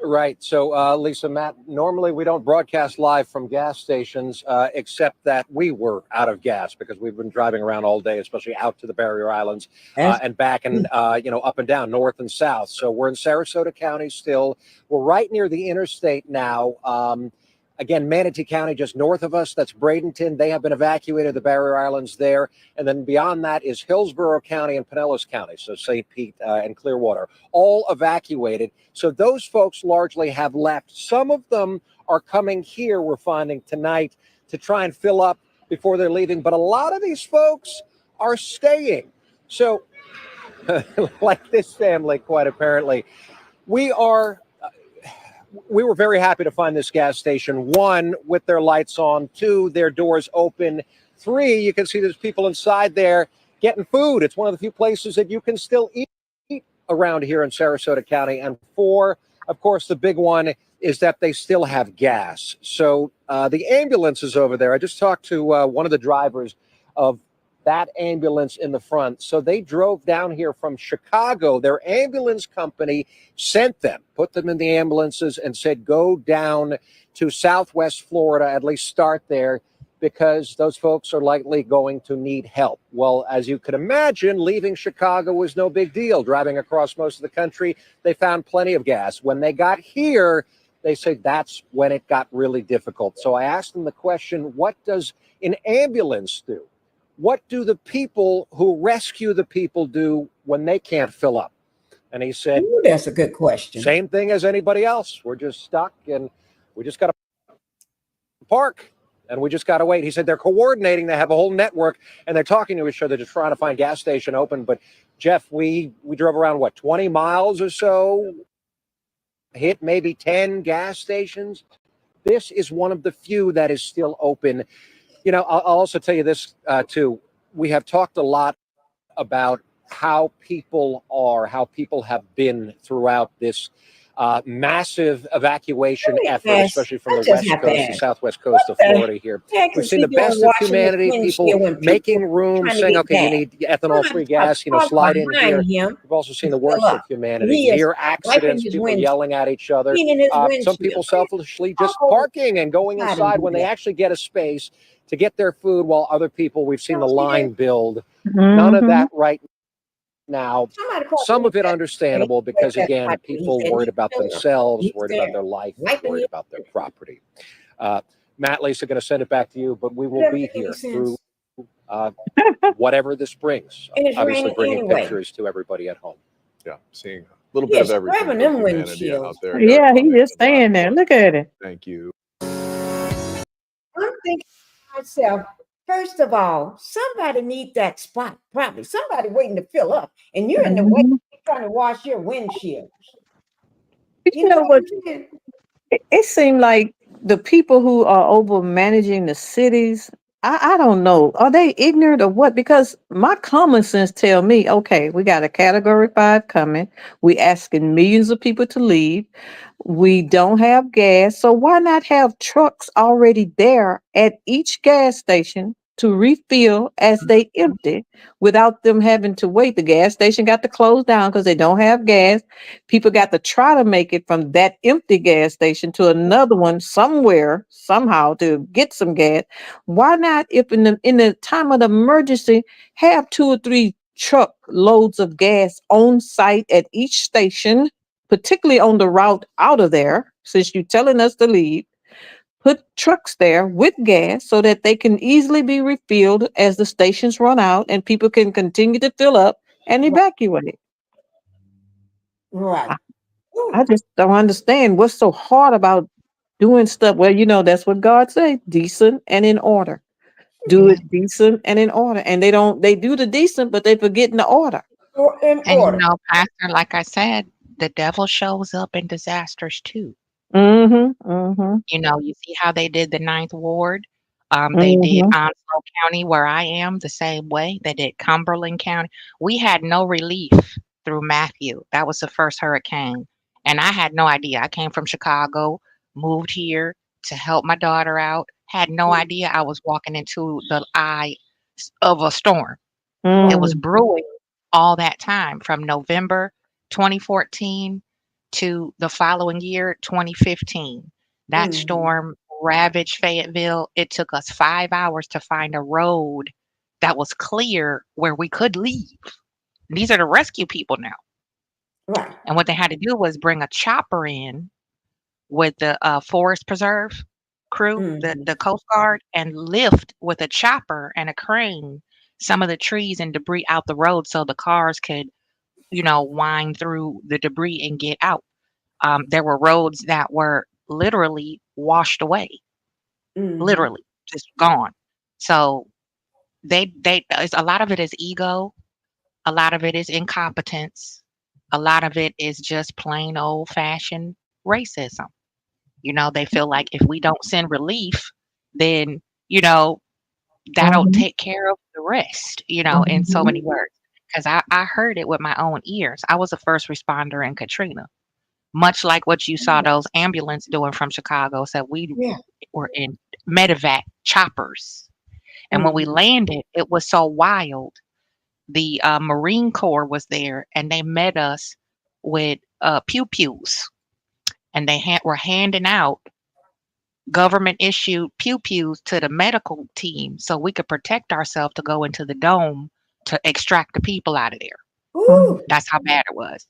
Right. So, Lisa, Matt, normally we don't broadcast live from gas stations, except that we were out of gas because we've been driving around all day, especially out to the Barrier Islands and back and, up and down, north and south. So we're in Sarasota County still. We're right near the interstate now. Again, Manatee County, just north of us, that's Bradenton. They have been evacuated, the Barrier Islands there. And then beyond that is Hillsborough County and Pinellas County, so St. Pete and Clearwater, all evacuated. So those folks largely have left. Some of them are coming here, we're finding tonight, to try and fill up before they're leaving. But a lot of these folks are staying. So, like this family, quite apparently, we were very happy to find this gas station. 1, with their lights on. 2, their doors open. 3, you can see there's people inside there getting food. It's one of the few places that you can still eat around here in Sarasota County. And 4, of course, the big one is that they still have gas. So the ambulance is over there. I just talked to one of the drivers of that ambulance in the front. So they drove down here from Chicago. Their ambulance company sent them, put them in the ambulances and said, go down to Southwest Florida, at least start there, because those folks are likely going to need help. Well, as you could imagine, leaving Chicago was no big deal. Driving across most of the country, they found plenty of gas. When they got here, they said that's when it got really difficult. So I asked them the question, what does an ambulance do? What do the people who rescue the people do when they can't fill up? And he said, Ooh, that's a good question. Same thing as anybody else. We're just stuck and we just got to park and we just got to wait. He said they're coordinating. They have a whole network and they're talking to each other, just trying to find gas station open. But Jeff, we drove around, 20 miles or so, hit maybe 10 gas stations. This is one of the few that is still open. I'll also tell you this, too. We have talked a lot about how people have been throughout this massive evacuation effort, Yes, especially from that's the just west not coast, the bad. southwest coast of What the Florida here. heck We've is seen he the doing best of washing his humanity, people windshield when making people room, trying to saying, get okay, you gas? need ethanol-free gas, slide in Behind here. him We've also seen to the fill worst of up. humanity, He is near wiping accidents, his people windshield, yelling at each other. cleaning his Some people windshield. selfishly just Oh, parking and going God, and inside do when they that. actually get a space to get their food, while other people, we've seen the line build. Mm-hmm. None of that right now. Somebody called Some me of it that. understandable He because, said, again, he people said worried he's about still there. themselves, He's worried there, about their life, wiping worried his about their property. Matt, Lisa, going to send it back to you, but we will be here through whatever this brings. And it's Obviously, raining bringing anyway. pictures to everybody at home. Yeah, seeing a little He bit of is everything scrubbing from them humanity windshields. out there. Yeah, he just staying there. Look at it. Thank you. I'm thinking to myself, first of all, somebody needs that spot. Probably somebody waiting to fill up, and you're in the way trying to wash your windshield. But you know what? I'm saying? It seemed like the people who are over managing the cities, I don't know, are they ignorant or what? Because my common sense tell me, okay, we got a category 5 coming. We asking millions of people to leave. We don't have gas. So why not have trucks already there at each gas station to refill as they empty without them having to wait? The gas station got to close down because they don't have gas. People got to try to make it from that empty gas station to another one somewhere, somehow to get some gas. Why not, if in the time of the emergency, have 2 or 3 truck loads of gas on site at each station, particularly on the route out of there, since you're telling us to leave? Put trucks there with gas so that they can easily be refilled as the stations run out and people can continue to fill up and evacuate. Right. I just don't understand what's so hard about doing stuff. Well, that's what God said, decent and in order. Do it decent and in order. And they do the decent, but they forget in the order. And Pastor, like I said, the devil shows up in disasters too. Mm-hmm. Mm-hmm. You see how they did the Ninth Ward. They did Mm-hmm. Onslow County, where I am, the same way. They did Cumberland County. We had no relief through Matthew. That was the first hurricane. And I had no idea. I came from Chicago, moved here to help my daughter out, had no idea I was walking into the eye of a storm. It was brewing all that time from November 2014 to the following year, 2015. That storm ravaged Fayetteville. It took us 5 hours to find a road that was clear where we could leave. These are the rescue people now. Right. And what they had to do was bring a chopper in with the Forest Preserve crew, the Coast Guard, and lift with a chopper and a crane some of the trees and debris out the road so the cars could, wind through the debris and get out. There were roads that were literally washed away, literally just gone. So a lot of it is ego, a lot of it is incompetence, a lot of it is just plain old fashioned racism. They feel like if we don't send relief, then that'll take care of the rest, in so many words. Because I heard it with my own ears. I was a first responder in Katrina, much like what you saw those ambulance doing from Chicago. So we were in medevac choppers. And when we landed, it was so wild. The Marine Corps was there and they met us with pew-pews. And they were handing out government issued pew-pews to the medical team so we could protect ourselves to go into the dome to extract the people out of there. Ooh. That's how bad it was.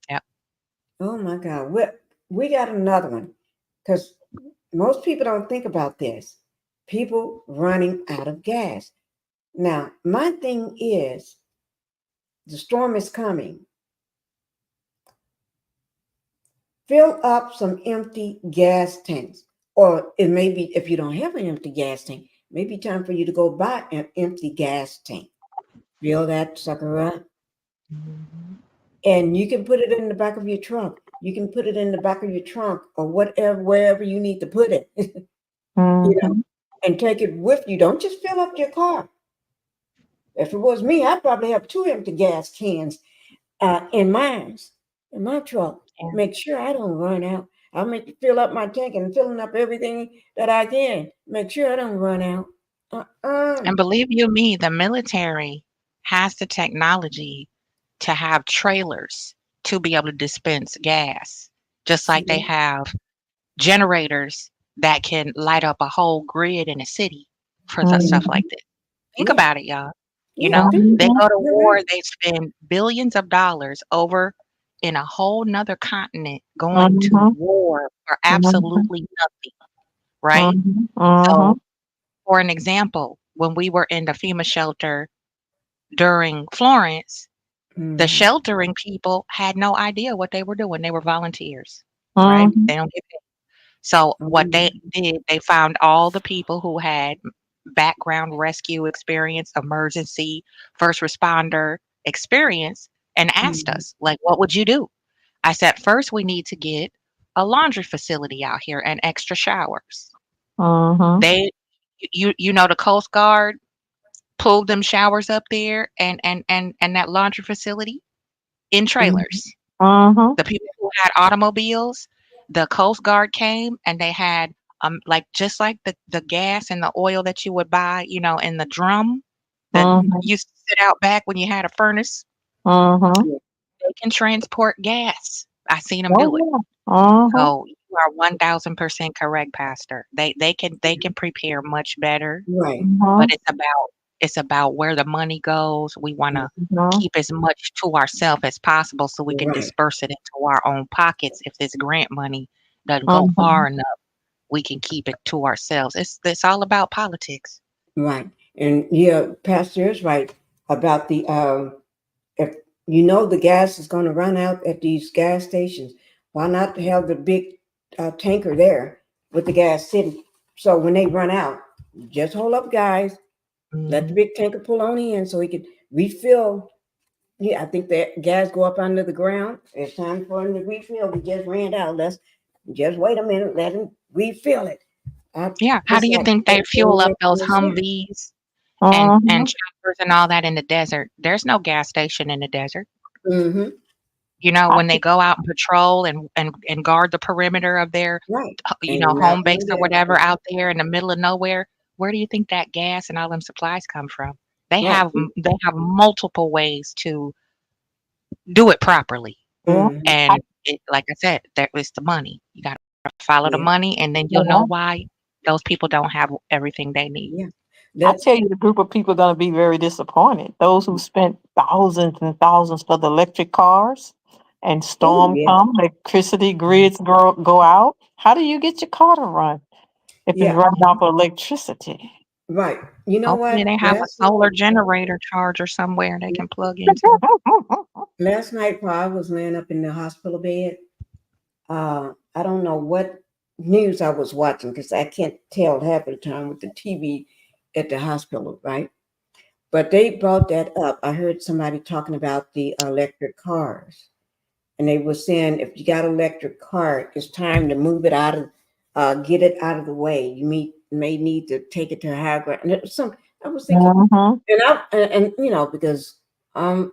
Yep. Oh my God. We got another one, because most people don't think about this. People running out of gas. Now, my thing is, the storm is coming. Fill up some empty gas tanks. Or it may be, if you don't have an empty gas tank, it may be time for you to go buy an empty gas tank. Fill that sucker up. And you can put it in the back of your trunk. You can put it in the back of your trunk or whatever, wherever you need to put it. And take it with you. Don't just fill up your car. If it was me, I'd probably have 2 empty gas cans in my truck. Make sure I don't run out. I'll make you fill up my tank and filling up everything that I can. Make sure I don't run out. And believe you me, the military has the technology to have trailers to be able to dispense gas, just like they have generators that can light up a whole grid in a city for the stuff like this. Think about it, y'all. You know, they go to war, they spend billions of dollars over in a whole nother continent going to war for absolutely nothing, right? So, for an example, when we were in the FEMA shelter during Florence, the sheltering people had no idea what they were doing. They were volunteers, right? They don't get paid. So what they did, they found all the people who had background rescue experience, emergency, first responder experience, and asked us, like, what would you do? I said, first, we need to get a laundry facility out here and extra showers. They, you know, the Coast Guard pulled them showers up there and that laundry facility in trailers. The people who had automobiles, the Coast Guard came and they had like just like the gas and the oil that you would buy, you know, in the drum that used to sit out back when you had a furnace. They can transport gas. I seen them do it. So you are 1000% correct, Pastor. They can prepare much better. Right. But it's about where the money goes. We want to keep as much to ourselves as possible so we can disperse it into our own pockets. If this grant money doesn't go far enough, we can keep it to ourselves. It's all about politics. Right. And yeah, Pastor is right about the if you know the gas is going to run out at these gas stations, why not have the big tanker there with the gas sitting? So when they run out, just hold up, guys. Let the big tanker pull on in so we can refill. Yeah, I think that gas go up under the ground. It's time for them to refill. We just ran out. Let's just wait a minute. Let them refill it. Yeah. How do you think they fuel up those Humvees and choppers and all that in the desert? There's no gas station in the desert. You know, when they go out and patrol and guard the perimeter of their, you know, home base or whatever out there in the middle of nowhere, where do you think that gas and all them supplies come from? They have multiple ways to do it properly. And it, like I said, that was the money. You got to follow the money, and then you'll know why those people don't have everything they need. I tell you, the group of people are going to be very disappointed. Those who spent thousands and thousands for the electric cars and storm come, electricity grids go out. How do you get your car to run if it's running off of electricity? Right. You know Hopefully what? they have a solar generator charger somewhere they can plug into. Last night while I was laying up in the hospital bed, I don't know what news I was watching because I can't tell half of the time with the TV at the hospital, right? But they brought that up. I heard somebody talking about the electric cars. And they were saying if you got an electric car, it's time to move it out of, get it out of the way. You may need to take it to a higher ground. And it was I was thinking, and you know, because I'm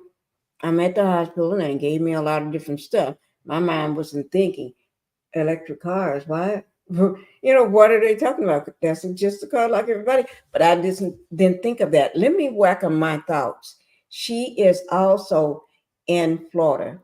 at the hospital and they gave me a lot of different stuff. My mind wasn't thinking electric cars. Why? You know, what are they talking about? That's just a car like everybody. But I didn't think of that. Let me whack on my thoughts. She is also in Florida.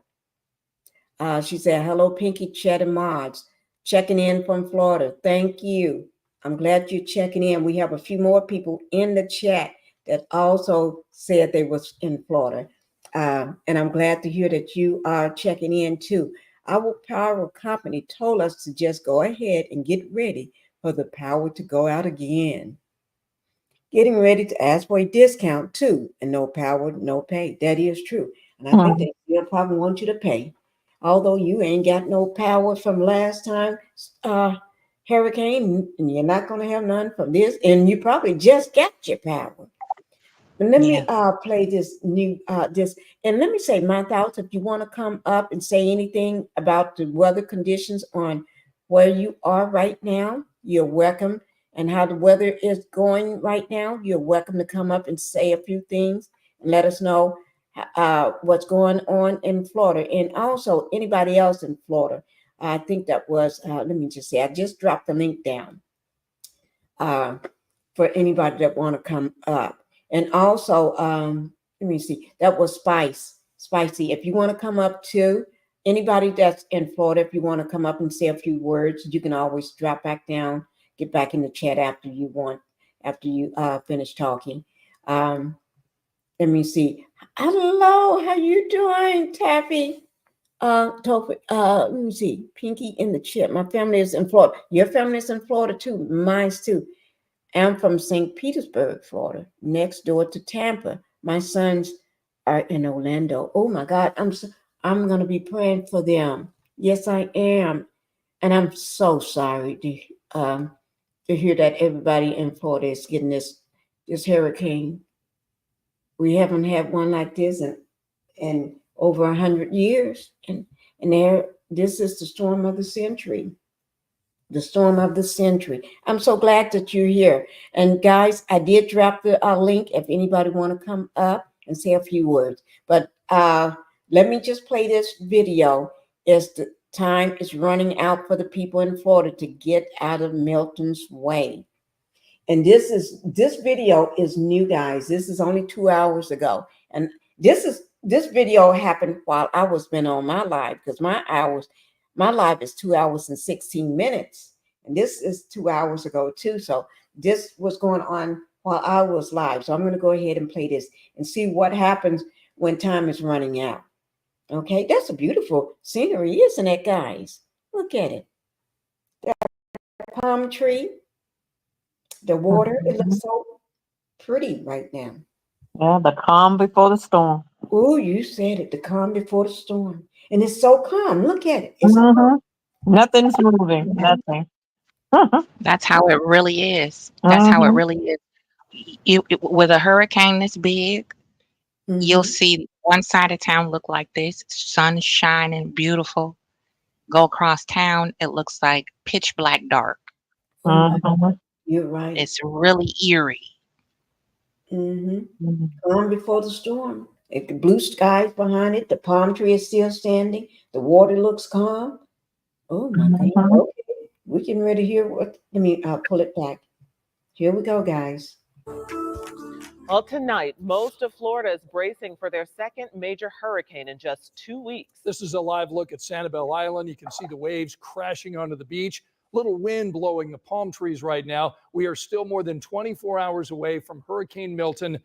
She said, hello, Pinky, Chet, and Mods. Checking in from Florida. Thank you. I'm glad you're checking in. We have a few more people in the chat that also said they was in Florida. And I'm glad to hear that you are checking in too. Our power company told us to just go ahead and get ready for the power to go out again. Getting ready to ask for a discount too, and no power, no pay. That is true. And I think they still probably want you to pay. Although you ain't got no power from last time hurricane, and you're not going to have none from this, and you probably just got your power. But let me play this new and let me say my thoughts. If you want to come up and say anything about the weather conditions on where you are right now, you're welcome. And how the weather is going right now, you're welcome to come up and say a few things and let us know what's going on in Florida, and also anybody else in Florida. I think that was, let me just say, I just dropped the link down for anybody that want to come up. And also, let me see, that was Spicy. If you want to come up too, anybody that's in Florida, if you want to come up and say a few words, you can always drop back down, get back in the chat after you finish talking. Let me see. Hello, how you doing, Taffy? Let me see. Pinky in the chat. My family is in Florida. Your family is in Florida too. Mine's too. I'm from St. Petersburg, Florida, next door to Tampa. My sons are in Orlando. Oh my God, I'm gonna be praying for them. Yes, I am, and I'm so sorry to hear that everybody in Florida is getting this hurricane. We haven't had one like this in over 100 years, and this is the storm of the century. The storm of the century. I'm so glad that you're here. And guys, I did drop the link if anybody want to come up and say a few words. But let me just play this video. As the time is running out for the people in Florida to get out of Milton's way. And this video is new, guys. This is only 2 hours ago. And this video happened while I was been on my live, because my live is 2 hours and 16 minutes. And this is 2 hours ago too. So this was going on while I was live. So I'm going to go ahead and play this and see what happens when time is running out. Okay, that's a beautiful scenery, isn't it, guys? Look at it. That palm tree, the water, it looks so pretty right now. Yeah, the calm before the storm. Oh, you said it, the calm before the storm. And it's so calm. Look at it. It's Nothing's moving. Nothing. That's how it really is. That's how it really is. With a hurricane this big, you'll see one side of town look like this, sun shining, beautiful. Go across town, it looks like pitch black dark. You're right. It's really eerie. Calm before the storm. If the blue skies behind it, the palm tree is still standing, the water looks calm. Oh my God. Okay. We can ready hear what, let me pull it back. Here we go, guys. Well, tonight, most of Florida is bracing for their second major hurricane in just 2 weeks. This is a live look at Sanibel Island. You can see the waves crashing onto the beach. Little wind blowing the palm trees right now. We are still more than 24 hours away from Hurricane Milton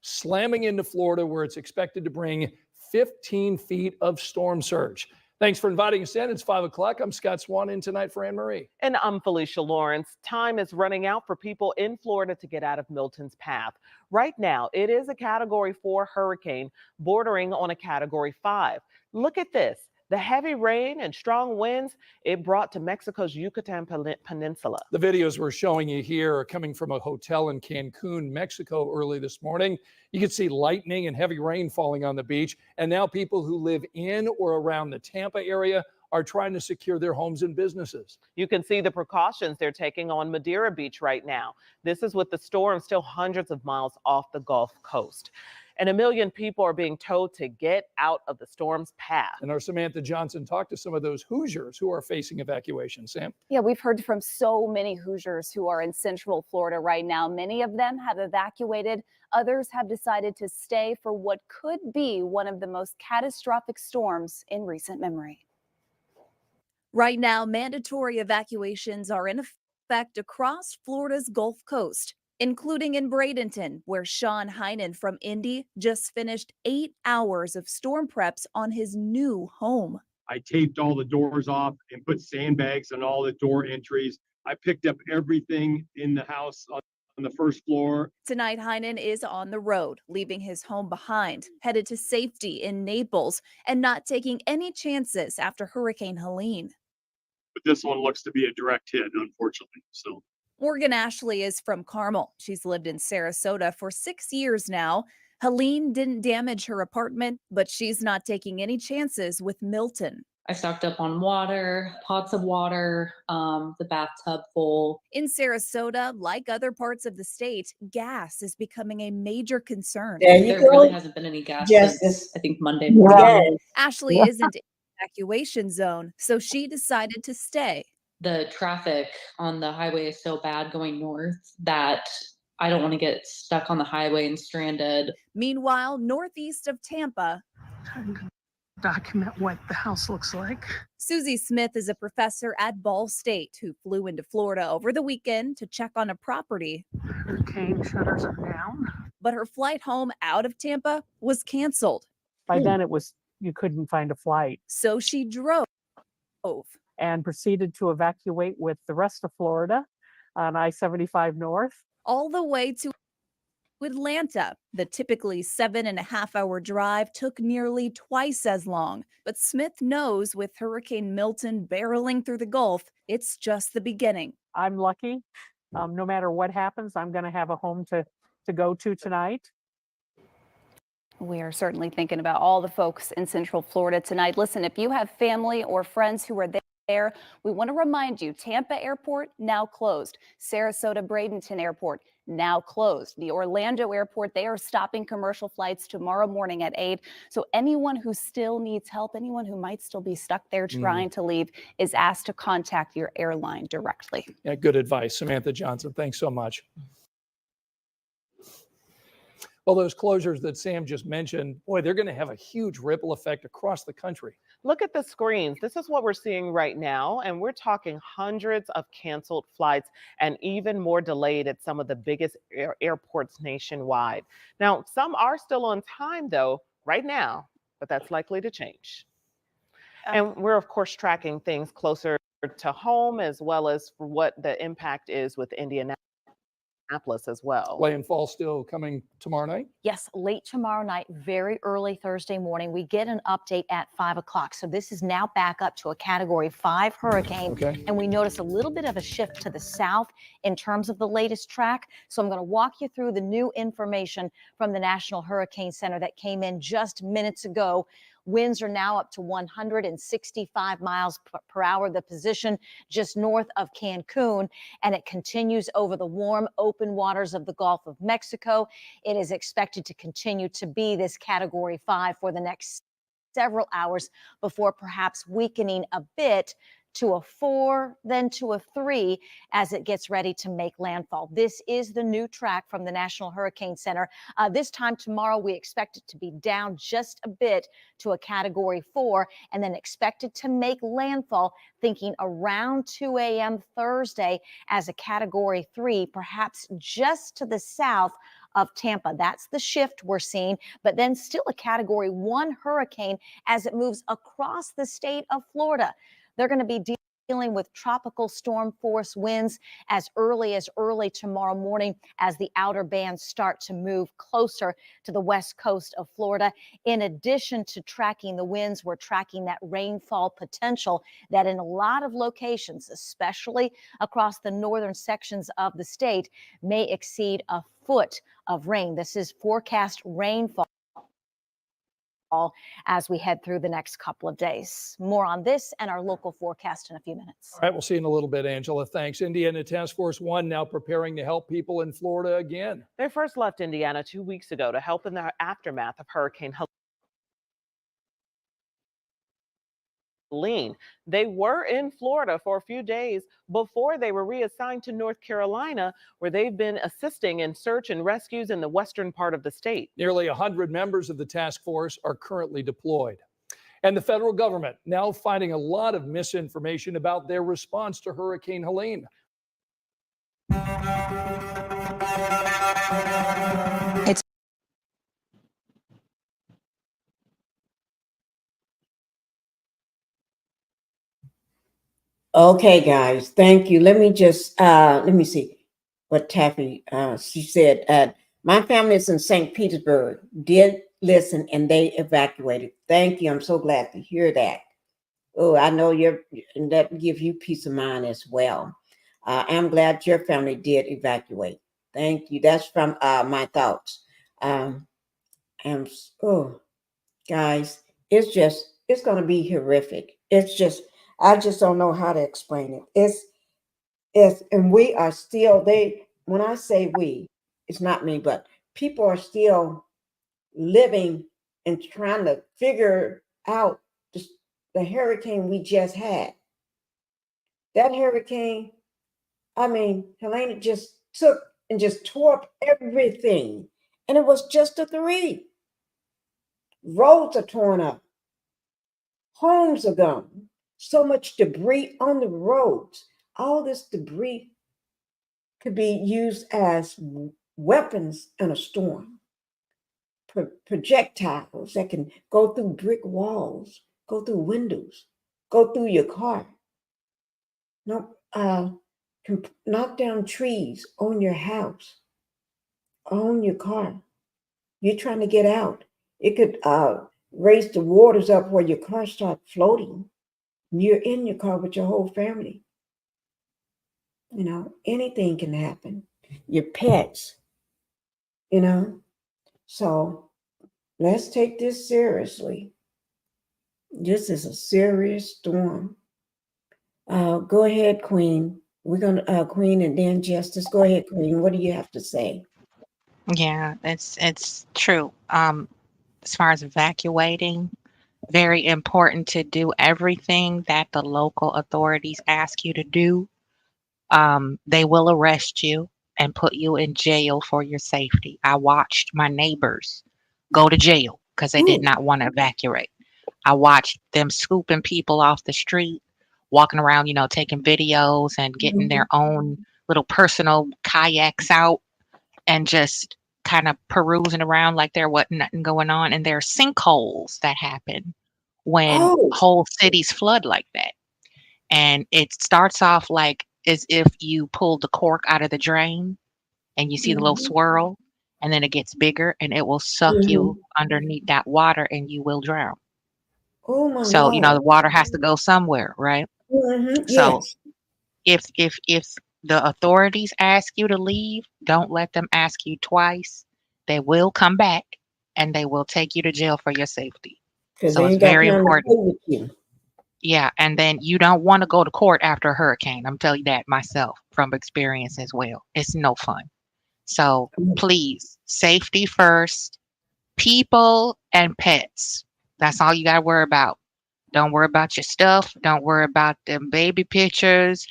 slamming into Florida, where it's expected to bring 15 feet of storm surge. Thanks for inviting us in. It's 5 o'clock. I'm Scott Swan in tonight for Anne Marie. And I'm Felicia Lawrence. Time is running out for people in Florida to get out of Milton's path. Right now, it is a Category 4 hurricane bordering on a Category 5. Look at this. The heavy rain and strong winds it brought to Mexico's Yucatan Peninsula. The videos we're showing you here are coming from a hotel in Cancun, Mexico early this morning. You can see lightning and heavy rain falling on the beach. And now people who live in or around the Tampa area are trying to secure their homes and businesses. You can see the precautions they're taking on Madeira Beach right now. This is with the storm still hundreds of miles off the Gulf Coast. And 1 million people are being told to get out of the storm's path. And our Samantha Johnson talked to some of those Hoosiers who are facing evacuation. Sam? Yeah, we've heard from so many Hoosiers who are in Central Florida right now. Many of them have evacuated. Others have decided to stay for what could be one of the most catastrophic storms in recent memory. Right now, mandatory evacuations are in effect across Florida's Gulf Coast, including in Bradenton, where Sean Heinen from Indy just finished 8 hours of storm preps on his new home. I taped all the doors off and put sandbags on all the door entries. I picked up everything in the house on the first floor. Tonight, Heinen is on the road, leaving his home behind, headed to safety in Naples, and not taking any chances after Hurricane Helene. But this one looks to be a direct hit, unfortunately. So Morgan Ashley is from Carmel. She's lived in Sarasota for 6 years now. Helene didn't damage her apartment, but she's not taking any chances with Milton. I stocked up on water, pots of water, the bathtub full. In Sarasota, like other parts of the state, gas is becoming a major concern. There really hasn't been any gas since, I think, Monday morning. Ashley isn't in the evacuation zone, so she decided to stay. The traffic on the highway is so bad going north that I don't want to get stuck on the highway and stranded. Meanwhile, northeast of Tampa, document what the house looks like. Susie Smith is a professor at Ball State who flew into Florida over the weekend to check on a property. Hurricane shutters are down. But her flight home out of Tampa was canceled. By then you couldn't find a flight. So she drove. And proceeded to evacuate with the rest of Florida on I-75 North. All the way to Atlanta. The typically 7.5-hour drive took nearly twice as long. But Smith knows with Hurricane Milton barreling through the Gulf, it's just the beginning. I'm lucky. No matter what happens, I'm going to have a home to go to tonight. We are certainly thinking about all the folks in Central Florida tonight. Listen, if you have family or friends who are there, we want to remind you, Tampa Airport now closed. Sarasota Bradenton Airport now closed. The Orlando Airport, they are stopping commercial flights tomorrow morning at 8. So anyone who still needs help, anyone who might still be stuck there trying to leave, is asked to contact your airline directly. Yeah, good advice, Samantha Johnson. Thanks so much. Well, those closures that Sam just mentioned, boy, they're going to have a huge ripple effect across the country. Look at the screens. This is what we're seeing right now, and we're talking hundreds of canceled flights and even more delayed at some of the biggest airports nationwide. Now, some are still on time, though, right now, but that's likely to change. And we're, of course, tracking things closer to home as well as for what the impact is with Indianapolis as well. Landfall still coming tomorrow night? Yes, late tomorrow night, very early Thursday morning. We get an update at 5 o'clock. So this is now back up to a Category 5 hurricane. Okay. And we notice a little bit of a shift to the south in terms of the latest track. So I'm going to walk you through the new information from the National Hurricane Center that came in just minutes ago. Winds are now up to 165 miles per hour. The position just north of Cancun, and it continues over the warm, open waters of the Gulf of Mexico. It is expected to continue to be this Category 5 for the next several hours before perhaps weakening a bit to a 4, then to a 3 as it gets ready to make landfall. This is the new track from the National Hurricane Center. This time tomorrow, we expect it to be down just a bit to a Category 4 and then expected to make landfall thinking around 2 a.m. Thursday as a Category 3, perhaps just to the south of Tampa. That's the shift we're seeing, but then still a Category 1 hurricane as it moves across the state of Florida. They're going to be dealing with tropical storm force winds as early tomorrow morning as the outer bands start to move closer to the west coast of Florida. In addition to tracking the winds, we're tracking that rainfall potential that in a lot of locations, especially across the northern sections of the state, may exceed a foot of rain. This is forecast rainfall as we head through the next couple of days. More on this and our local forecast in a few minutes. All right, we'll see you in a little bit, Angela. Thanks. Indiana Task Force 1 now preparing to help people in Florida again. They first left Indiana 2 weeks ago to help in the aftermath of Hurricane Helene. They were in Florida for a few days before they were reassigned to North Carolina, where they've been assisting in search and rescues in the western part of the state. Nearly 100 members of the task force are currently deployed. And the federal government now finding a lot of misinformation about their response to Hurricane Helene. Okay, guys, thank you. Let me just, let me see what Taffy, she said. My family is in St. Petersburg, did listen, and they evacuated. Thank you. I'm so glad to hear that. Oh, I know and that gives you peace of mind as well. I'm glad your family did evacuate. Thank you. That's from my thoughts. Guys, it's it's going to be horrific. It's just, I just don't know how to explain it. And we are still, when I say we, it's not me, but people are still living and trying to figure out the hurricane we just had. That hurricane, I mean, Helena just took and just tore up everything. And it was just a 3. Roads are torn up. Homes are gone. So much debris on the roads. All this debris could be used as weapons in a storm. Projectiles that can go through brick walls, go through windows, go through your car. Can knock down trees on your house, on your car. You're trying to get out. It could raise the waters up where your car starts floating. You're in your car with your whole family. You know, anything can happen. Your pets, you know. So let's take this seriously. This is a serious storm. Go ahead, Queen. We're gonna Queen and then Justice. Go ahead, Queen. What do you have to say? Yeah, it's true. As far as evacuating, very important to do everything that the local authorities ask you to do. They will arrest you and put you in jail for your safety. I watched my neighbors go to jail because they did not want to evacuate. I watched them scooping people off the street, walking around, you know, taking videos and getting their own little personal kayaks out and just kind of perusing around like there wasn't nothing going on. And there are sinkholes that happen when whole cities flood like that. And it starts off like as if you pulled the cork out of the drain and you see the little swirl, and then it gets bigger and it will suck you underneath that water and you will drown. Oh my So, you know, Lord. the water has to go somewhere, right? So Yes. if the authorities ask you to leave, don't let them ask you twice. They will come back and they will take you to jail for your safety. Because So they it's ain't got very time to play important. with you. Yeah, and then you don't want to go to court after a hurricane. I'm telling you that myself from experience as well. It's no fun. So please, safety first, people and pets. That's all you got to worry about. Don't worry about your stuff. Don't worry about them baby pictures.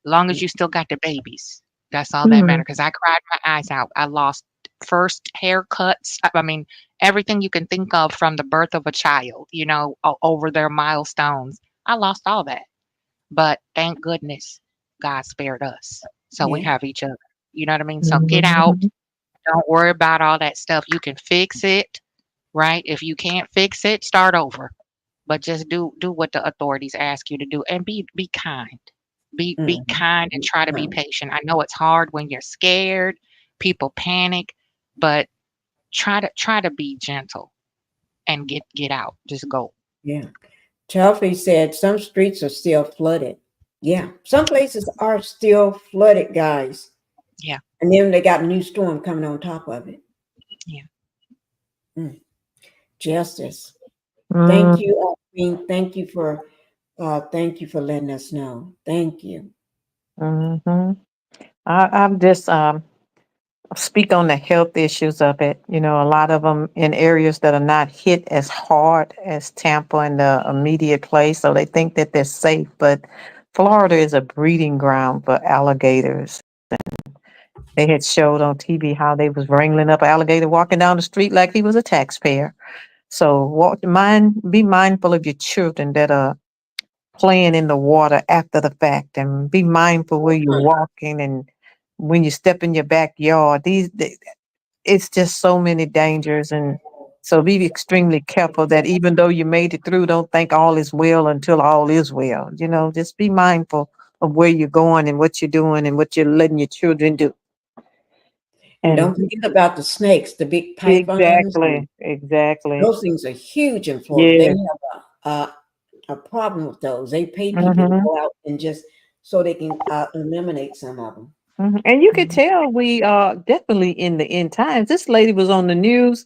As long as you still got the babies, that's all that matters. Because I cried my eyes out. I lost first haircuts. I mean, everything you can think of from the birth of a child, you know, over their milestones. I lost all that. But thank goodness God spared us. So we Yeah. have each other. You know what I mean? So get out. Don't worry about all that stuff. You can fix it, right? If you can't fix it, start over. But just do what the authorities ask you to do and be kind. Be kind and try to be patient. I know it's hard when you're scared, people panic, but try to be gentle and get out. Just go. Yeah. Shalvey said some streets are still flooded. Yeah. Some places are still flooded, guys. Yeah. And then they got a new storm coming on top of it. Yeah. Justice. Thank you, Queen. Thank you for letting us know. Thank you. I'm just speak on the health issues of it. You know, a lot of them in areas that are not hit as hard as Tampa and the immediate place, so they think that they're safe. But Florida is a breeding ground for alligators. And they had showed on TV how they was wrangling up an alligator walking down the street like he was a taxpayer. So be mindful of your children that are playing in the water after the fact, and be mindful where you're walking and when you step in your backyard. It's just so many dangers, and so be extremely careful that even though you made it through, don't think all is well until all is well. You know, just be mindful of where you're going and what you're doing and what you're letting your children do. And don't forget about the snakes, the big pythons. Exactly. Those things are huge in Florida. They Yeah. have a problem with those. They pay people to go out and just so they can eliminate some of them. And you could tell we are definitely in the end times. This lady was on the news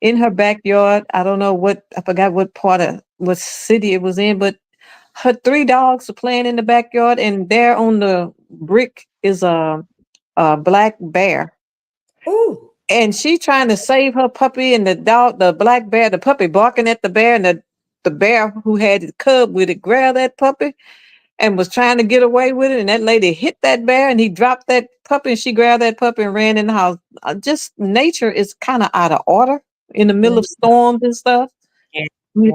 in her backyard. I don't know I forgot what part of what city it was in, but her 3 dogs are playing in the backyard, and there on the brick is a black bear. Ooh. And she trying to save her puppy, and the black bear, the puppy barking at the bear, and the bear who had his cub with it grabbed that puppy and was trying to get away with it. And that lady hit that bear, and he dropped that puppy, and she grabbed that puppy and ran in the house. Just nature is kind of out of order in the middle of storms and stuff. Yeah.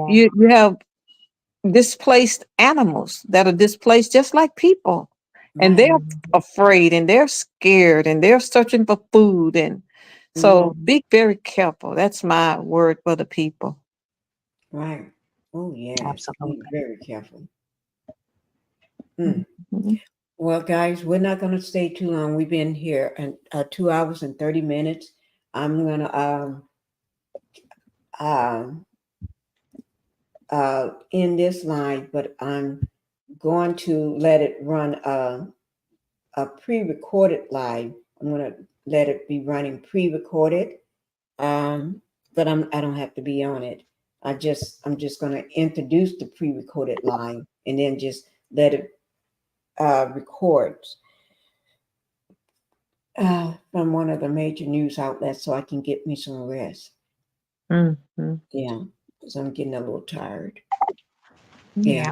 You have displaced animals that are displaced just like people, and they're afraid and they're scared and they're searching for food. And so be very careful. That's my word for the people. Right. Oh, yeah. Absolutely. Be very careful. Well, guys, we're not going to stay too long. We've been here 2 hours and 30 minutes. I'm going to end this line, but I'm going to let it run a pre-recorded live. I'm going to let it be running pre-recorded, but I don't have to be on it. I'm just going to introduce the pre-recorded line and then just let it record from one of the major news outlets so I can get me some rest. Yeah, because I'm getting a little tired. Yeah.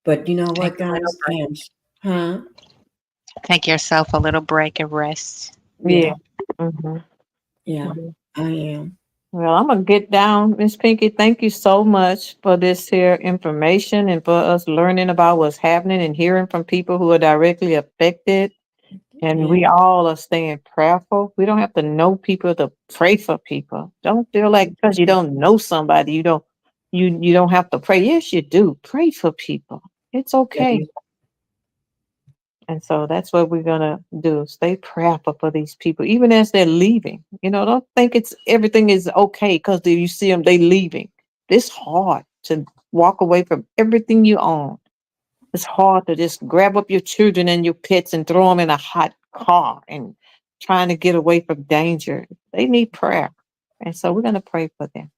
But you know what, guys? Take yourself a little break and rest. Yeah. Yeah, I am. Well, I'm gonna get down, Miss Pinky. Thank you so much for this here information and for us learning about what's happening and hearing from people who are directly affected. And we all are staying prayerful. We don't have to know people to pray for people. Don't feel like because you don't know somebody, you don't have to pray. Yes, you do. Pray for people. It's okay. And so that's what we're gonna do. Stay prayerful for these people, even as they're leaving. Don't think everything is okay because you see them, they leaving. It's hard to walk away from everything you own. It's hard to just grab up your children and your pets and throw them in a hot car and trying to get away from danger. They need prayer. And so we're gonna pray for them.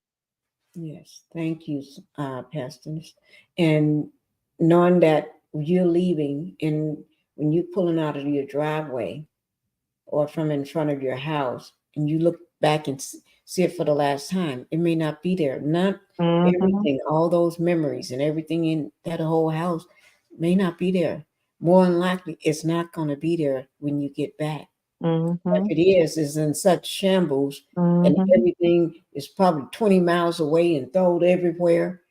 Yes, thank you, pastors. And knowing that you're leaving and when you're pulling out of your driveway or from in front of your house and you look back and see it for the last time, it may not be there. Not everything, all those memories and everything in that whole house may not be there. More than likely, it's not going to be there when you get back. If it is in such shambles and everything is probably 20 miles away and thrown everywhere,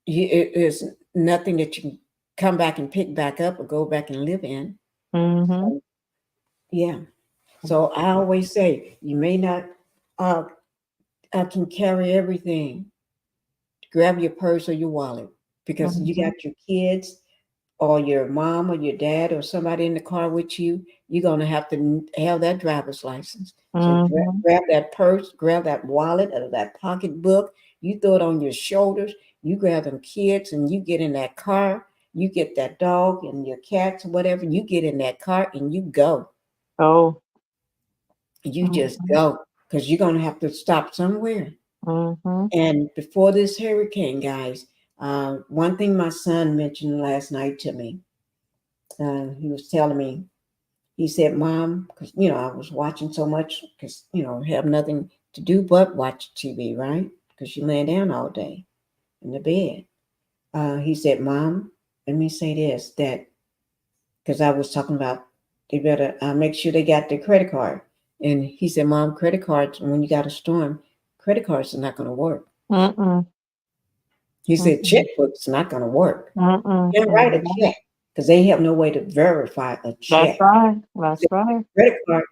there's nothing that you can come back and pick back up or go back and live in. So, yeah. So I always say you may not can carry everything. Grab your purse or your wallet because you got your kids or your mom or your dad or somebody in the car with you. You're going to have to have that driver's license. So grab that purse, grab that wallet or that pocketbook. You throw it on your shoulders. You grab them kids and you get in that car. You get that dog and your cats or whatever. You get in that car and you go. Oh. You just go because you're going to have to stop somewhere. And before this hurricane, guys, one thing my son mentioned last night to me, he was telling me, he said, Mom, because, I was watching so much because, have nothing to do but watch TV, right? Because you lay down all day in the bed. He said, Mom, let me say this, that because I was talking about they better make sure they got their credit card. And he said, Mom, credit cards, when you got a storm, credit cards are not going to work. He said, checkbooks are not going to work. You can't write a check because they have no way to verify a check. That's right. Credit card,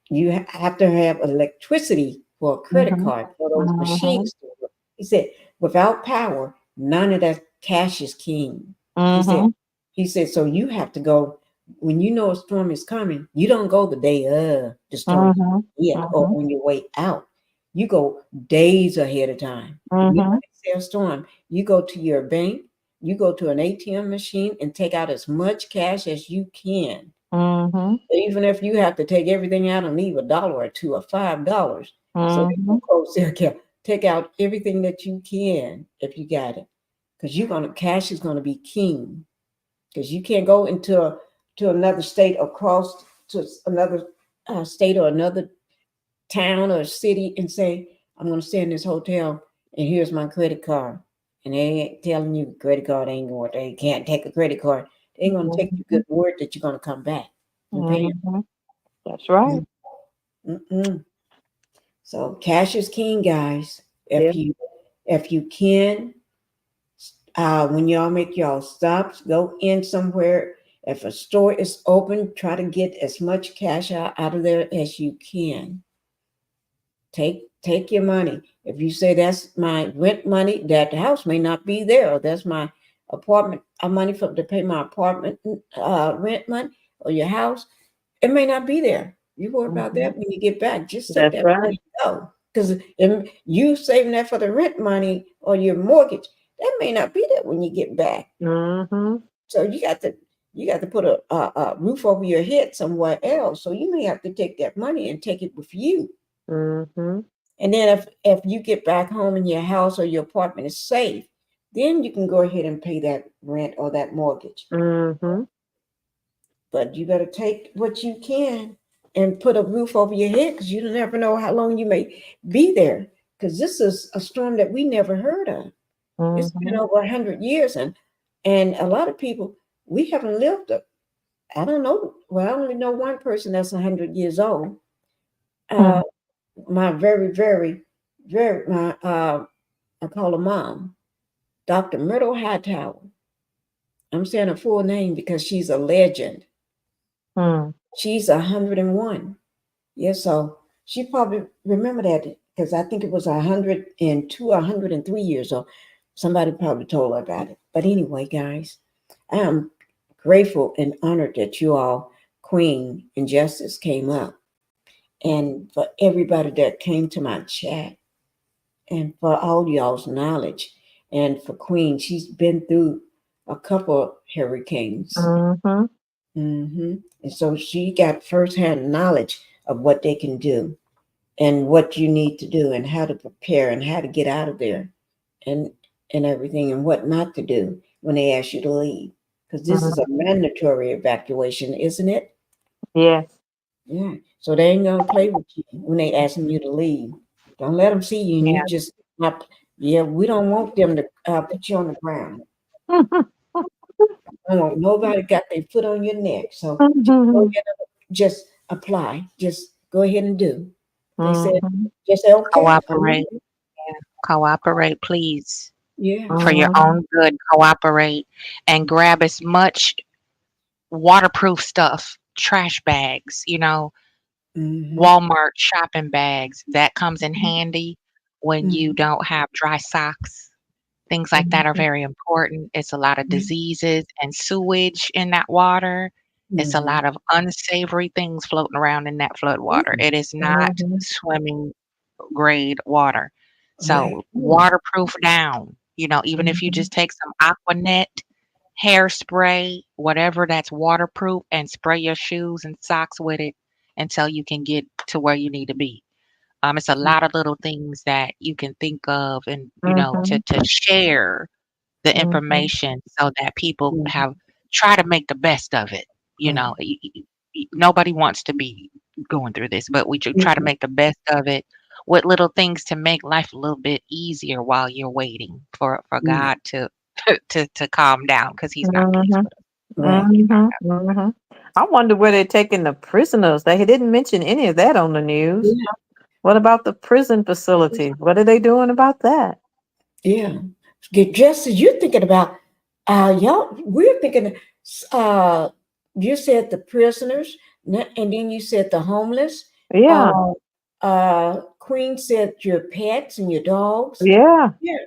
you have to have electricity for a credit card for those machines to work. He said, without power, none of that cash is king. He said, so you have to go when you know a storm is coming. You don't go the day of the storm or on your way out. You go days ahead of time. If you see a storm, you go to your bank, you go to an ATM machine and take out as much cash as you can. Even if you have to take everything out and leave $1 or $2 or $5. So you go take out everything that you can if you got it. because cash is gonna be king. Because you can't go to another state or cross to another state or another town or city and say, I'm going to stay in this hotel and here's my credit card. And they ain't telling you credit card ain't going, they can't take a credit card. They ain't going to take your good word that you're going to come back and pay them. That's right. So cash is king, guys. If you can, when y'all make y'all stops, go in somewhere. If a store is open, try to get as much cash out of there as you can. Take your money. If you say that's my rent money, that house may not be there, or that's my apartment money to pay my apartment rent money, or your house, it may not be there. You worry about that when you get back. Just set that money go. Because you saving that for the rent money or your mortgage, that may not be there when you get back. So you got to put a roof over your head somewhere else. So you may have to take that money and take it with you. And then if you get back home and your house or your apartment is safe, then you can go ahead and pay that rent or that mortgage. But you better take what you can and put a roof over your head, because you never know how long you may be there. Because this is a storm that we never heard of. It's been over 100 years, and a lot of people, we haven't lived it. I don't know. Well, I only know one person that's 100 years old. My very, very, very, I call her mom, Dr. Myrtle Hightower. I'm saying her full name because she's a legend. She's 101. Yeah, so she probably remember that, because I think it was 102 or 103 years old. Somebody probably told her about it. But anyway, guys, I am grateful and honored that you all, Queen and Justice, came up. And for everybody that came to my chat, and for all y'all's knowledge. And for Queen, she's been through a couple hurricanes. And so she got firsthand knowledge of what they can do and what you need to do and how to prepare and how to get out of there and everything, and what not to do when they ask you to leave. Because this is a mandatory evacuation, isn't it? Yes. Yeah. So they ain't gonna play with you when they asking you to leave. Don't let them see you and you just not. Yeah, we don't want them to put you on the ground. I don't want nobody got their foot on your neck. So just apply. Just go ahead and do. They said, just say, okay. Cooperate. Yeah. Cooperate, please. Yeah. For your own good, cooperate and grab as much waterproof stuff, trash bags, Walmart shopping bags. That comes in handy when you don't have dry socks. Things like that are very important. It's a lot of diseases and sewage in that water. It's a lot of unsavory things floating around in that flood water. It is not swimming grade water. So waterproof down, even if you just take some Aquanet hairspray, whatever that's waterproof, and spray your shoes and socks with it until you can get to where you need to be. It's a lot of little things that you can think of, and to share the information so that people try to make the best of it. Nobody wants to be going through this, but we try to make the best of it with little things to make life a little bit easier while you're waiting for God to calm down, because he's not pleased with us. I wonder where they're taking the prisoners. They didn't mention any of that on the news. What about the prison facility? What are they doing about that? Yeah. Just as you're thinking about, y'all, we're thinking, you said the prisoners, and then you said the homeless. Yeah. Queen said your pets and your dogs. Yeah. Yeah.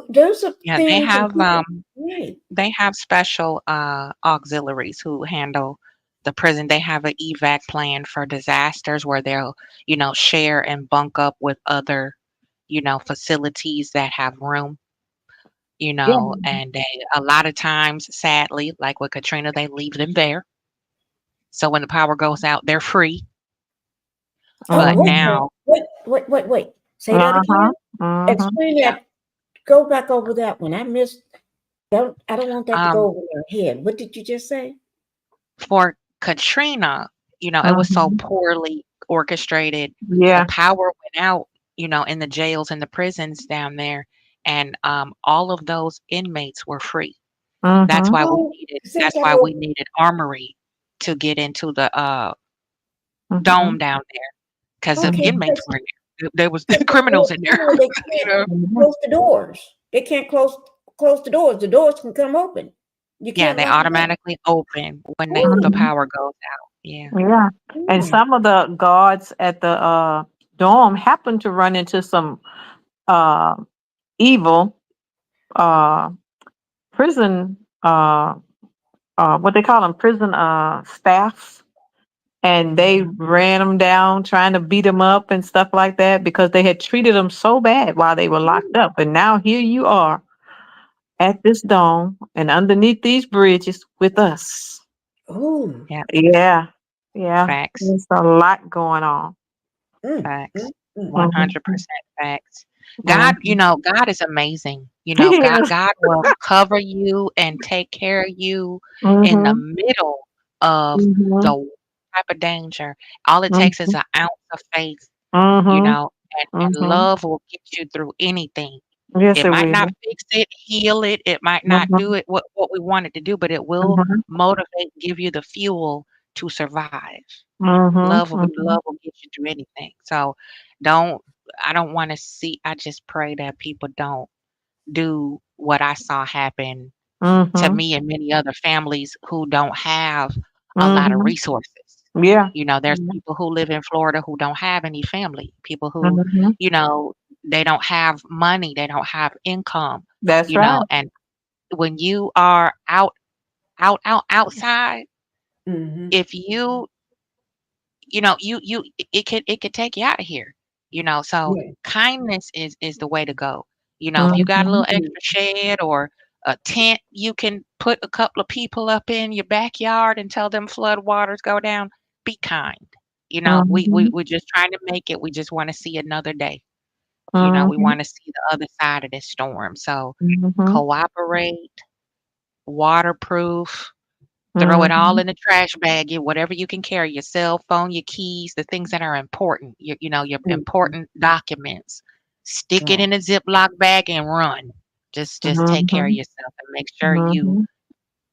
Those are Yeah, they have special auxiliaries who handle the prison. They have an evac plan for disasters where they'll, share and bunk up with other, facilities that have room, and a lot of times, sadly, like with Katrina, they leave them there. So when the power goes out, they're free. But now, wait. Say that again. Explain that. Go back over that one. I missed I don't want that to go over their head. What did you just say? For Katrina, it was so Mhm. poorly orchestrated. The Yeah. power went out, in the jails and the prisons down there, and all of those inmates were free. That's Mhm. why we Well, needed. since That's that why we whole needed armory to get into the dome Mhm. down there, because the okay, inmates because were in there. There was because criminals in there. they You can't know. Mhm. close the doors. They can't close the doors. The doors can come open. You Yeah, can't they lock them up. automatically open when the Ooh, Mhm. power goes out. Yeah. Yeah. And mm. some of the guards at the dorm happened to run into some uh evil uh prison what they call them, prison staffs, and they ran them down trying to beat them up and stuff like that because they had treated them so bad while they were locked up. And now here you are at this dome and underneath these bridges with us. Ooh, Yeah. Yeah. Yeah. Facts. There's a lot going on. Facts. Mhm. 100% facts. God, Mhm. God is amazing. He God, is. God will cover you and take care of you in the Mhm. middle of Mhm. the type of danger. All it takes is Mhm. an ounce of faith, Mhm. and Mhm. love will get you through anything. Yes, It it might not will. fix it, heal it. It might not do Mhm. it what we want it to do, but it will Mhm. motivate, give you the fuel to survive. Mhm. Love Mhm. will get you through anything. So don't I don't want to see I just pray that people don't do what I saw happen to Mhm. me and many other families who don't have a lot of Mhm. resources. Yeah. There's Yeah. people who live in Florida who don't have any family, people who, Mhm. they don't have money, they don't have income, That's right. and when you are outside, mm-hmm. if it could take you out of here. So Yeah. kindness is the way to go. If you got a Mhm. little extra shed or a tent you can put a couple of people up in your backyard until them flood waters go down, be kind. Mhm. We're just trying to make it. We just want to see another day. We Mhm. want to see the other side of this storm. So Mhm. cooperate, waterproof, throw it all Mhm. in the trash bag, get whatever you can carry, your cell phone, your keys, the things that are important, your Mhm. important documents. Stick it Right. in a Ziploc bag and run. Just take care of Mhm. yourself and make sure you Mhm.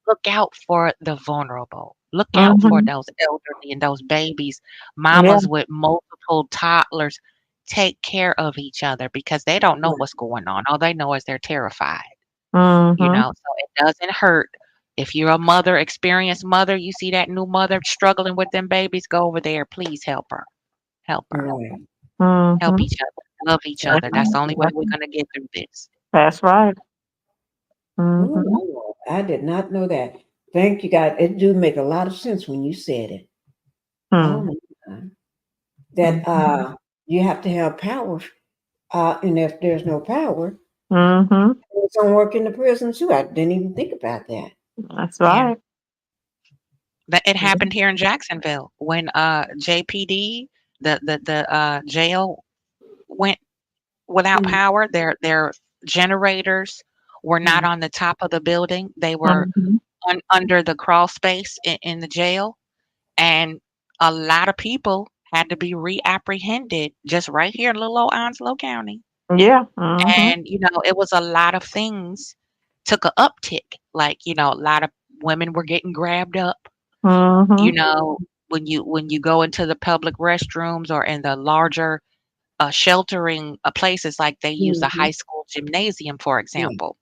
look out for the vulnerable. Look out for Mhm. those elderly and those babies, Yeah. mamas with multiple toddlers. Take care of each other because they don't know Right. what's going on. All they know is they're terrified. Mhm. So it doesn't hurt. If you're a mother, experienced mother, you see that new mother struggling with them babies, go over there. Please help her. Help her. Right. Help Mhm. each other. Love each That's other. That's right. the only way we're going to get through this. That's right. Ooh, Mhm. Lord, I did not know that. Thank you, God. It do make a lot of sense when you said it. Oh Hmm. my God. That Mhm. you have to have power. And if there's no power, Mhm. it's don't work in the prison too. I didn't even think about that. That's Yeah. right. That it Yeah. happened here in Jacksonville when JPD, the jail went without Mm, power. Their generators were not mm, on the top of the building. They were Mhm. under the crawl space in the jail. And a lot of people had to be reapprehended just right here in little old Onslow County. Yeah. Mhm. And, it was a lot of things took a uptick. Like, a lot of women were getting grabbed up. You Mhm. know, when you go into the public restrooms or in the larger sheltering places, like they use a high mhm. school gymnasium, for Yeah. example.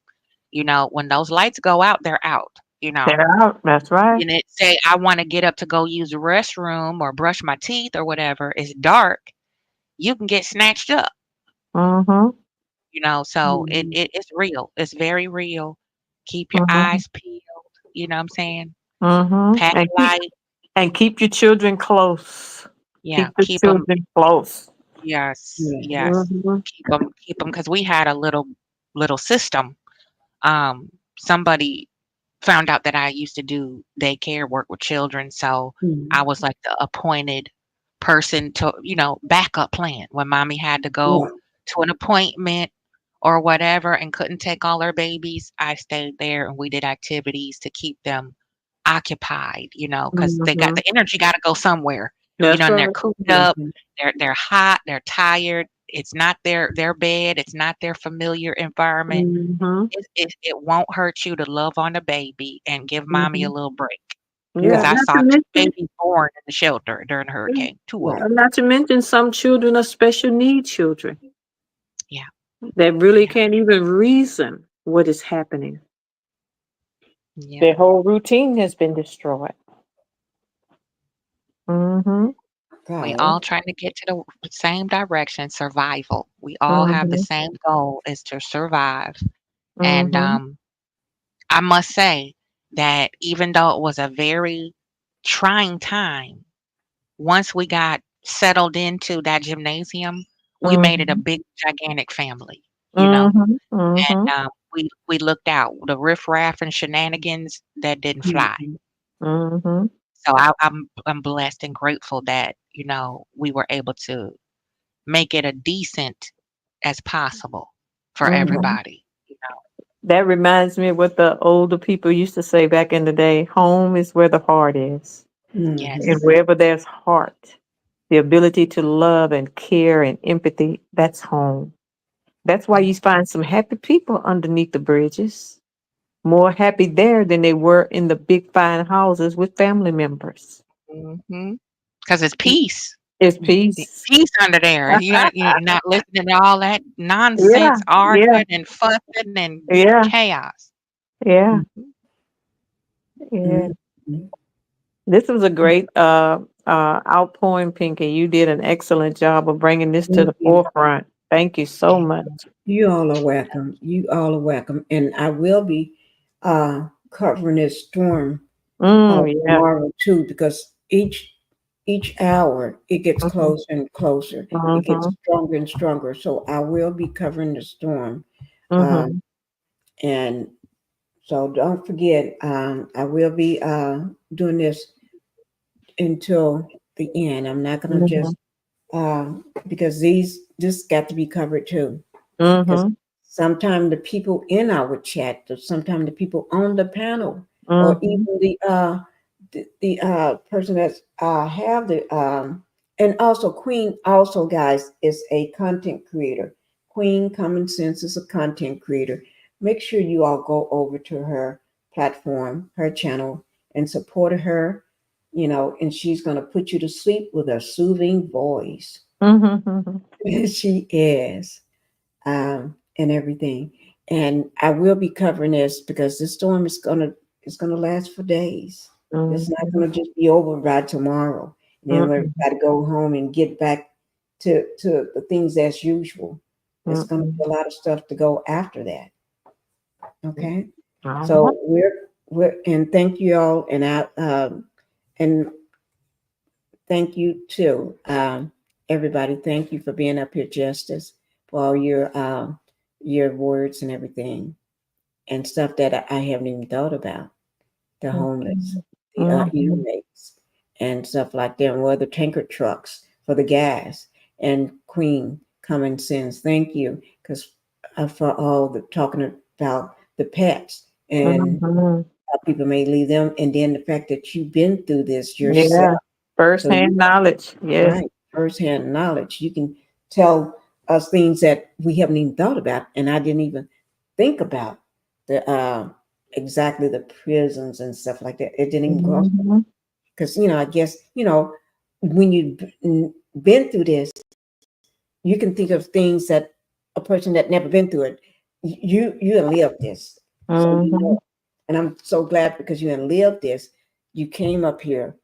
When those lights go out, they're out. They're out. That's right. And it say I want to get up to go use the restroom or brush my teeth or whatever. It's dark. You can get snatched up. Mhm. So Mhm. it's real. It's very real. Keep your Mhm. eyes peeled. You know what I'm saying? Mhm. Pack light. And keep your children close. Yeah, Keep the keep them. children close. Yes, Yeah. yes. Mhm. Keep them, because we had a little system. Somebody found out that I used to do daycare work with children, so I Mhm. was like the appointed person to, backup plan when mommy had to go Yeah. to an appointment or whatever and couldn't take all our babies, I stayed there and we did activities to keep them occupied, because they got Mhm. the energy got to go somewhere, That's and they're right. cooped up, Mhm. they're hot, they're tired. It's not their bed, it's not their familiar environment. Mhm. It won't hurt you to love on a baby and give mommy a Mhm. little break. Yeah, Because Right. I not saw to 2 mention, babies born in the shelter during the hurricane, 2 of Right. them. not to mention some children are special needs children Yeah, that really yeah, can't even reason what is happening. yeah. Their whole routine has been destroyed. Mhm. We God, all trying to get to the same direction, survival. We all have the Mhm. same goal, is to survive. And Mhm. I must say that even though it was a very trying time, once we got settled into that gymnasium, we made it a Mhm. big, gigantic family. Mhm. And Mhm. we looked out. The riffraff and shenanigans that didn't fly. Mhm. Mhm. So I'm blessed and grateful that we were able to make it a decent as possible for Mhm. everybody. That reminds me of what the older people used to say back in the day. Home is where the heart is. And Mhm. Yes. wherever there's heart, the ability to love and care and empathy, that's home. That's why you find some happy people underneath the bridges, more happy there than they were in the big fine houses with family members. Because it's peace. It's The peace. peace under there. You're not listening to all that Yeah, nonsense, yeah, arguing and fussing and yeah, chaos. yeah, Mhm. yeah. Mhm. This was a great outpouring, Pinky. You did an excellent job of bringing this to Thank the you. forefront. Thank you so much. You all are welcome. You all are welcome. And I will be covering this storm Yeah. tomorrow too, because each hour it gets Mhm. closer and closer. It gets Mhm. stronger and stronger. So I will be covering the storm. Uh, Mhm. and so don't forget, I will be doing this until the end. I'm not gonna Mhm. just because this got to be covered too. Because Mhm. sometimes the people in our chat, sometimes the people on the panel, or even Mhm. the person that's have the and also Queen also guys is a content creator. Queen Common Sense is a content creator. Make sure you all go over to her platform, her channel, and support her. And she's gonna put you to sleep with a soothing voice. Mhm. Mhm. She is and everything. And I will be covering this because this storm is gonna last for days. It's not Mhm. gonna just be over by tomorrow. And then we've Mhm. got to go home and get back to the things as usual. There's gonna be Mhm. a lot of stuff to go after that. Okay. All right. So we're and thank you all and thank you too, everybody. Thank you for being up here, Justice, for all your words and everything and stuff that I haven't even thought about. The homeless, Mhm. the Mhm. inmates, and stuff like that. Or the tanker trucks for the gas. And Queen Common Sense, thank you, because for all the talking about the pets and Mhm. how people may leave them, and then the fact that you've been through this yourself. Yeah. So you First-hand knowledge. Yes. right, firsthand knowledge. You can tell us things that we haven't even thought about, and I didn't even think about the exactly the prisons and stuff like that. It didn't even cross Mhm. because I guess when you've been through this, you can think of things that a person that never been through it, you have lived this, so Mhm. and I'm so glad because you have lived this. You came up here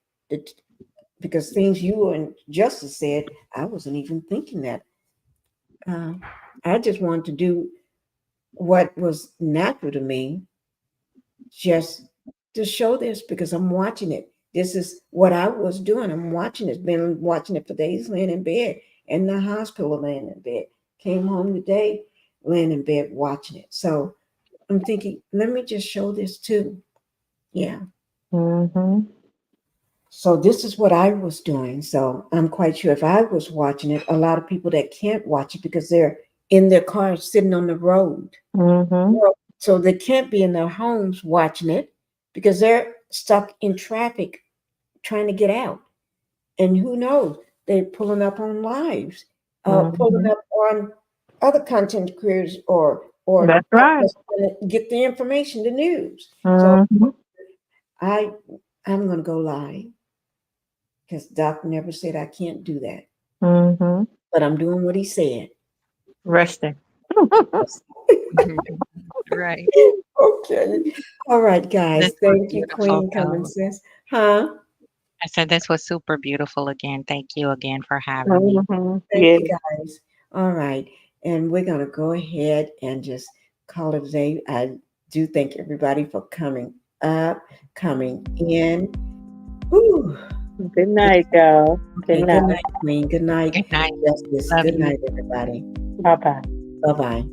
because things you and Justice said, I wasn't even thinking that. Uh, I just wanted to do what was natural to me, just to show this because I'm watching it. This is what I was doing. I'm watching it. Been watching it for days, laying in bed, in the hospital, laying in bed. Came home today, laying in bed, watching it. So I'm thinking, let me just show this too. Yeah. Mhm. So this is what I was doing. So I'm quite sure if I was watching it, a lot of people that can't watch it because they're in their cars sitting on the road. Mm-hmm. So they can't be in their homes watching it because they're stuck in traffic trying to get out. And who knows? They're pulling up on lives, pulling up on other content creators or That's right. just trying to get the information, the news. So Mm-hmm. I'm gonna go live because Doc never said I can't do that. Mm-hmm. But I'm doing what he said. Resting. Right. Okay. All right, guys. This was Thank you, beautiful, Queen Common though. Sense. Huh? I said this was super beautiful again. Thank you again for having me. Mm-hmm. Thank Yeah. you, guys. All right. And we're going to go ahead and just call it a day. I do thank everybody for coming up, coming in. Whew. Good night, y'all. Okay, Good good night. night, Queen. Good night, Good night. Justice. Love Good you. night, everybody. Bye-bye. Bye-bye.